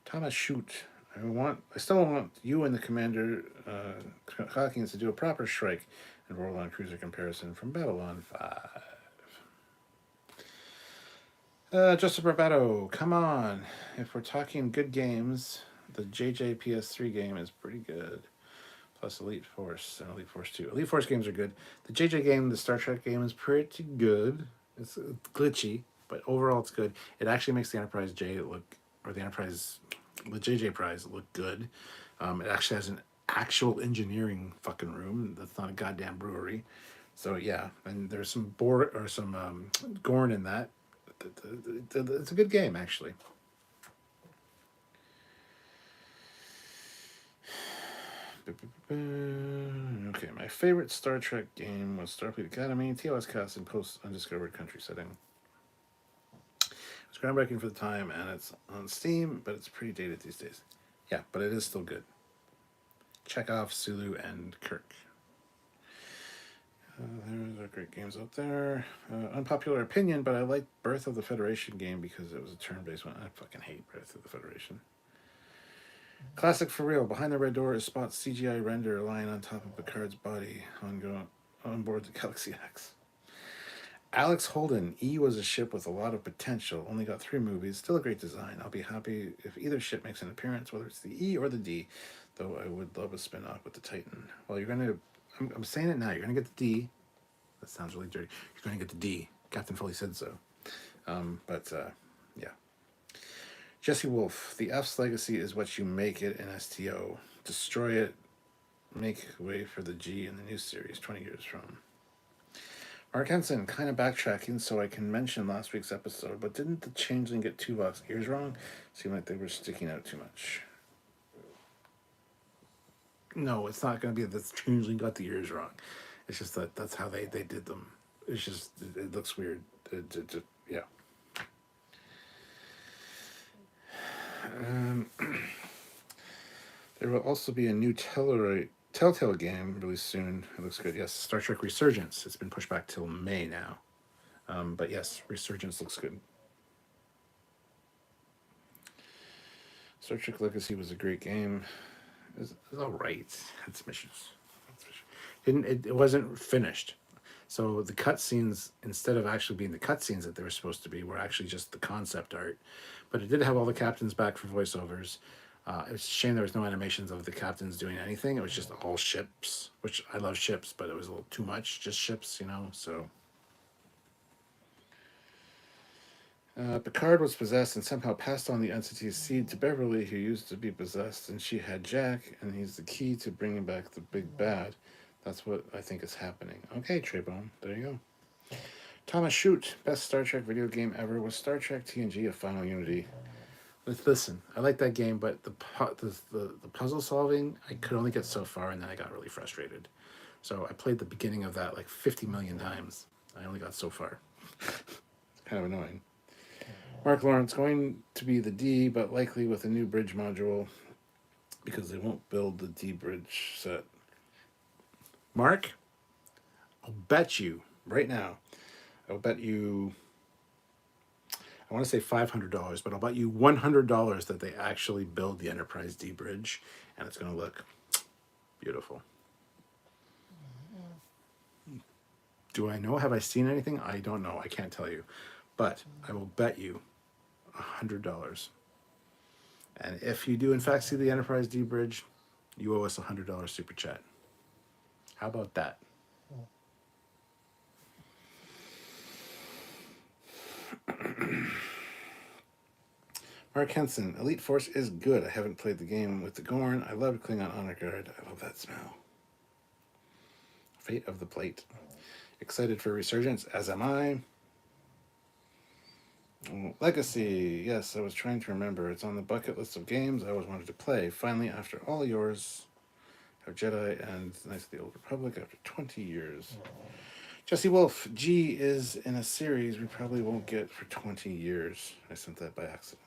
Thomas Shoot. I still want you and the Commander Hawkins to do a proper strike and roll on cruiser comparison from Babylon 5. Joseph Barbato, come on. If we're talking good games, the JJ PS3 game is pretty good. plus Elite Force and Elite Force 2. Elite Force games are good. The JJ game, the Star Trek game, is pretty good. It's glitchy, but overall it's good. It actually makes the Enterprise J look, or the Enterprise, the JJ prize look good. It actually has an actual engineering fucking room. That's not a goddamn brewery. So yeah, and there's some Gorn in that. It's a good game actually. Okay, my favorite Star Trek game was Starfleet Academy, TOS cast in post-undiscovered country setting. It's groundbreaking for the time, and it's on Steam, but it's pretty dated these days. Yeah, but it is still good. Chekhov, Sulu, and Kirk. There's our great games out there. Unpopular opinion, but I like Birth of the Federation game because it was a turn-based one. I fucking hate Birth of the Federation. Classic for real. Behind the red door is Spot's CGI render lying on top of Picard's body on board the Galaxy X. Alex Holden. E was a ship with a lot of potential. Only got 3 movies. Still a great design. I'll be happy if either ship makes an appearance, whether it's the E or the D. Though I would love a spin-off with the Titan. Well, you're going to... I'm saying it now. You're going to get the D. That sounds really dirty. You're going to get the D. Captain Foley said so. Yeah. Jesse Wolf. The F's legacy is what you make it in STO. Destroy it. Make way for the G in the new series 20 years from. Mark Henson. Kind of backtracking so I can mention last week's episode, but didn't the Changeling get Tuvok's ears wrong? Seemed like they were sticking out too much. No, it's not going to be that the Changeling got the ears wrong. It's just that that's how they did them. It's just, it looks weird. Yeah. There will also be a new Telltale game released soon. It looks good. Yes, Star Trek Resurgence. It's been pushed back till May now. But yes, Resurgence looks good. Star Trek Legacy was a great game. It was all right. Had some issues. It wasn't finished. So the cutscenes, instead of actually being the cutscenes that they were supposed to be, were actually just the concept art. But it did have all the captains back for voiceovers. It was a shame there was no animations of the captains doing anything. It was just all ships, which I love ships, but it was a little too much, just ships, so. Picard was possessed and somehow passed on the entity's seed to Beverly, who used to be possessed, and she had Jack, and he's the key to bringing back the big bad. That's what I think is happening. Okay, Treybone, there you go. Thomas Shoot, best Star Trek video game ever was Star Trek TNG of Final Unity. Listen, I like that game, but the puzzle solving, I could only get so far, and then I got really frustrated. So I played the beginning of that like 50 million times. I only got so far. It's kind of annoying. Mark Lawrence, going to be the D, but likely with a new bridge module because they won't build the D bridge set. Mark, I'll bet you right now, I want to say $500, but I'll bet you $100 that they actually build the Enterprise D bridge, and it's going to look beautiful. Do I know? Have I seen anything? I don't know. I can't tell you. But I will bet you $100. And if you do in fact see the Enterprise D bridge, you owe us a $100 super chat. How about that? Mark Henson, Elite Force is good. I haven't played the game with the Gorn. I loved Klingon Honor Guard. I love that smell. Fate of the Plate. Excited for Resurgence, as am I. Legacy. Yes, I was trying to remember. It's on the bucket list of games I always wanted to play. Finally, after all yours, have Jedi and Knights of the Old Republic after 20 years. Jesse Wolf. G is in a series we probably won't get for 20 years. I sent that by accident.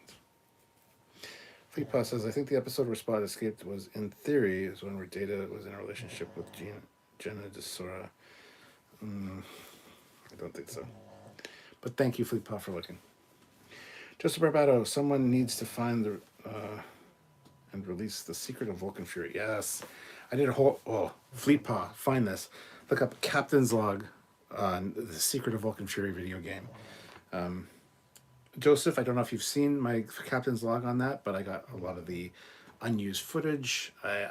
Fleetpaw says, I think the episode where Spot escaped was, in theory, is one where Data was in a relationship with Jenna Desora. I don't think so. But thank you, Fleetpaw, for looking. Joseph Barbato, someone needs to find and release The Secret of Vulcan Fury. Yes. I did a whole... Oh, Fleetpaw, find this. Look up Captain's Log on The Secret of Vulcan Fury video game. Joseph, I don't know if you've seen my Captain's Log on that, but I got a lot of the unused footage. I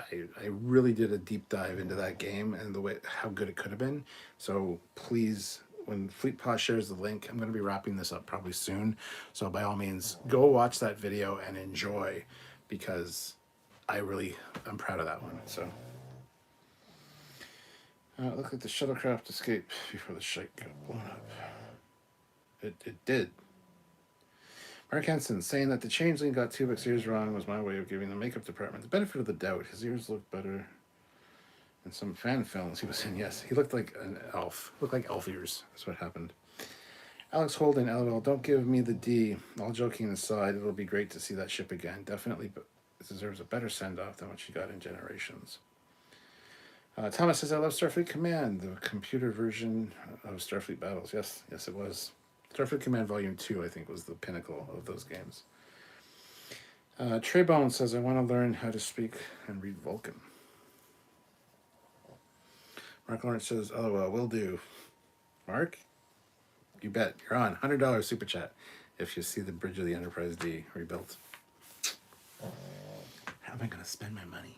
really did a deep dive into that game and the way how good it could have been. So please, when FleetPod shares the link, I'm going to be wrapping this up probably soon. So by all means, go watch that video and enjoy, because I'm proud of that one. So look like the shuttlecraft escaped before the shite got blown up. It did. Mark Henson saying that the changeling got Tuvok's ears wrong was my way of giving the makeup department the benefit of the doubt. His ears looked better in some fan films he was in. Yes, he looked like an elf. Looked like elf ears. That's what happened. Alex Holden, LOL, don't give me the D. All joking aside, it'll be great to see that ship again. Definitely deserves a better send-off than what she got in Generations. Thomas says, I love Starfleet Command, the computer version of Starfleet Battles. Yes, it was. Starfleet Command Volume 2, I think, was the pinnacle of those games. Trey Bone says, I want to learn how to speak and read Vulcan. Mark Lawrence says, LOL, will do. Mark, you bet. You're on. $100 super chat if you see the Bridge of the Enterprise D rebuilt. How am I going to spend my money?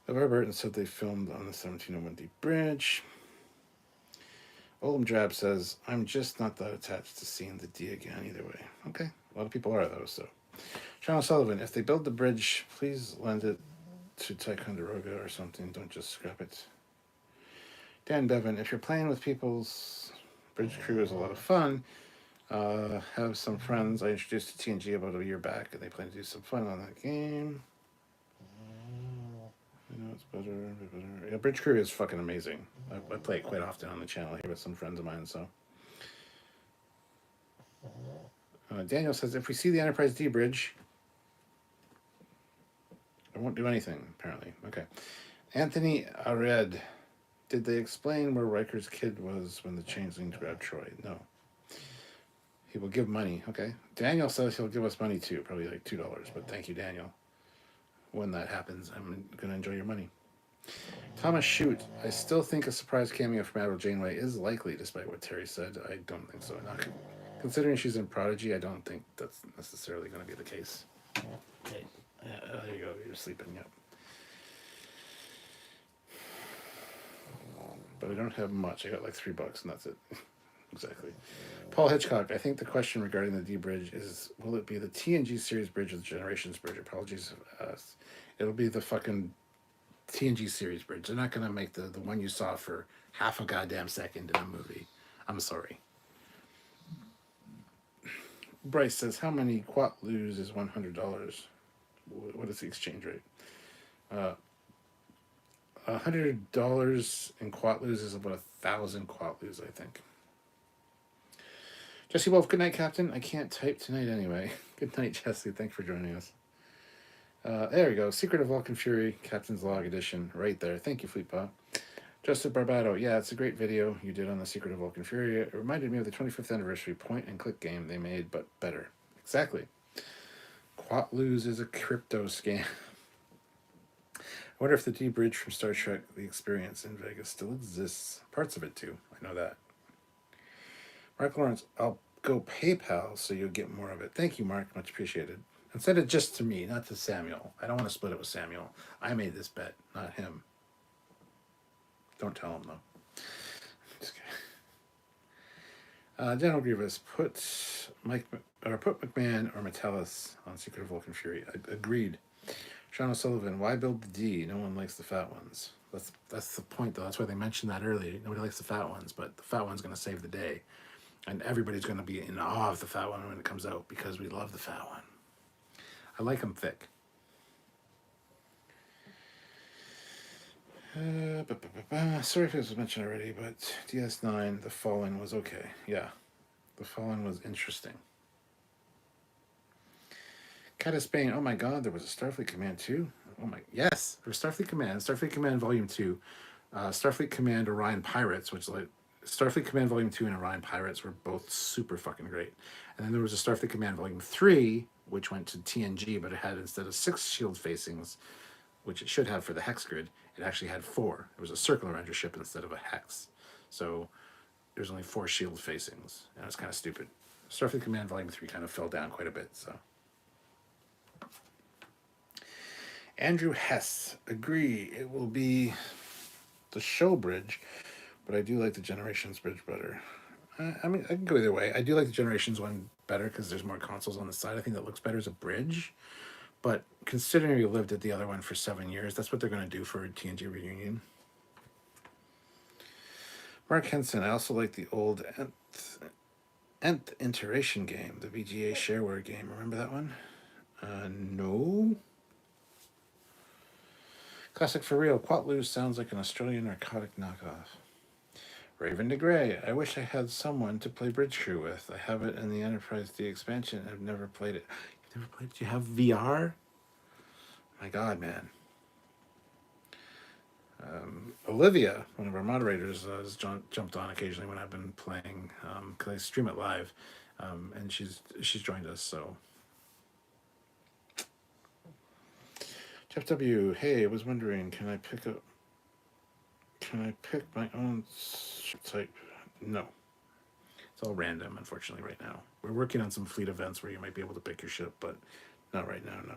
LeVar Burton said they filmed on the 1701D Bridge. Olam Drab says, I'm just not that attached to seeing the D again either way. Okay, a lot of people are, though, so. Sean O'Sullivan, if they build the bridge, please lend it to Ticonderoga or something. Don't just scrap it. Dan Bevan, if you're playing with people's bridge crew is a lot of fun. Have some friends I introduced to TNG about a year back, and they plan to do some fun on that game. You know, it's better. Yeah, Bridge Crew is fucking amazing. I play it quite often on the channel here with some friends of mine, so. Daniel says, if we see the Enterprise D bridge, I won't do anything, apparently. Okay. Anthony Ared, did they explain where Riker's kid was when the changelings grabbed Troy? No. He will give money. Okay. Daniel says he'll give us money too, probably like $2, but thank you, Daniel. When that happens, I'm going to enjoy your money. Thomas Shoot, I still think a surprise cameo from Admiral Janeway is likely, despite what Terry said. I don't think so. Not considering she's in Prodigy, I don't think that's necessarily going to be the case. Okay. There you go. You're sleeping. Yep. But I don't have much. I got like $3, and that's it. Exactly. Paul Hitchcock, I think the question regarding the D bridge is, will it be the TNG series bridge or the Generations bridge? Apologies. It'll be the fucking TNG series bridge. They're not going to make the one you saw for half a goddamn second in a movie. I'm sorry. Bryce says, how many Quatlus is $100? What is the exchange rate? $100 in Quatlus is about 1,000 Quatlus, I think. Jesse Wolf, good night, Captain. I can't type tonight anyway. Good night, Jesse. Thanks for joining us. There we go. Secret of Vulcan Fury, Captain's Log Edition, right there. Thank you, FleetPod. Joseph Barbado, yeah, it's a great video you did on the Secret of Vulcan Fury. It reminded me of the 25th anniversary point-and-click game they made, but better. Exactly. Quatlus is a crypto scam. I wonder if the D bridge from Star Trek The Experience in Vegas still exists. Parts of it, too. I know that. Mark Lawrence, I'll go PayPal so you'll get more of it. Thank you, Mark. Much appreciated. And send it just to me, not to Samuel. I don't want to split it with Samuel. I made this bet, not him. Don't tell him, though. Just kidding. General Grievous, put McMahon or Metellus on Secret of Vulcan Fury. Agreed. Sean O'Sullivan, why build the D? No one likes the fat ones. That's the point, though. That's why they mentioned that earlier. Nobody likes the fat ones, but the fat one's going to save the day. And everybody's going to be in awe of the fat one when it comes out because we love the fat one. I like them thick. Sorry if it was mentioned already, but DS9, The Fallen was okay. Yeah, The Fallen was interesting. Caddis Bane, oh my god, there was a Starfleet Command 2? Oh my, yes, there was Starfleet Command Volume 2, Starfleet Command Orion Pirates, which like, Starfleet Command Volume 2 and Orion Pirates were both super fucking great. And then there was a Starfleet Command Volume 3, which went to TNG, but it had, instead of 6 shield facings, which it should have for the hex grid, it actually had 4. It was a circle around your ship instead of a hex. So there's only 4 shield facings, and it's kind of stupid. Starfleet Command Volume 3 kind of fell down quite a bit, so. Andrew Hess, agree, it will be the show bridge, but I do like the Generations bridge better. I mean, I can go either way. I do like the Generations one better because there's more consoles on the side. I think that looks better as a bridge. But considering we lived at the other one for 7 years, that's what they're going to do for a TNG reunion. Mark Henson, I also like the old Nth Iteration game, the VGA shareware game. Remember that one? No. Classic for real. Quatloos sounds like an Australian narcotic knockoff. Raven de Grey, I wish I had someone to play Bridge Crew with. I have it in the Enterprise D expansion. I've never played it. You've never played it? Do you have VR? My God, man. Olivia, one of our moderators, has jumped on occasionally when I've been playing because I stream it live, and she's joined us. So, Jeff W. Hey, I was wondering, can I pick my own type? No, it's all random, unfortunately, right now. We're working on some fleet events where you might be able to pick your ship, but not right now. No.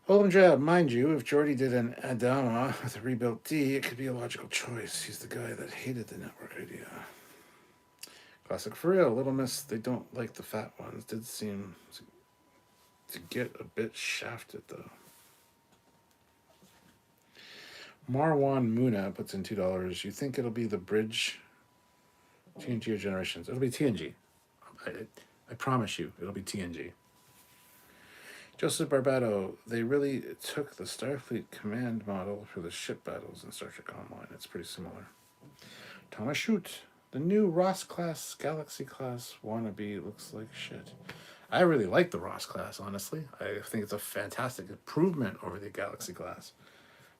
Olam Jab, mind you, if Geordi did an Adama with a rebuilt D, it could be a logical choice. He's the guy that hated the network idea. Classic for real, Little Miss, they don't like the fat ones. Did seem to get a bit shafted, though. Marwan Muna puts in $2. You think it'll be the bridge? TNG or Generations? It'll be TNG. I promise you, it'll be TNG. Joseph Barbado, they really took the Starfleet command model for the ship battles in Star Trek Online. It's pretty similar. Thomas Shute, the new Ross class, Galaxy class wannabe looks like shit. I really like the Ross class, honestly. I think it's a fantastic improvement over the Galaxy class.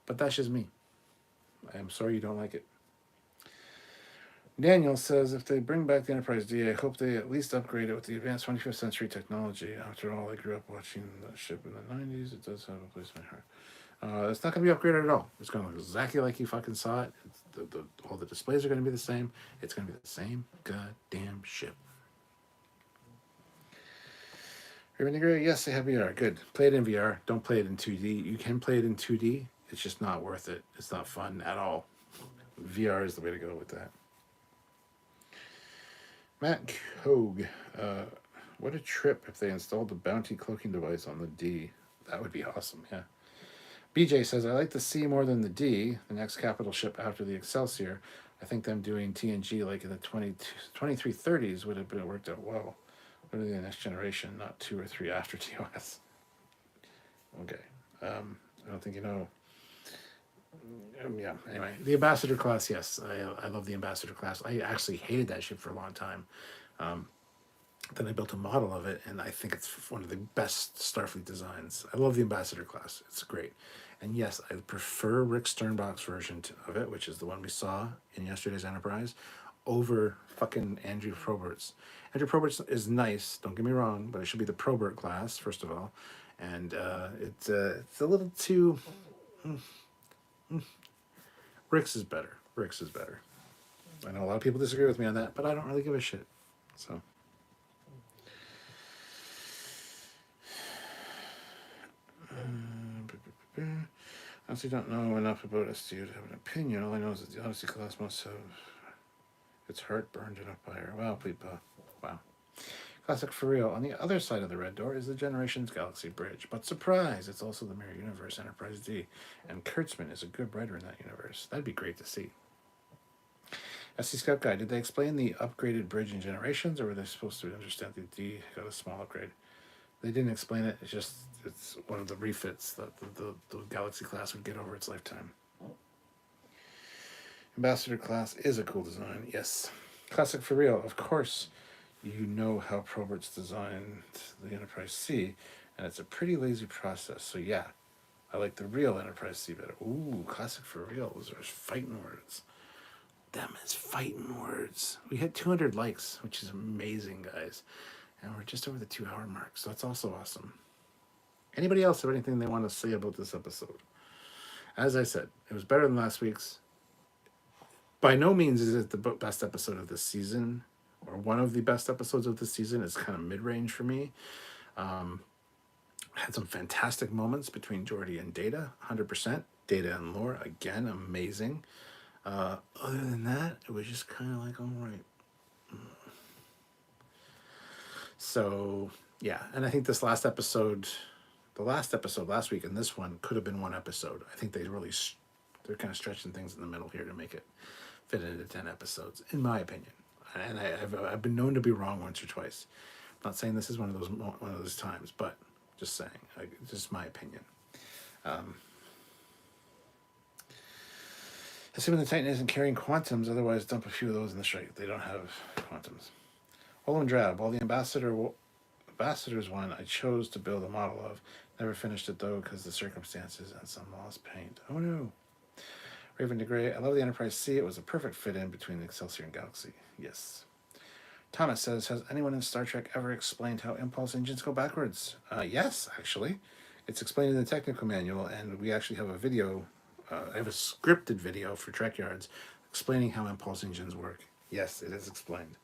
But that's just me. I am sorry you don't like it. Daniel says, if they bring back the Enterprise D, I hope they at least upgrade it with the advanced 25th century technology. After all, I grew up watching that ship in the 90s. It does have a place in my heart. It's not going to be upgraded at all. It's going to look exactly like you fucking saw it. All the displays are going to be the same. It's going to be the same goddamn ship. Raven Gray, yes, they have VR. Good. Play it in VR. Don't play it in 2D. You can play it in 2D. It's just not worth it. It's not fun at all. VR is the way to go with that. Matt Hogue, what a trip if they installed the Bounty cloaking device on the D. That would be awesome, yeah. BJ says, I like the C more than the D, the next capital ship after the Excelsior. I think them doing TNG like in the 2330s would have worked out well. Literally the next generation, not 2 or 3 after TOS. Okay. I don't think you know. Yeah, anyway. The Ambassador class, yes. I love the Ambassador class. I actually hated that ship for a long time. Then I built a model of it, and I think it's one of the best Starfleet designs. I love the Ambassador class. It's great. And yes, I prefer Rick Sternbach's version of it, which is the one we saw in yesterday's Enterprise, over fucking Andrew Probert's. Andrew Probert's is nice, don't get me wrong, but it should be the Probert class, first of all. And it's a little too... Rick's is better. Rick's is better. I know a lot of people disagree with me on that, but I don't really give a shit. So... I honestly don't know enough about STU to have an opinion. All I know is that the Odyssey class must have its heart burned in a fire. Wow, Pleepa. Wow. Classic for real. On the other side of the red door is the Generations Galaxy Bridge. But surprise, it's also the Mirror Universe Enterprise D. And Kurtzman is a good writer in that universe. That'd be great to see. SC Scout Guy, did they explain the upgraded bridge in Generations, or were they supposed to understand the D got a small upgrade? They didn't explain it. It's one of the refits that the Galaxy class would get over its lifetime. Ambassador class is a cool design, yes. Classic for real, of course. You know how Probert's designed the Enterprise C, and it's a pretty lazy process. So yeah, I like the real Enterprise C better. Ooh, classic for real. Those are fighting words. Them is fighting words. We hit 200 likes, which is amazing, guys. And we're just over the 2-hour mark, so that's also awesome. Anybody else have anything they want to say about this episode? As I said, it was better than last week's. By no means is it the best episode of this season, or one of the best episodes of the season. It's kind of mid-range for me. Had some fantastic moments between Geordi and Data, 100%. Data and Lore, again, amazing. Other than that, it was just kind of like, all right. So, yeah. And I think this last episode, the last episode last week and this one could have been one episode. I think they're kind of stretching things in the middle here to make it fit into 10 episodes, in my opinion. And I've been known to be wrong once or twice. I'm not saying this is one of those times, but just saying, just my opinion. Assuming the Titan isn't carrying quantums, otherwise dump a few of those in the strike. They don't have quantums. Holo and Drab. Well, the Ambassadors one I chose to build a model of. Never finished it though because the circumstances and some lost paint. Oh no. Raven de Grey. I love the Enterprise C. It was a perfect fit in between the Excelsior and Galaxy. Yes. Thomas says, has anyone in Star Trek ever explained how impulse engines go backwards? Yes, actually. It's explained in the technical manual, and we actually have a video. I have a scripted video for Trekyards explaining how impulse engines work. Yes, it is explained.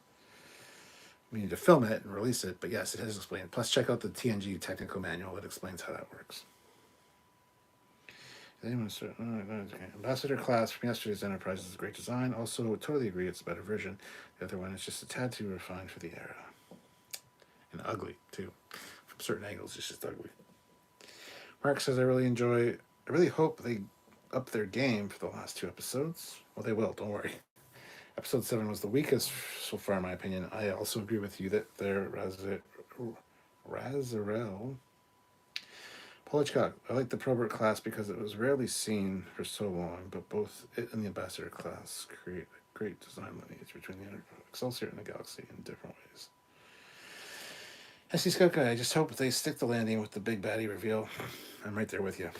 We need to film it and release it, but yes, it is explained. Plus, check out the TNG technical manual that explains how that works. Ambassador class from yesterday's Enterprise is a great design. Also, totally agree it's a better version. The other one is just a tad too refined for the era. And ugly, too. From certain angles, it's just ugly. Mark says, I really hope they up their game for the last 2 episodes. Well, they will, don't worry. Episode 7 was the weakest so far, in my opinion. I also agree with you that their Razarel. Polichcock, I like the Probert class because it was rarely seen for so long, but both it and the Ambassador class create a great design lineage between the Excelsior and the Galaxy in different ways. SC Scout Guy, I just hope they stick the landing with the big baddie reveal. I'm right there with you.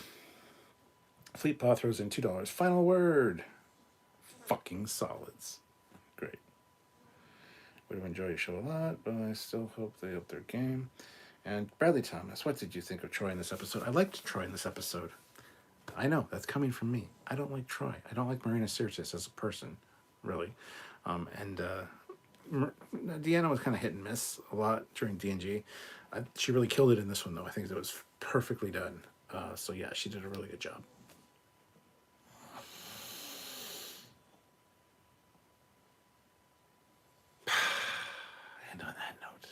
Fleet Paw throws in $2. Final word. Fucking solids. Great. Would have enjoyed your show a lot, but I still hope they up their game. And Bradley Thomas, what did you think of Troy in this episode? I liked Troy in this episode. I know, that's coming from me. I don't like Troy. I don't like Marina Sirtis as a person, really. Deanna was kind of hit and miss a lot during D&G. She really killed it in this one, though. I think it was perfectly done. So, yeah, she did a really good job. And on that note,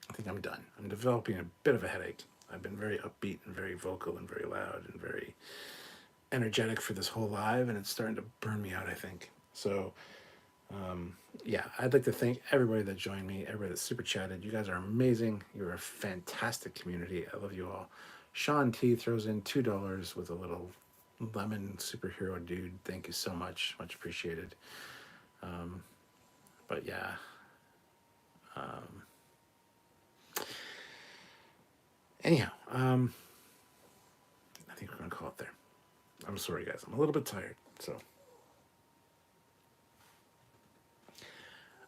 I think I'm done. I'm developing a bit of a headache. I've been very upbeat and very vocal and very loud and very energetic for this whole live, and it's starting to burn me out, I think. So, yeah, I'd like to thank everybody that joined me, everybody that super chatted. You guys are amazing. You're a fantastic community. I love you all. Sean T throws in $2 with a little lemon superhero dude. Thank you so much. Much appreciated. But yeah. Anyhow, I think we're going to call it there. I'm sorry, guys. I'm a little bit tired, so.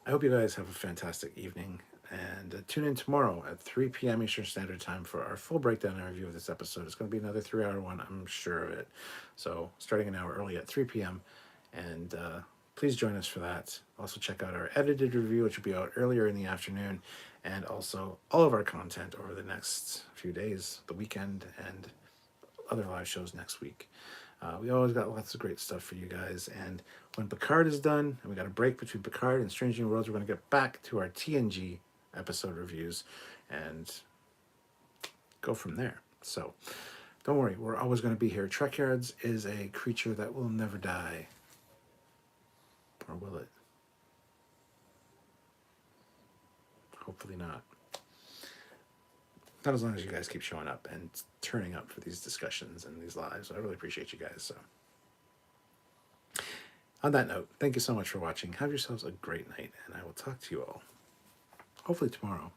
I hope you guys have a fantastic evening, and tune in tomorrow at 3 p.m. Eastern Standard Time for our full breakdown and review of this episode. It's going to be another 3-hour one, I'm sure of it. So, starting an hour early at 3 p.m., and please join us for that. Also, check out our edited review, which will be out earlier in the afternoon, and also all of our content over the next few days, the weekend, and other live shows next week. We always got lots of great stuff for you guys, and when Picard is done, and we got a break between Picard and Strange New Worlds, we're going to get back to our TNG episode reviews and go from there. So, don't worry, we're always going to be here. Trekyards is a creature that will never die. Or will it? Hopefully not. Not as long as you guys keep showing up and turning up for these discussions and these lives. I really appreciate you guys. So, on that note, thank you so much for watching. Have yourselves a great night, and I will talk to you all hopefully tomorrow.